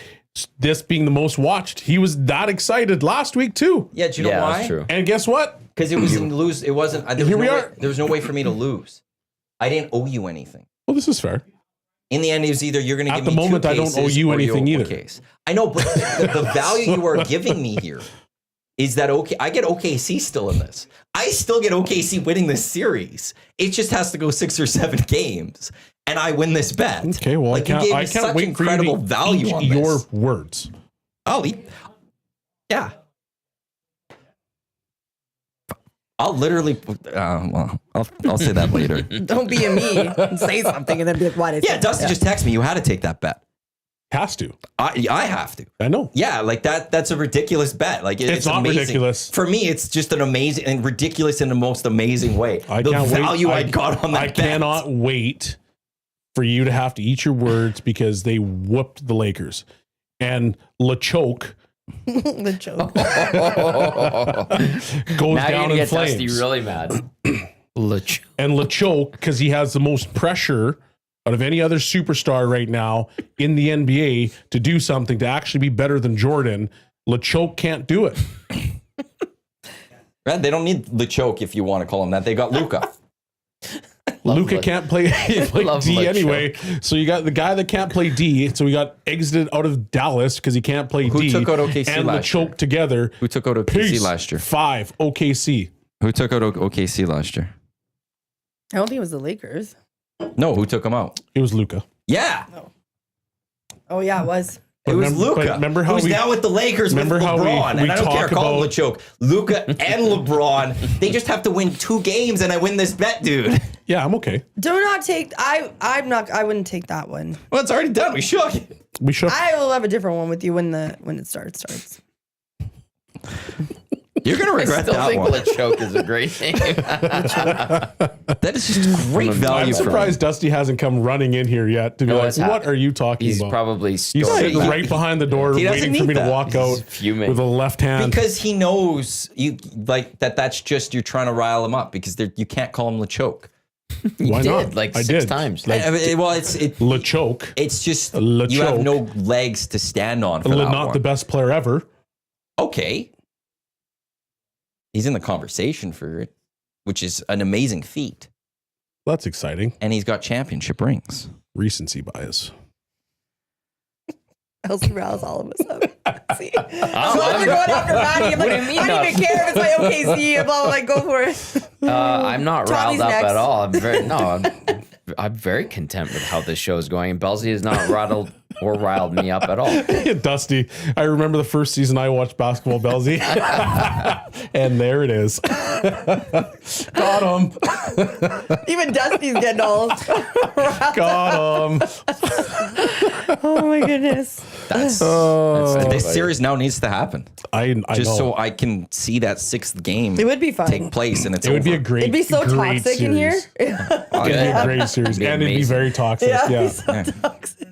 S5: this being the most watched. He was that excited last week too.
S1: Yeah, do you know
S2: yeah,
S1: why?
S2: that's true.
S5: And guess what?
S1: Because it was in lose. It wasn't. There was
S5: Here
S1: no
S5: we
S1: way,
S5: are.
S1: there was no way for me to lose. I didn't owe you anything.
S5: Well, this is fair.
S1: In the end, it was either you're going to
S5: At
S1: give
S5: the
S1: me
S5: moment,
S1: 2
S5: I don't
S1: cases
S5: owe you
S1: or
S5: anything
S1: owe
S5: either.
S1: a case. I know, but the value you are giving me here is that I get OKC still in this. I still get OKC winning this series. It just has to go 6 or 7 games, and I win this bet.
S5: Okay, well,
S1: like,
S5: I
S1: you gave me
S5: can't
S1: such
S5: wait for you
S1: incredible
S5: to
S1: value
S5: eat
S1: on
S5: your
S1: this.
S5: words.
S1: I'll eat. Yeah. I'll literally. Well, I'll say that later.
S3: don't be a me and say something and then be like, why did
S1: Yeah, Dusty just texted me. You had to take that bet.
S5: Has to.
S1: I have to.
S5: I know.
S1: Yeah, like that's a ridiculous bet. Like it's
S5: not
S1: amazing.
S5: ridiculous.
S1: For me. It's just an amazing and ridiculous in the most amazing way.
S5: I
S1: The
S5: can't
S1: value
S5: wait.
S1: I got on that
S5: I
S1: bet.
S5: cannot wait for you to have to eat your words because they whooped the Lakers. And LeChoke
S3: the joke.
S5: goes
S2: Now you're
S5: down
S2: gonna
S5: in
S2: get
S5: flames.
S2: Dusty really mad.
S5: And LeChoke, because he has the most pressure out of any other superstar right now in the NBA to do something to actually be better than Jordan, LeChoke can't do it.
S1: Right? They don't need the choke if you want to call him that. They got Luka.
S5: Luka
S2: Le-
S5: can't play,
S2: Love
S5: D
S2: LeChoke.
S5: anyway. So you got the guy that can't play D. So we got exited out of Dallas because he can't play
S1: Who
S5: D.
S1: took out OKC
S5: and
S1: last
S5: LeChoke
S1: year?
S5: together.
S1: Who took out OKC
S5: Peace.
S1: last year?
S5: 5 OKC.
S1: Who took out OKC last year?
S3: I don't think it was the Lakers.
S1: No, who took him out?
S5: It was Luka.
S1: Yeah,
S3: Oh, yeah, it was.
S1: it was
S5: remember-
S1: Luka.
S5: but remember how
S1: who's
S5: we-
S1: now with the Lakers with
S5: remember how we-
S1: LeBron,
S5: we
S1: and I don't care.
S5: talk
S1: Call him
S5: about-
S1: LeChoke. Luka and LeBron. They just have to win 2 games, and I win this bet, dude.
S5: Yeah, I'm okay.
S3: Do not take. I wouldn't take that one.
S1: Well, it's already done. We shook.
S5: We should.
S3: I will have a different one with you when it starts.
S1: You're gonna
S2: I
S1: regret
S2: still
S1: that
S2: think
S1: one.
S2: LeChoke is a great name.
S1: That is just great
S2: I'm
S1: value.
S5: I'm
S1: for him.
S5: surprised Dusty hasn't come running in here yet to be
S2: No,
S5: like,
S2: it's
S5: what
S2: happening.
S5: are you talking
S2: He's
S5: about?
S2: probably
S5: He's
S2: storming.
S5: sitting right behind the door
S1: He doesn't
S5: waiting for
S1: need
S5: me to
S1: that.
S5: walk out
S2: fuming.
S5: with a left hand.
S1: Because he knows you like that. That's just you're trying to rile him up because you can't call him LeChoke.
S5: Why
S2: did,
S5: not?
S2: like
S5: I
S2: 6
S5: did.
S2: times.
S1: I mean, well, it's
S5: LeChoke.
S1: it's just
S5: Le
S1: you have
S5: choke.
S1: no legs to stand on for that
S5: Not
S1: one.
S5: the best player ever.
S1: Okay, he's in the conversation for it, which is an amazing feat,
S5: That's exciting.
S1: and he's got championship rings.
S5: Recency bias.
S3: Elks rouse all of us up. See?
S2: I'm-
S3: You're going after Maddie. I'm like,
S2: What do you mean
S3: I don't even care if it's like OKC. Blah, blah, like, go for it.
S2: I'm not
S3: Tommy's
S2: riled up
S3: next.
S2: at all. I'm very content with how this show is going. And Bellzey has not rattled or riled me up at all.
S5: Dusty. I remember the first season I watched basketball, Bellzey. And there it is. Got him.
S3: Even Dusty's getting all.
S5: Got him.
S3: Oh my goodness.
S1: That's
S2: That's
S1: this series now needs to happen,
S5: I
S1: just
S5: know.
S1: so I can see that 6th game
S3: It would be fun.
S1: take place, and it's
S5: It would be
S1: over.
S5: a great
S3: It'd be so
S5: great
S3: toxic in here.
S5: series. It'd be a great series.
S2: Be
S5: And it'd be
S2: amazing.
S5: very toxic.
S3: Yeah,
S5: Yeah.
S3: it'd be so toxic.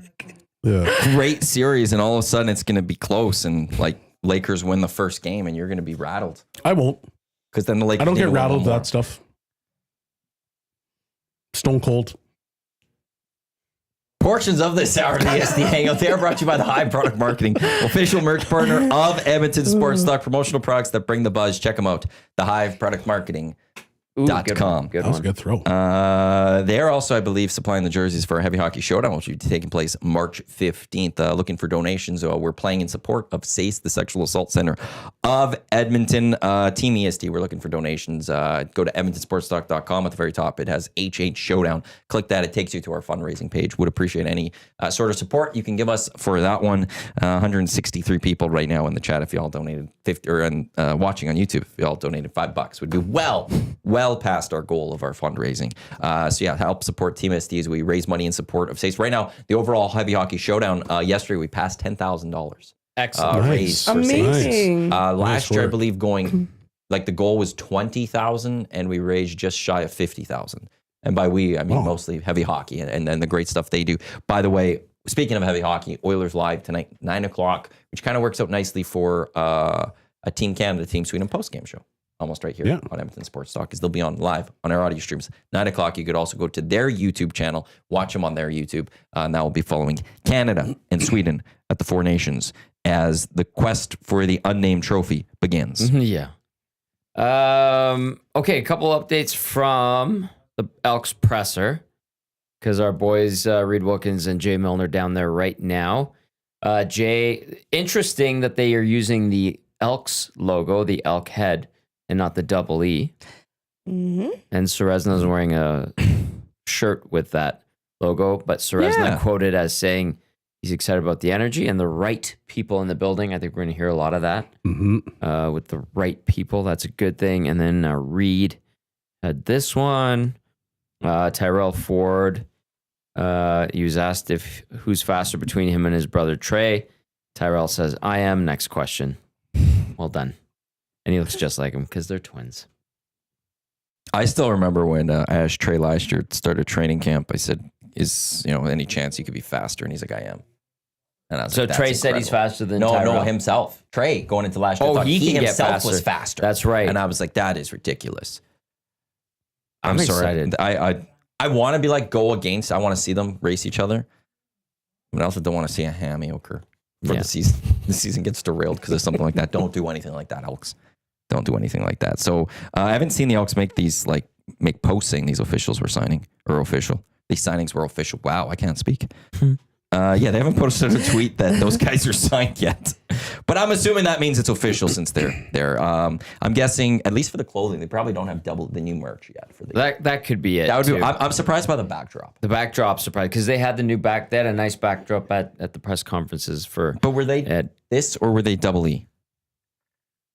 S5: Yeah.
S1: great series, and all of a sudden it's going to be close, and like Lakers win the first game, and you're going to be rattled
S5: I won't.
S1: because then the Lakers.
S5: I don't
S1: need
S5: get
S1: to win
S5: rattled
S1: one
S5: with
S1: more.
S5: that stuff. Stone cold.
S1: Portions of this hour of the EST Hangout, they are brought to you by the Hive Product Marketing, official merch partner of Edmonton Sports Stock, promotional products that bring the buzz. Check them out, the Hive Product Marketing.
S2: Ooh,
S1: .com.
S2: good one. Good
S5: That was a
S2: one.
S5: good throw.
S1: They're also, I believe, supplying the jerseys for a Heavy Hockey Showdown, which will be taking place March 15th. Looking for donations. We're playing in support of SACE, the Sexual Assault Center of Edmonton. Team EST, we're looking for donations. Go to edmontonsportstalk.com. At the very top, it has HH Showdown. Click that. It takes you to our fundraising page. Would appreciate any sort of support you can give us for that one. 163 people right now in the chat. If you all donated 50, or watching on YouTube, if you all donated $5, would be well past our goal of our fundraising. So yeah, help support Team SD as we raise money in support of SACE. Right now, the overall Heavy Hockey Showdown, yesterday we passed $10,000
S2: Excellent.
S1: raised for SACE.
S3: Amazing.
S1: Last year, I
S5: work.
S1: believe going, like the goal was 20,000 and we raised just shy of 50,000. And by we, I mean
S5: Wow.
S1: mostly Heavy Hockey and the great stuff they do. By the way, speaking of Heavy Hockey, Oilers Live tonight, 9 o'clock, which kind of works out nicely for a Team Canada, Team Sweden post-game show. Almost right here
S5: Yeah.
S1: on Edmonton Sports Talk, because they'll be on live on our audio streams. 9 o'clock, you could also go to their YouTube channel, watch them on their YouTube, and that will be following Canada and Sweden at the Four Nations as the quest for the unnamed trophy begins.
S2: Yeah. Okay, a couple updates from the Elks presser, because our boys Reed Wilkins and Jay Milner down there right now. Jay, interesting that they are using the Elks logo, the elk head, and not the double E.
S3: Mm-hmm.
S2: And Serezna's wearing a shirt with that logo, but Serezna
S1: Yeah.
S2: quoted as saying he's excited about the energy and the right people in the building. I think we're going to hear a lot of that with the right people. That's a good thing. And then Reed had this one. Tyrell Ford. He was asked if who's faster between him and his brother Trey. Tyrell says, I am. Next question. Well done. And he looks just like him because they're twins.
S1: I still remember when I asked Trey last year at the start of training camp, I said, is, any chance you could be faster? And he's like, I am. And I was
S2: So
S1: like, that's
S2: Trey said he's
S1: incredible.
S2: faster than
S1: No,
S2: Tyrell.
S1: himself. Trey going into last year,
S2: Oh,
S1: thought
S2: he can get
S1: himself was
S2: faster.
S1: faster.
S2: That's right.
S1: And I was like, that is ridiculous.
S2: I'm
S1: sorry.
S2: excited.
S1: I want to be like go against. I want to see them race each other, but I also don't want to see a hammy occur for
S2: Yeah.
S1: the season. The season gets derailed because of something like that. Don't do anything like that, Elks. Don't do anything like that. So I haven't seen the Elks make posts saying these officials were signing or official. These signings were official. Wow, I can't speak. Yeah, they haven't posted a tweet that those guys are signed yet. But I'm assuming that means it's official since they're there. I'm guessing, at least for the clothing, they probably don't have double the new merch yet. For the
S2: That could be it.
S1: that would be,
S2: too.
S1: I'm surprised by the backdrop.
S2: The backdrop surprised because they had the new back. They had a nice backdrop at the press conferences for.
S1: But were they
S2: Ed.
S1: this or were they double E?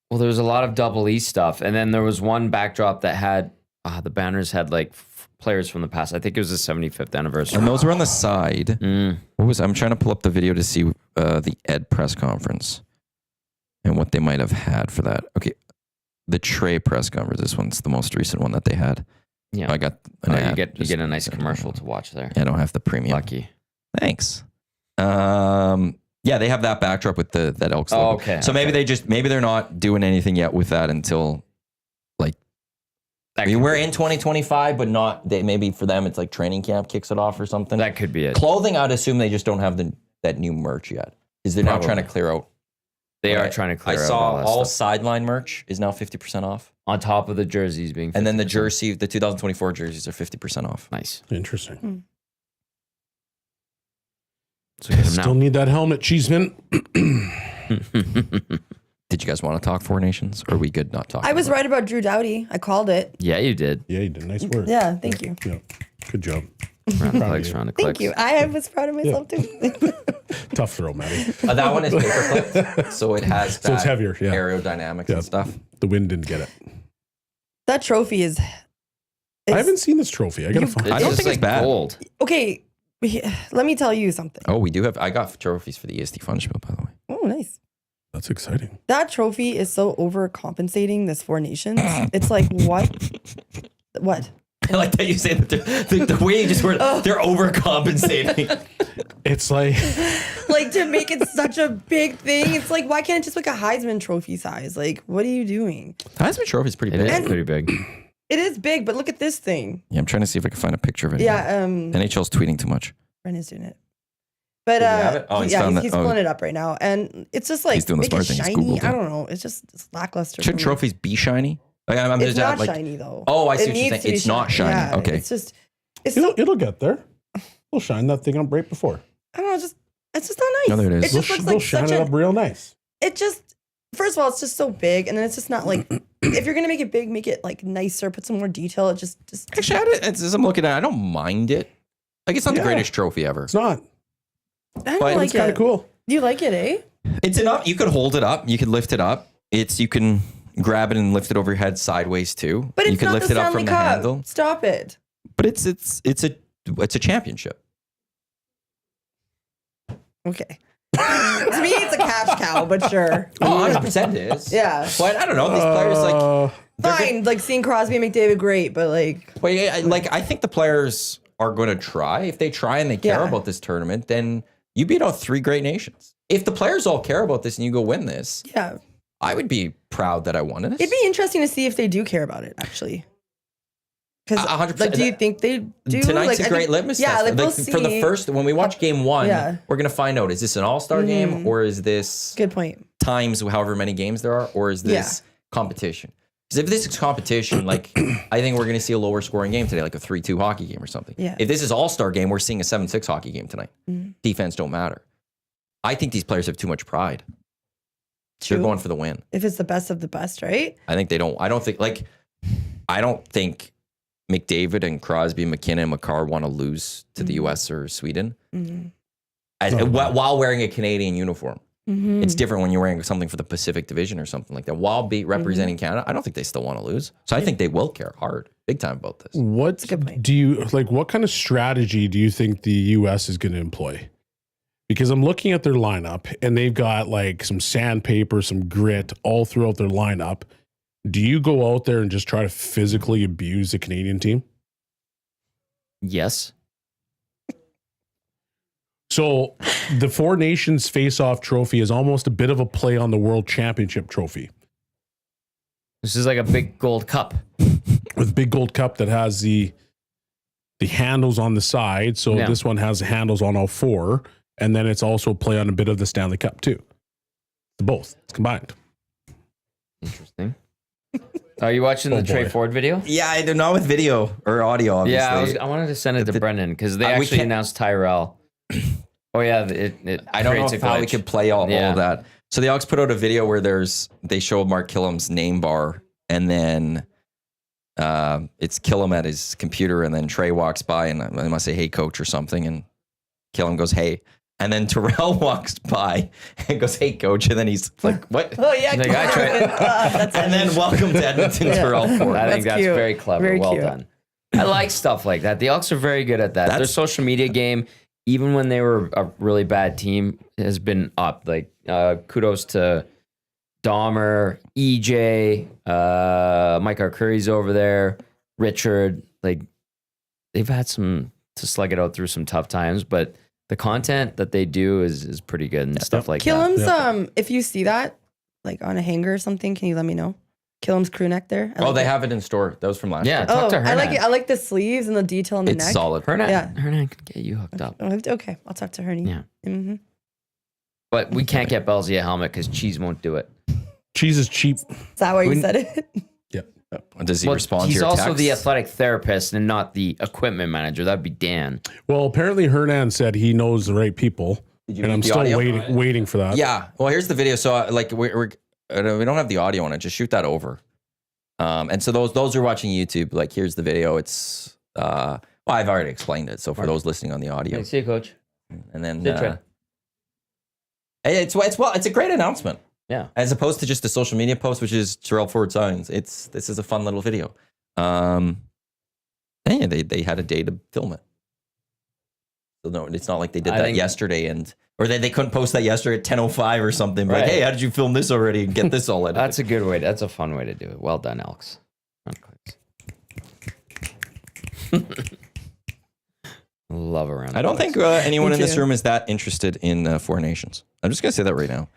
S2: Well, there was a lot of double E stuff, and then there was one backdrop that had the banners had like players from the past. I think it was the 75th anniversary.
S1: And those were on the side.
S2: Mm.
S1: I'm trying to pull up the video to see the Ed press conference and what they might have had for that. Okay, the Trey press conference. This one's the most recent one that they had.
S2: Yeah,
S1: I got an
S2: you
S1: ad.
S2: get a nice commercial to watch there.
S1: I don't have the premium.
S2: Lucky.
S1: Thanks. Yeah, they have that backdrop with that Elks logo.
S2: Oh, okay.
S1: So maybe they're not doing anything yet with that until like I mean, we're in 2025, but not. Maybe for them, it's like training camp kicks it off or something.
S2: That could be it.
S1: Clothing, I'd assume they just don't have that new merch yet. Because they're now trying to clear out.
S2: They are trying to clear out.
S1: I saw all
S2: stuff.
S1: sideline merch is now 50% off.
S2: On top of the jerseys being 50%.
S1: And then the 2024 jerseys are 50% off.
S2: Nice.
S5: Interesting.
S2: So get 'em
S5: Still
S2: now.
S5: need that helmet, Cheeseman.
S1: Did you guys want to talk Four Nations? Or are we good not talking?
S3: I was right about Drew Doughty. I called it.
S2: Yeah, you did.
S5: Yeah, you did nice work.
S3: Yeah, thank you.
S5: Yeah. Good job.
S2: Round of clicks, round of clicks.
S3: Thank you. I was proud of myself too.
S5: Tough throw, Maddie.
S1: That one is paper clipped, so it has
S5: So it's heavier, yeah.
S1: aerodynamics
S5: Yeah.
S1: and stuff.
S5: The wind didn't get it.
S3: That trophy is.
S5: I haven't seen this trophy. I gotta find
S2: It's
S1: I don't
S2: just
S1: think it's bad.
S2: gold.
S3: Okay, let me tell you something.
S1: Oh, we do have. I got trophies for the EST Fun Show, by the way.
S3: Oh, nice.
S5: That's exciting.
S3: That trophy is so overcompensating this Four Nations. It's like, what? What?
S1: I like that you say that the way you just word. They're overcompensating.
S5: It's like
S3: Like, to make it such a big thing, it's like, why can't it just like a Heisman trophy size? Like, what are you doing?
S1: Heisman Trophy is pretty
S2: It
S1: big.
S2: is pretty big.
S3: It is big, but look at this thing.
S1: Yeah, I'm trying to see if I can find a picture of it.
S3: Yeah,
S1: NHL's tweeting too much.
S3: Brendan's doing it. But
S1: Does he have it? Oh, he's found
S3: he's
S1: that-
S3: pulling it up right now, and it's just like
S1: He's doing the
S3: make it
S1: smart thing. He's
S3: shiny.
S1: Googled
S3: I
S1: it.
S3: don't know. It's just it's lackluster.
S1: Should
S3: for me.
S1: trophies be shiny? Like, I'm
S3: It's
S1: just
S3: not
S1: like,
S3: shiny though.
S1: Oh, I see
S3: It
S1: what you're
S3: needs
S1: saying.
S3: to be
S1: It's not shiny.
S3: Yeah,
S1: Okay.
S3: It's just it's so,
S5: it'll get there. We'll shine that thing up right before.
S3: I don't know. It's just not nice.
S1: No, there it is.
S3: It just looks
S5: They'll
S3: like
S5: shine
S3: such
S5: it
S3: a.
S5: up real nice.
S3: It just first of all, it's just so big, and then it's just not like if you're gonna make it big, make it like nicer, put some more detail. It just
S1: Actually, as I'm looking at it, I don't mind it. Like, it's not the
S5: Yeah.
S1: greatest trophy ever.
S5: It's not.
S3: I don't
S1: But
S3: like
S5: It's kind
S3: it.
S5: of cool.
S3: You like it, eh?
S1: It's enough. You could hold it up. You could lift it up. You can grab it and lift it over your head sideways too.
S3: But it's
S1: you could
S3: not
S1: lift
S3: the
S1: it up
S3: Stanley
S1: from the
S3: Cup.
S1: handle.
S3: Stop it.
S1: But it's a championship.
S3: Okay. To me, it's a cash cow, but sure.
S1: Oh, 100% is.
S3: Yeah.
S1: But I don't know. These players like
S3: Fine, like seeing Crosby and McDavid, great, but like,
S1: But yeah, I think the players are going to try. If they try and they care
S3: Yeah.
S1: about this tournament, then you beat out 3 great nations. If the players all care about this and you go win this,
S3: yeah,
S1: I would be proud that I won this.
S3: it'd be interesting to see if they do care about it, actually. Because
S1: 100%.
S3: like, do you think they do?
S1: Tonight's
S3: Like,
S1: a
S3: I
S1: great
S3: think-
S1: litmus
S3: Yeah,
S1: test.
S3: like we'll see.
S1: For the first, when we watch game 1,
S3: Yeah.
S1: we're going to find out, is this an all-star game or is this
S3: Good point.
S1: times however many games there are, or is this competition? Because if this is competition, like I think we're going to see a lower scoring game today, like a 3-2 hockey game or something.
S3: Yeah.
S1: If this is all-star game, we're seeing a 7-6 hockey game tonight. Defense don't matter. I think these players have too much pride.
S3: True.
S1: They're going for the win.
S3: If it's the best of the best, right?
S1: I think they don't. I don't think McDavid and Crosby, McKinnon, and Makar want to lose to the U.S. or Sweden while wearing a Canadian uniform. It's different when you're wearing something for the Pacific Division or something like that. While representing Canada, I don't think they still want to lose. So I think they will care hard, big time about this.
S5: What
S3: a good point.
S5: do you like? What kind of strategy do you think the U.S. is going to employ? Because I'm looking at their lineup and they've got like some sandpaper, some grit all throughout their lineup. Do you go out there and just try to physically abuse the Canadian team?
S2: Yes.
S5: So the Four Nations face-off trophy is almost a bit of a play on the World Championship trophy
S2: This is like a big gold cup.
S5: with big gold cup that has the handles on the side. So
S2: Yeah.
S5: this one has the handles on all 4. And then it's also a play on a bit of the Stanley Cup too. Both. It's combined.
S2: Interesting. Are you watching the Trey
S5: boy.
S2: Ford video?
S1: Yeah, I do not with video or audio, obviously.
S2: Yeah, I wanted to send it to Brendan because they
S1: we
S2: actually
S1: can't-
S2: announced Tyrell. Oh yeah, it
S1: I don't know
S2: creates a
S1: how we
S2: glitch.
S1: could play all
S2: Yeah.
S1: of that. So the Elks put out a video where they show Mark Killam's name bar, and then it's Killam at his computer, and then Trey walks by, and I must say, "Hey, coach," or something, and Killam goes, "Hey," and then Terrell walks by and goes, "Hey, coach," and then he's like, "What?"
S3: Oh yeah,
S2: Like, I tried-
S3: that's
S1: And then welcome to Edmonton, Terrell Ford.
S2: I think that's
S3: cute.
S2: very clever.
S3: Very
S2: well
S3: cute.
S2: done. I like stuff like that. The Elks are very good at that. Their
S1: That's-
S2: social media game, even when they were a really bad team, has been up. Like kudos to Dahmer, EJ, Mike Arcuri's over there, Richard. Like they've had to slug it out through some tough times, but the content that they do is pretty good and stuff like that.
S3: Killam's if you see that like on a hanger or something, can you let me know? Killam's crew neck there. I
S1: Oh,
S3: like
S1: they
S3: it.
S1: have it in store. That was from last
S2: Yeah,
S1: year.
S2: talk
S3: Oh,
S2: to
S3: I like
S2: Hernan.
S3: it. I like the sleeves and the detail on the
S1: It's
S3: neck.
S1: solid.
S2: Hernan,
S3: Yeah.
S2: Hernan can get you hooked up.
S3: Okay, I'll talk to Hernie.
S2: Yeah.
S3: Mm-hmm.
S2: But we can't get Bellzey a helmet because Cheese won't do it.
S5: Cheese is cheap.
S3: Is that why you
S2: When-
S3: said it?
S1: Does he respond to
S2: he's
S1: your
S2: also
S1: texts?
S2: the athletic therapist and not the equipment manager. That'd be Dan.
S5: Well, apparently Hernan said he knows the right people,
S1: Did you
S5: and
S1: read
S5: I'm
S1: the
S5: still
S1: audio?
S5: waiting for that.
S1: Yeah. Well, here's the video. So like we don't have the audio on it. Just shoot that over. And so those who are watching YouTube, like here's the video. It's well, I've already explained it. So for those listening on the audio,
S2: See you, coach.
S1: and then
S2: Good try.
S1: hey, it's a great announcement.
S2: Yeah.
S1: As opposed to just a social media post, which is Terrell Ford Signs. This is a fun little video. And yeah, they had a day to film it. So no, it's not like they did
S2: I
S1: that
S2: think-
S1: yesterday or they couldn't post that yesterday at 10:05 or something. Like,
S2: Right.
S1: hey, how did you film this already and get this all edited?
S2: That's a good way. That's a fun way to do it. Well done, Elks. Love around.
S1: I don't
S2: Elks.
S1: think anyone
S3: Me
S1: in this
S3: too.
S1: room is that interested in foreign nations. I'm just gonna say that right now.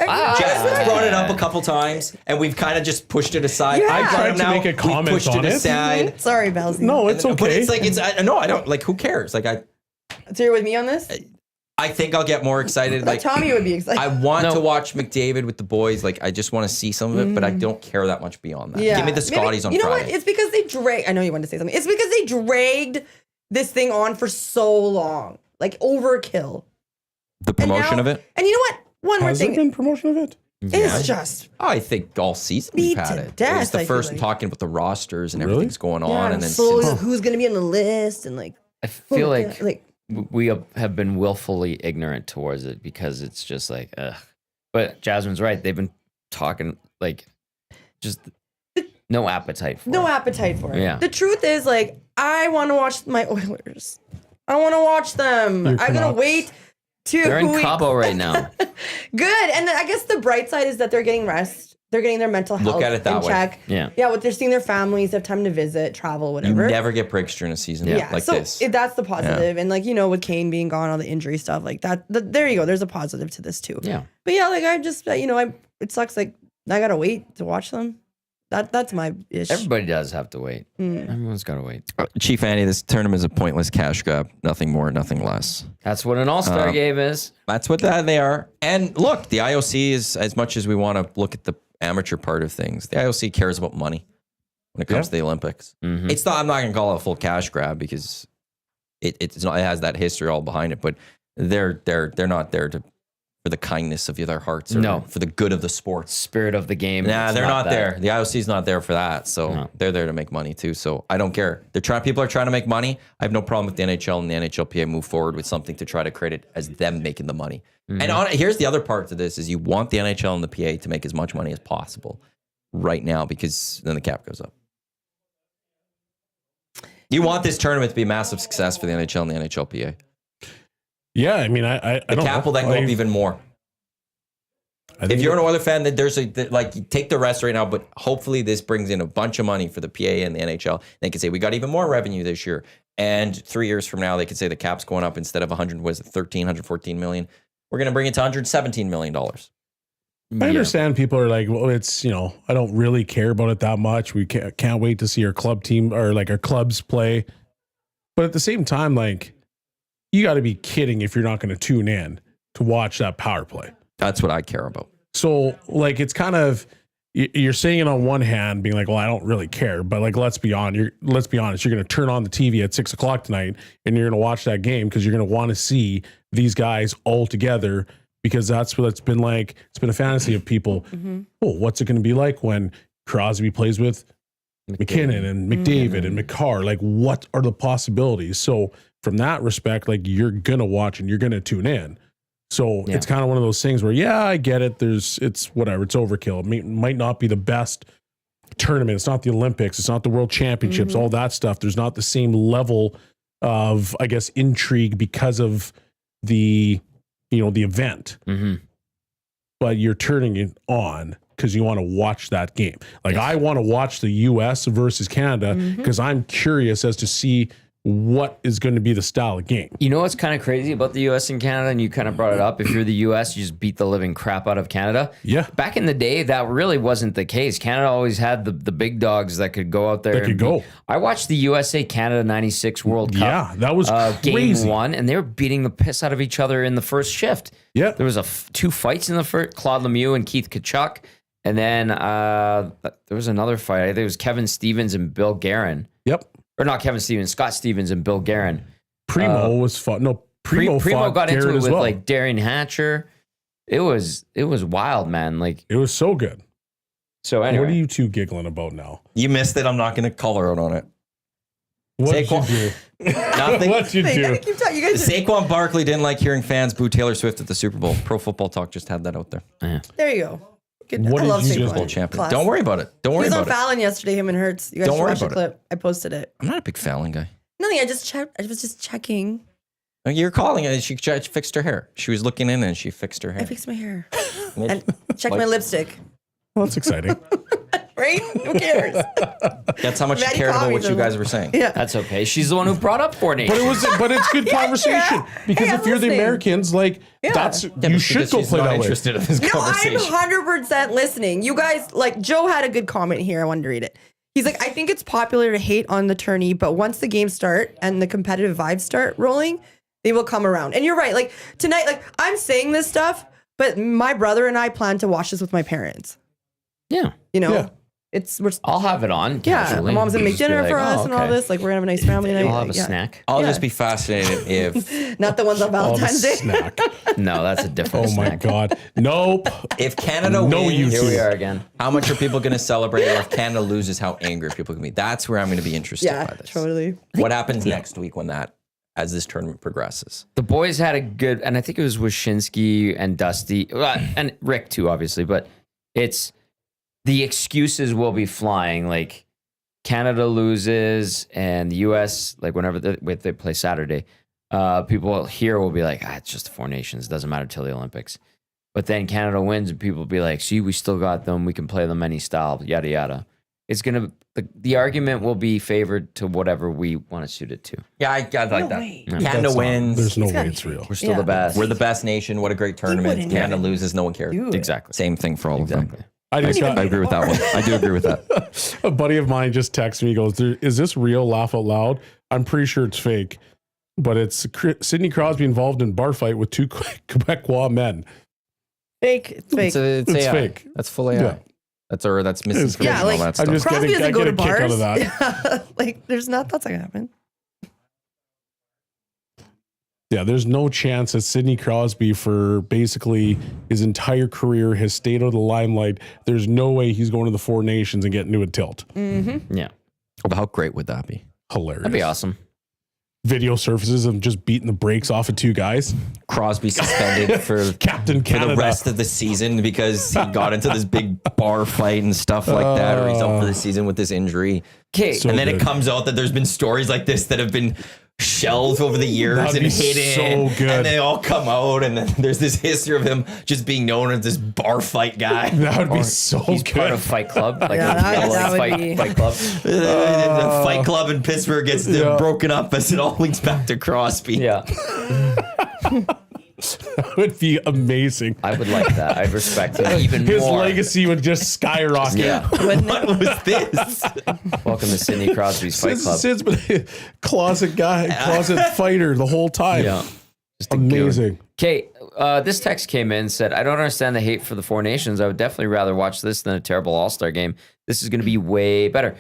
S2: Ah.
S1: Jasmine's brought it up a couple times, and we've kind of just pushed it aside.
S3: Yeah.
S1: I
S3: I
S5: tried to make a
S1: We
S5: comment
S1: pushed
S5: on
S1: it
S5: it.
S1: aside.
S3: Sorry, Bellzey.
S5: No, it's
S1: But
S5: okay.
S1: it's like no, I don't like. Who cares? Like
S3: So you're with me on this?
S1: I think I'll get more excited.
S3: Like
S1: Like
S3: Tommy would be excited.
S1: I want
S2: No.
S1: to watch McDavid with the boys. Like I just want to see some of it, but I don't care that much beyond that.
S3: Yeah.
S1: Give me the
S3: Maybe-
S1: Scotties on
S3: You know
S1: Friday.
S3: what? It's because they dragged. I know you wanted to say something. It's because they dragged this thing on for so long, like overkill.
S1: The promotion of it.
S3: And you know what? One more
S5: Has there
S3: thing.
S5: been promotion of it?
S3: It's just
S1: I think all season
S3: Beat
S1: we've had
S3: to
S1: it.
S3: death,
S1: It was the
S3: I feel
S1: first
S3: like.
S1: talking about the rosters and
S5: Really?
S1: everything's going on, and then
S3: slowly
S1: since-
S3: who's going to be on the list and like.
S2: I feel
S3: who-
S2: like we have been willfully ignorant towards it because it's just like, ugh. But Jasmine's right. They've been talking like just no appetite for
S3: no
S2: it.
S3: appetite for it.
S2: Yeah.
S3: The truth is, like, I want to watch my Oilers. I want to watch them.
S5: Your
S3: I'm gonna
S5: Canucks.
S3: wait to.
S2: They're in
S3: who we-
S2: Cabo right now.
S3: Good, and then I guess the bright side is that they're getting rest. They're getting their mental health
S1: Look at it that
S3: in
S1: way.
S3: check.
S2: Yeah.
S3: Yeah, what they're seeing their families, they have time to visit, travel,
S1: you
S3: whatever.
S1: never get breaks during a season like
S3: so
S1: this.
S3: that's the positive. And like, you know, with Kane being gone, all the injury stuff like that, there you go. There's a positive to this too.
S2: Yeah.
S3: But yeah, like I just, you know, it sucks. Like I gotta wait to watch them. That's my ish.
S2: Everybody does have to wait. Everyone's got to wait.
S1: Chief Andy, this tournament is a pointless cash grab. Nothing more, nothing less.
S2: That's what an all-star game is.
S1: That's what they are. And look, the IOC is, as much as we want to look at the amateur part of things, the IOC cares about money when it comes to the Olympics.
S2: Mhm.
S1: It's not. I'm not going to call it a full cash grab because it's not. It has that history all behind it. But they're not there for the kindness of their hearts or
S2: No.
S1: for the good of the sports.
S2: Spirit of the game.
S1: Nah,
S2: it's
S1: they're not
S2: that.
S1: there. The IOC's not there for that. So
S2: No.
S1: they're there to make money too. So I don't care. People are trying to make money. I have no problem with the NHL and the NHLPA move forward with something to try to create it as them making the money. And here's the other part to this is you want the NHL and the PA to make as much money as possible right now because then the cap goes up. You want this tournament to be a massive success for the NHL and the NHLPA.
S5: Yeah, I mean, I
S1: The
S5: don't
S1: cap
S5: know.
S1: will then go up even more.
S5: I think
S1: If you're an Oilers fan, then there's you take the rest right now, but hopefully this brings in a bunch of money for the PA and the NHL. They can say we got even more revenue this year, and 3 years from now they could say the cap's going up instead of 114 million. We're going to bring it to 117 million dollars.
S5: I understand people are like, well, it's, you know, I don't really care about it that much. We can't wait to see our club team or like our clubs play. But at the same time, like, you got to be kidding if you're not going to tune in to watch that power play.
S1: That's what I care about.
S5: So, like, it's kind of, you're saying it on one hand, being like, well, I don't really care. But like, let's be honest. You're going to turn on the TV at 6 o'clock tonight and you're going to watch that game because you're going to want to see these guys all together. Because that's what it's been like. It's been a fantasy of people. Oh, what's it going to be like when Crosby plays with McKinnon and McDavid and McCarr? Like, what are the possibilities? So from that respect, like, you're going to watch and you're going to tune in. So it's kind of one of those things where, yeah, I get it. It's whatever. It's overkill. It might not be the best tournament. It's not the Olympics. It's not the World Championships, all that stuff. There's not the same level of, I guess, intrigue because of the event, but you're turning it on because you want to watch that game. Like I want to watch the US versus Canada because I'm curious as to see what is going to be the style of game.
S2: You know what's kind of crazy about the U.S. and Canada, and you kind of brought it up. If you're the U.S., you just beat the living crap out of Canada.
S5: Yeah.
S2: Back in the day, that really wasn't the case. Canada always had the big dogs that could go out there.
S5: That could go.
S2: I watched the USA Canada '96 World Cup.
S5: Yeah, that was crazy.
S2: Game 1, and they were beating the piss out of each other in the first shift.
S5: Yeah.
S2: There was two fights in the first, Claude Lemieux and Keith Kachuk. And then there was another fight. I think it was Kevin Stevens and Bill Guerin.
S5: Yep.
S2: Or not Kevin Stevens, Scott Stevens and Bill Guerin.
S5: Primo was fought. No, Primo
S2: got into
S5: Garrett
S2: it
S5: as
S2: with
S5: well.
S2: like Darian Hatcher. It was wild, man. Like,
S5: It was so good.
S2: so anyway.
S5: What are you two giggling about now?
S1: You missed it. I'm not going to color out on it.
S5: What did you
S1: Saquon-
S5: do?
S1: Nothing.
S5: What'd you
S3: Hey, you gotta
S5: do?
S3: keep talking. You guys,
S1: Saquon Barkley didn't like hearing fans boo Taylor Swift at the Super Bowl. Pro Football Talk just had that out there.
S3: there you go. Good.
S5: What
S3: I
S5: did
S3: love
S5: you
S3: Saquon.
S5: just-
S1: Super Bowl champion.
S3: Class.
S1: Don't worry about it. Don't
S3: He
S1: worry
S3: was on
S1: about it.
S3: Fallon yesterday, him and Hurts. You guys
S1: Don't
S3: should
S1: worry
S3: watch the
S1: about it.
S3: clip. I posted it.
S1: I'm not a big Fallon guy.
S3: Nothing. I just checked. I was just checking.
S1: You're calling it. She fixed her hair. She was looking in and she fixed her hair.
S3: I fixed my hair
S1: Made-
S3: and check
S1: Like-
S3: my lipstick.
S5: Well, that's exciting.
S3: Right? Who cares?
S1: That's how much she
S3: Maddie
S1: cared about
S3: Cobb
S1: what you
S3: either.
S1: guys were saying.
S3: Yeah.
S2: That's okay. She's the one who brought up Four Nations.
S5: But it's good conversation because
S3: Hey,
S5: if
S3: I'm
S5: you're the
S3: listening.
S5: Americans, like that's
S1: Yeah,
S5: you
S1: but
S5: should go
S1: she's
S5: play
S1: not
S5: that way.
S1: interested in this
S3: No,
S1: conversation.
S3: I'm 100% listening. You guys, like, Joe had a good comment here. I wanted to read it. He's like, I think it's popular to hate on the tourney, but once the games start and the competitive vibes start rolling, they will come around. And you're right. Like, tonight, like, I'm saying this stuff, but my brother and I plan to watch this with my parents.
S2: Yeah.
S3: You know?
S5: Yeah.
S3: We're
S2: I'll have it on.
S3: yeah,
S2: casually.
S3: my mom's gonna make
S2: Just be
S3: dinner
S2: like,
S3: for
S2: oh,
S3: us and all
S2: okay.
S3: this. Like, we're gonna have a nice family night.
S2: I'll have a
S3: Yeah.
S2: snack.
S1: I'll
S3: Yeah.
S1: just be fascinated if
S3: Not the ones on
S5: Oh, the
S3: Valentine's Day.
S5: snack.
S2: No, that's a different
S5: Oh my
S2: snack.
S5: God. Nope.
S1: Canada
S5: No,
S1: wins.
S5: you
S2: Here
S5: two.
S2: we are again.
S1: How much are people going to celebrate? Or if Canada loses, how angry people can be? That's where I'm going to be interested
S3: Yeah,
S1: by this.
S3: totally.
S1: What happens next week as this tournament progresses?
S2: The boys had a good, and I think it was Wyshynski and Dusty, and Rick too, obviously, but it's the excuses will be flying. Like, Canada loses and the US, like whenever they play Saturday, people here will be like, it's just the Four Nations. It doesn't matter till the Olympics. But then Canada wins and people will be like, see, we still got them. We can play them any style, yada, yada. It's going to, the argument will be favored to whatever we want to suit it to.
S1: Yeah, I like that.
S3: way.
S1: Canada
S5: That's not-
S1: wins.
S5: There's no way
S3: gotta
S5: it's
S3: be.
S5: real.
S2: We're still
S3: Yeah.
S2: the best.
S1: We're the best nation. What a great tournament.
S3: wouldn't
S1: Canada
S3: do it.
S1: loses. No one cared.
S3: Dude.
S2: Exactly.
S1: Same thing for all of them.
S2: Exactly.
S5: I just
S1: I
S5: got
S1: agree with that one. I do agree with that.
S5: a buddy of mine just texted me. He goes, "Is this real? Laugh out loud." I'm pretty sure it's fake, but it's Sidney Crosby involved in bar fight with two Quebecois men.
S3: Fake. It's fake.
S1: It's
S5: It's
S1: AI.
S5: fake.
S1: That's full AI.
S5: Yeah.
S1: That's misinformation.
S3: Yeah, like-
S1: all that
S5: I'm
S1: stuff.
S5: just
S3: Crosby
S5: getting, I
S3: doesn't go
S5: get
S3: to
S5: a kick out
S3: bars.
S5: of that.
S3: Yeah. Like, there's not. That's not gonna happen.
S5: Yeah, there's no chance that Sidney Crosby, for basically his entire career, has stayed out of the limelight. There's no way he's going to the Four Nations and getting into a tilt.
S2: Yeah.
S1: How great would that be?
S5: Hilarious.
S2: That'd be awesome.
S5: Video surfaces of just beating the brakes off of two guys.
S1: Crosby suspended for
S5: Captain
S1: for
S5: Canada.
S1: the rest of the season because he got into this big bar fight and stuff like that, or he's out for the season with this injury.
S2: Okay.
S5: So
S1: And then
S5: good.
S1: it comes out that there's been stories like this that have been shelved over the years
S5: That'd
S1: and
S5: be
S1: hidden.
S5: so good.
S1: And they all come out, and then there's this history of him just being known as this bar fight guy.
S5: That would be so
S2: He's
S5: good.
S2: part of Fight Club. Like
S3: Yeah, that would be-
S2: Fight Club.
S1: The Fight Club in Pittsburgh gets
S5: Yeah.
S1: broken up as it all leads back to Crosby.
S2: Yeah.
S5: That would be amazing.
S2: I would like that. I'd respect him even
S5: His
S2: more.
S5: legacy would just skyrocket.
S2: Yeah.
S1: What was this?
S2: Welcome to Sidney Crosby's Fight Club.
S5: Sid's been a closet guy, closet fighter the whole time.
S2: Yeah. Just a goon.
S5: Amazing.
S2: Okay, this text came in and said, I don't understand the hate for the Four Nations. I would definitely rather watch this than a terrible All-Star game. This is going to be way better.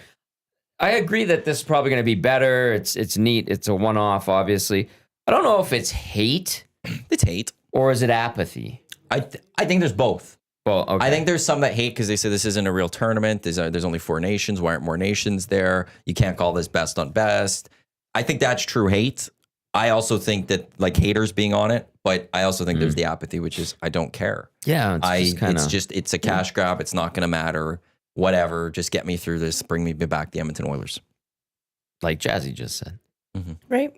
S2: I agree that this is probably going to be better. It's neat. It's a one-off, obviously. I don't know if it's hate
S1: It's hate.
S2: or is it apathy?
S1: I think there's both.
S2: Well, okay.
S1: I think there's some that hate because they say this isn't a real tournament. There's only 4 nations. Why aren't more nations there? You can't call this best on best. I think that's true hate. I also think that like haters being on it, but I also think there's the apathy, which is I don't care.
S2: Yeah,
S1: It's a cash grab. It's not going to matter. Whatever. Just get me through this. Bring me back the Edmonton Oilers.
S2: like Jazzy just said.
S3: Right.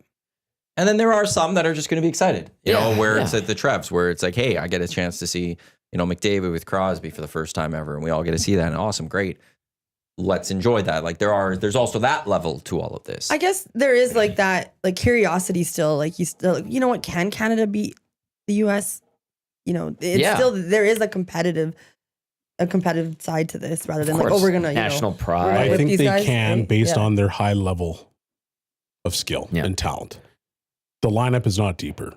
S1: And then there are some that are just going to be excited, you
S2: Yeah,
S1: know, where
S2: yeah.
S1: it's at the Trevs, where it's like, hey, I get a chance to see, you know, McDavid with Crosby for the first time ever. And we all get to see that. And awesome, great. let's enjoy that. Like there's also that level to all of this.
S3: I guess there is like that, like curiosity still. Like you know what? Can Canada beat the U.S.? You know, it's still there is a competitive side to this rather than like, oh, we're gonna
S2: national pride.
S5: I
S3: whip
S5: think
S3: these
S5: they
S3: guys,
S5: can
S3: right?
S5: based on their high level of skill and talent. The lineup is not deeper,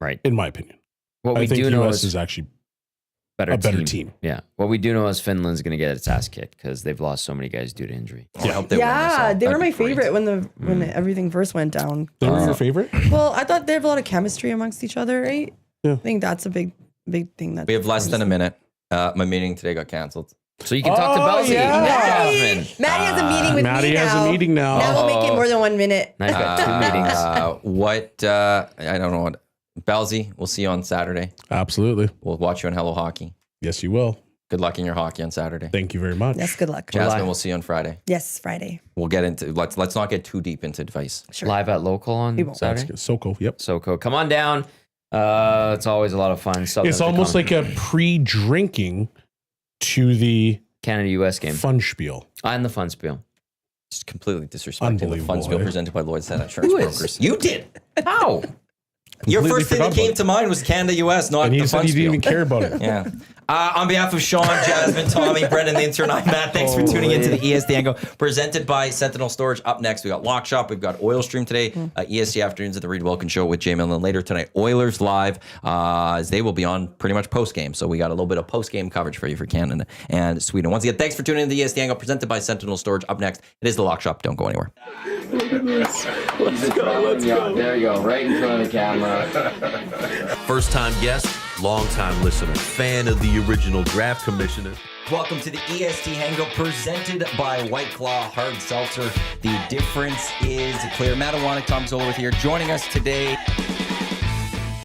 S2: right?
S5: In my opinion,
S2: What
S5: I
S2: we
S5: think
S2: do know
S5: US is actually a better team.
S2: Yeah. What we do know is Finland's going to get its ass kicked because they've lost so many guys due to injury.
S1: I hope they win this
S3: Yeah,
S1: all.
S3: they were
S1: That'd
S3: my
S1: be great.
S3: favorite when everything first went down.
S5: They were your favorite?
S3: Well, I thought they have a lot of chemistry amongst each other, right?
S5: Yeah.
S3: I think that's a big thing. That
S1: We have less than a minute. My meeting today got canceled.
S2: So you can talk to Bellzey.
S5: yeah.
S2: Jasmine.
S3: Maddie has a meeting with
S5: Maddie
S3: me now.
S5: has a meeting now.
S3: Now we'll make it more than 1 minute.
S2: Now you've got 2 meetings.
S1: I don't know what. Bellzey, we'll see you on Saturday.
S5: Absolutely.
S1: We'll watch you on Hello Hockey.
S5: Yes, you will.
S1: Good luck in your hockey on Saturday.
S5: Thank you very much.
S3: Yes, good luck.
S1: Jasmine, we'll see you on Friday.
S3: Yes, Friday.
S1: We'll get into let's not get too deep into advice.
S3: Sure.
S2: Live at local on
S3: We won't.
S2: Saturday.
S5: That's good. SoCo, yep.
S2: SoCo. Come on down. It's always a lot of fun.
S5: It's almost like a pre-drinking to the
S2: Canada-US game.
S5: fun spiel.
S2: And the fun spiel.
S1: Just completely disrespecting the
S5: Unbelievable,
S1: funds bill
S5: eh?
S1: presented by Lloyd's Insurance Brokers. You did.
S2: How?
S1: Your
S5: Completely
S1: first thing that
S5: forgot
S1: came
S5: about
S1: to mind was Canada US, not
S5: And
S1: the
S5: he said
S1: fun
S5: he didn't
S1: spiel.
S5: even care about it.
S1: Yeah. On behalf of Sean, Jasmine, Tommy, Brendan, the intern, I'm Matt. Thanks for tuning into the EST Hangout presented by Sentinel Storage. Up next, we got Lock Shop. We've got Oil Stream today. EST Afternoons at the Reed Wilkins Show with Jay Millen. Later tonight, Oilers Live, as they will be on pretty much post-game. So we got a little bit of post-game coverage for you for Canada and Sweden. Once again, thanks for tuning into the EST Hangout presented by Sentinel Storage. Up next, it is the Lock Shop. Don't go anywhere.
S6: Let's go. There you go, right in front of the camera.
S7: First-time guest, long-time listener, fan of the original draft commissioner.
S1: Welcome to the EST Hangout presented by White Claw Hard Seltzer. The difference is clear. Matt Iwanyk, Tom Zola with here. Joining us today,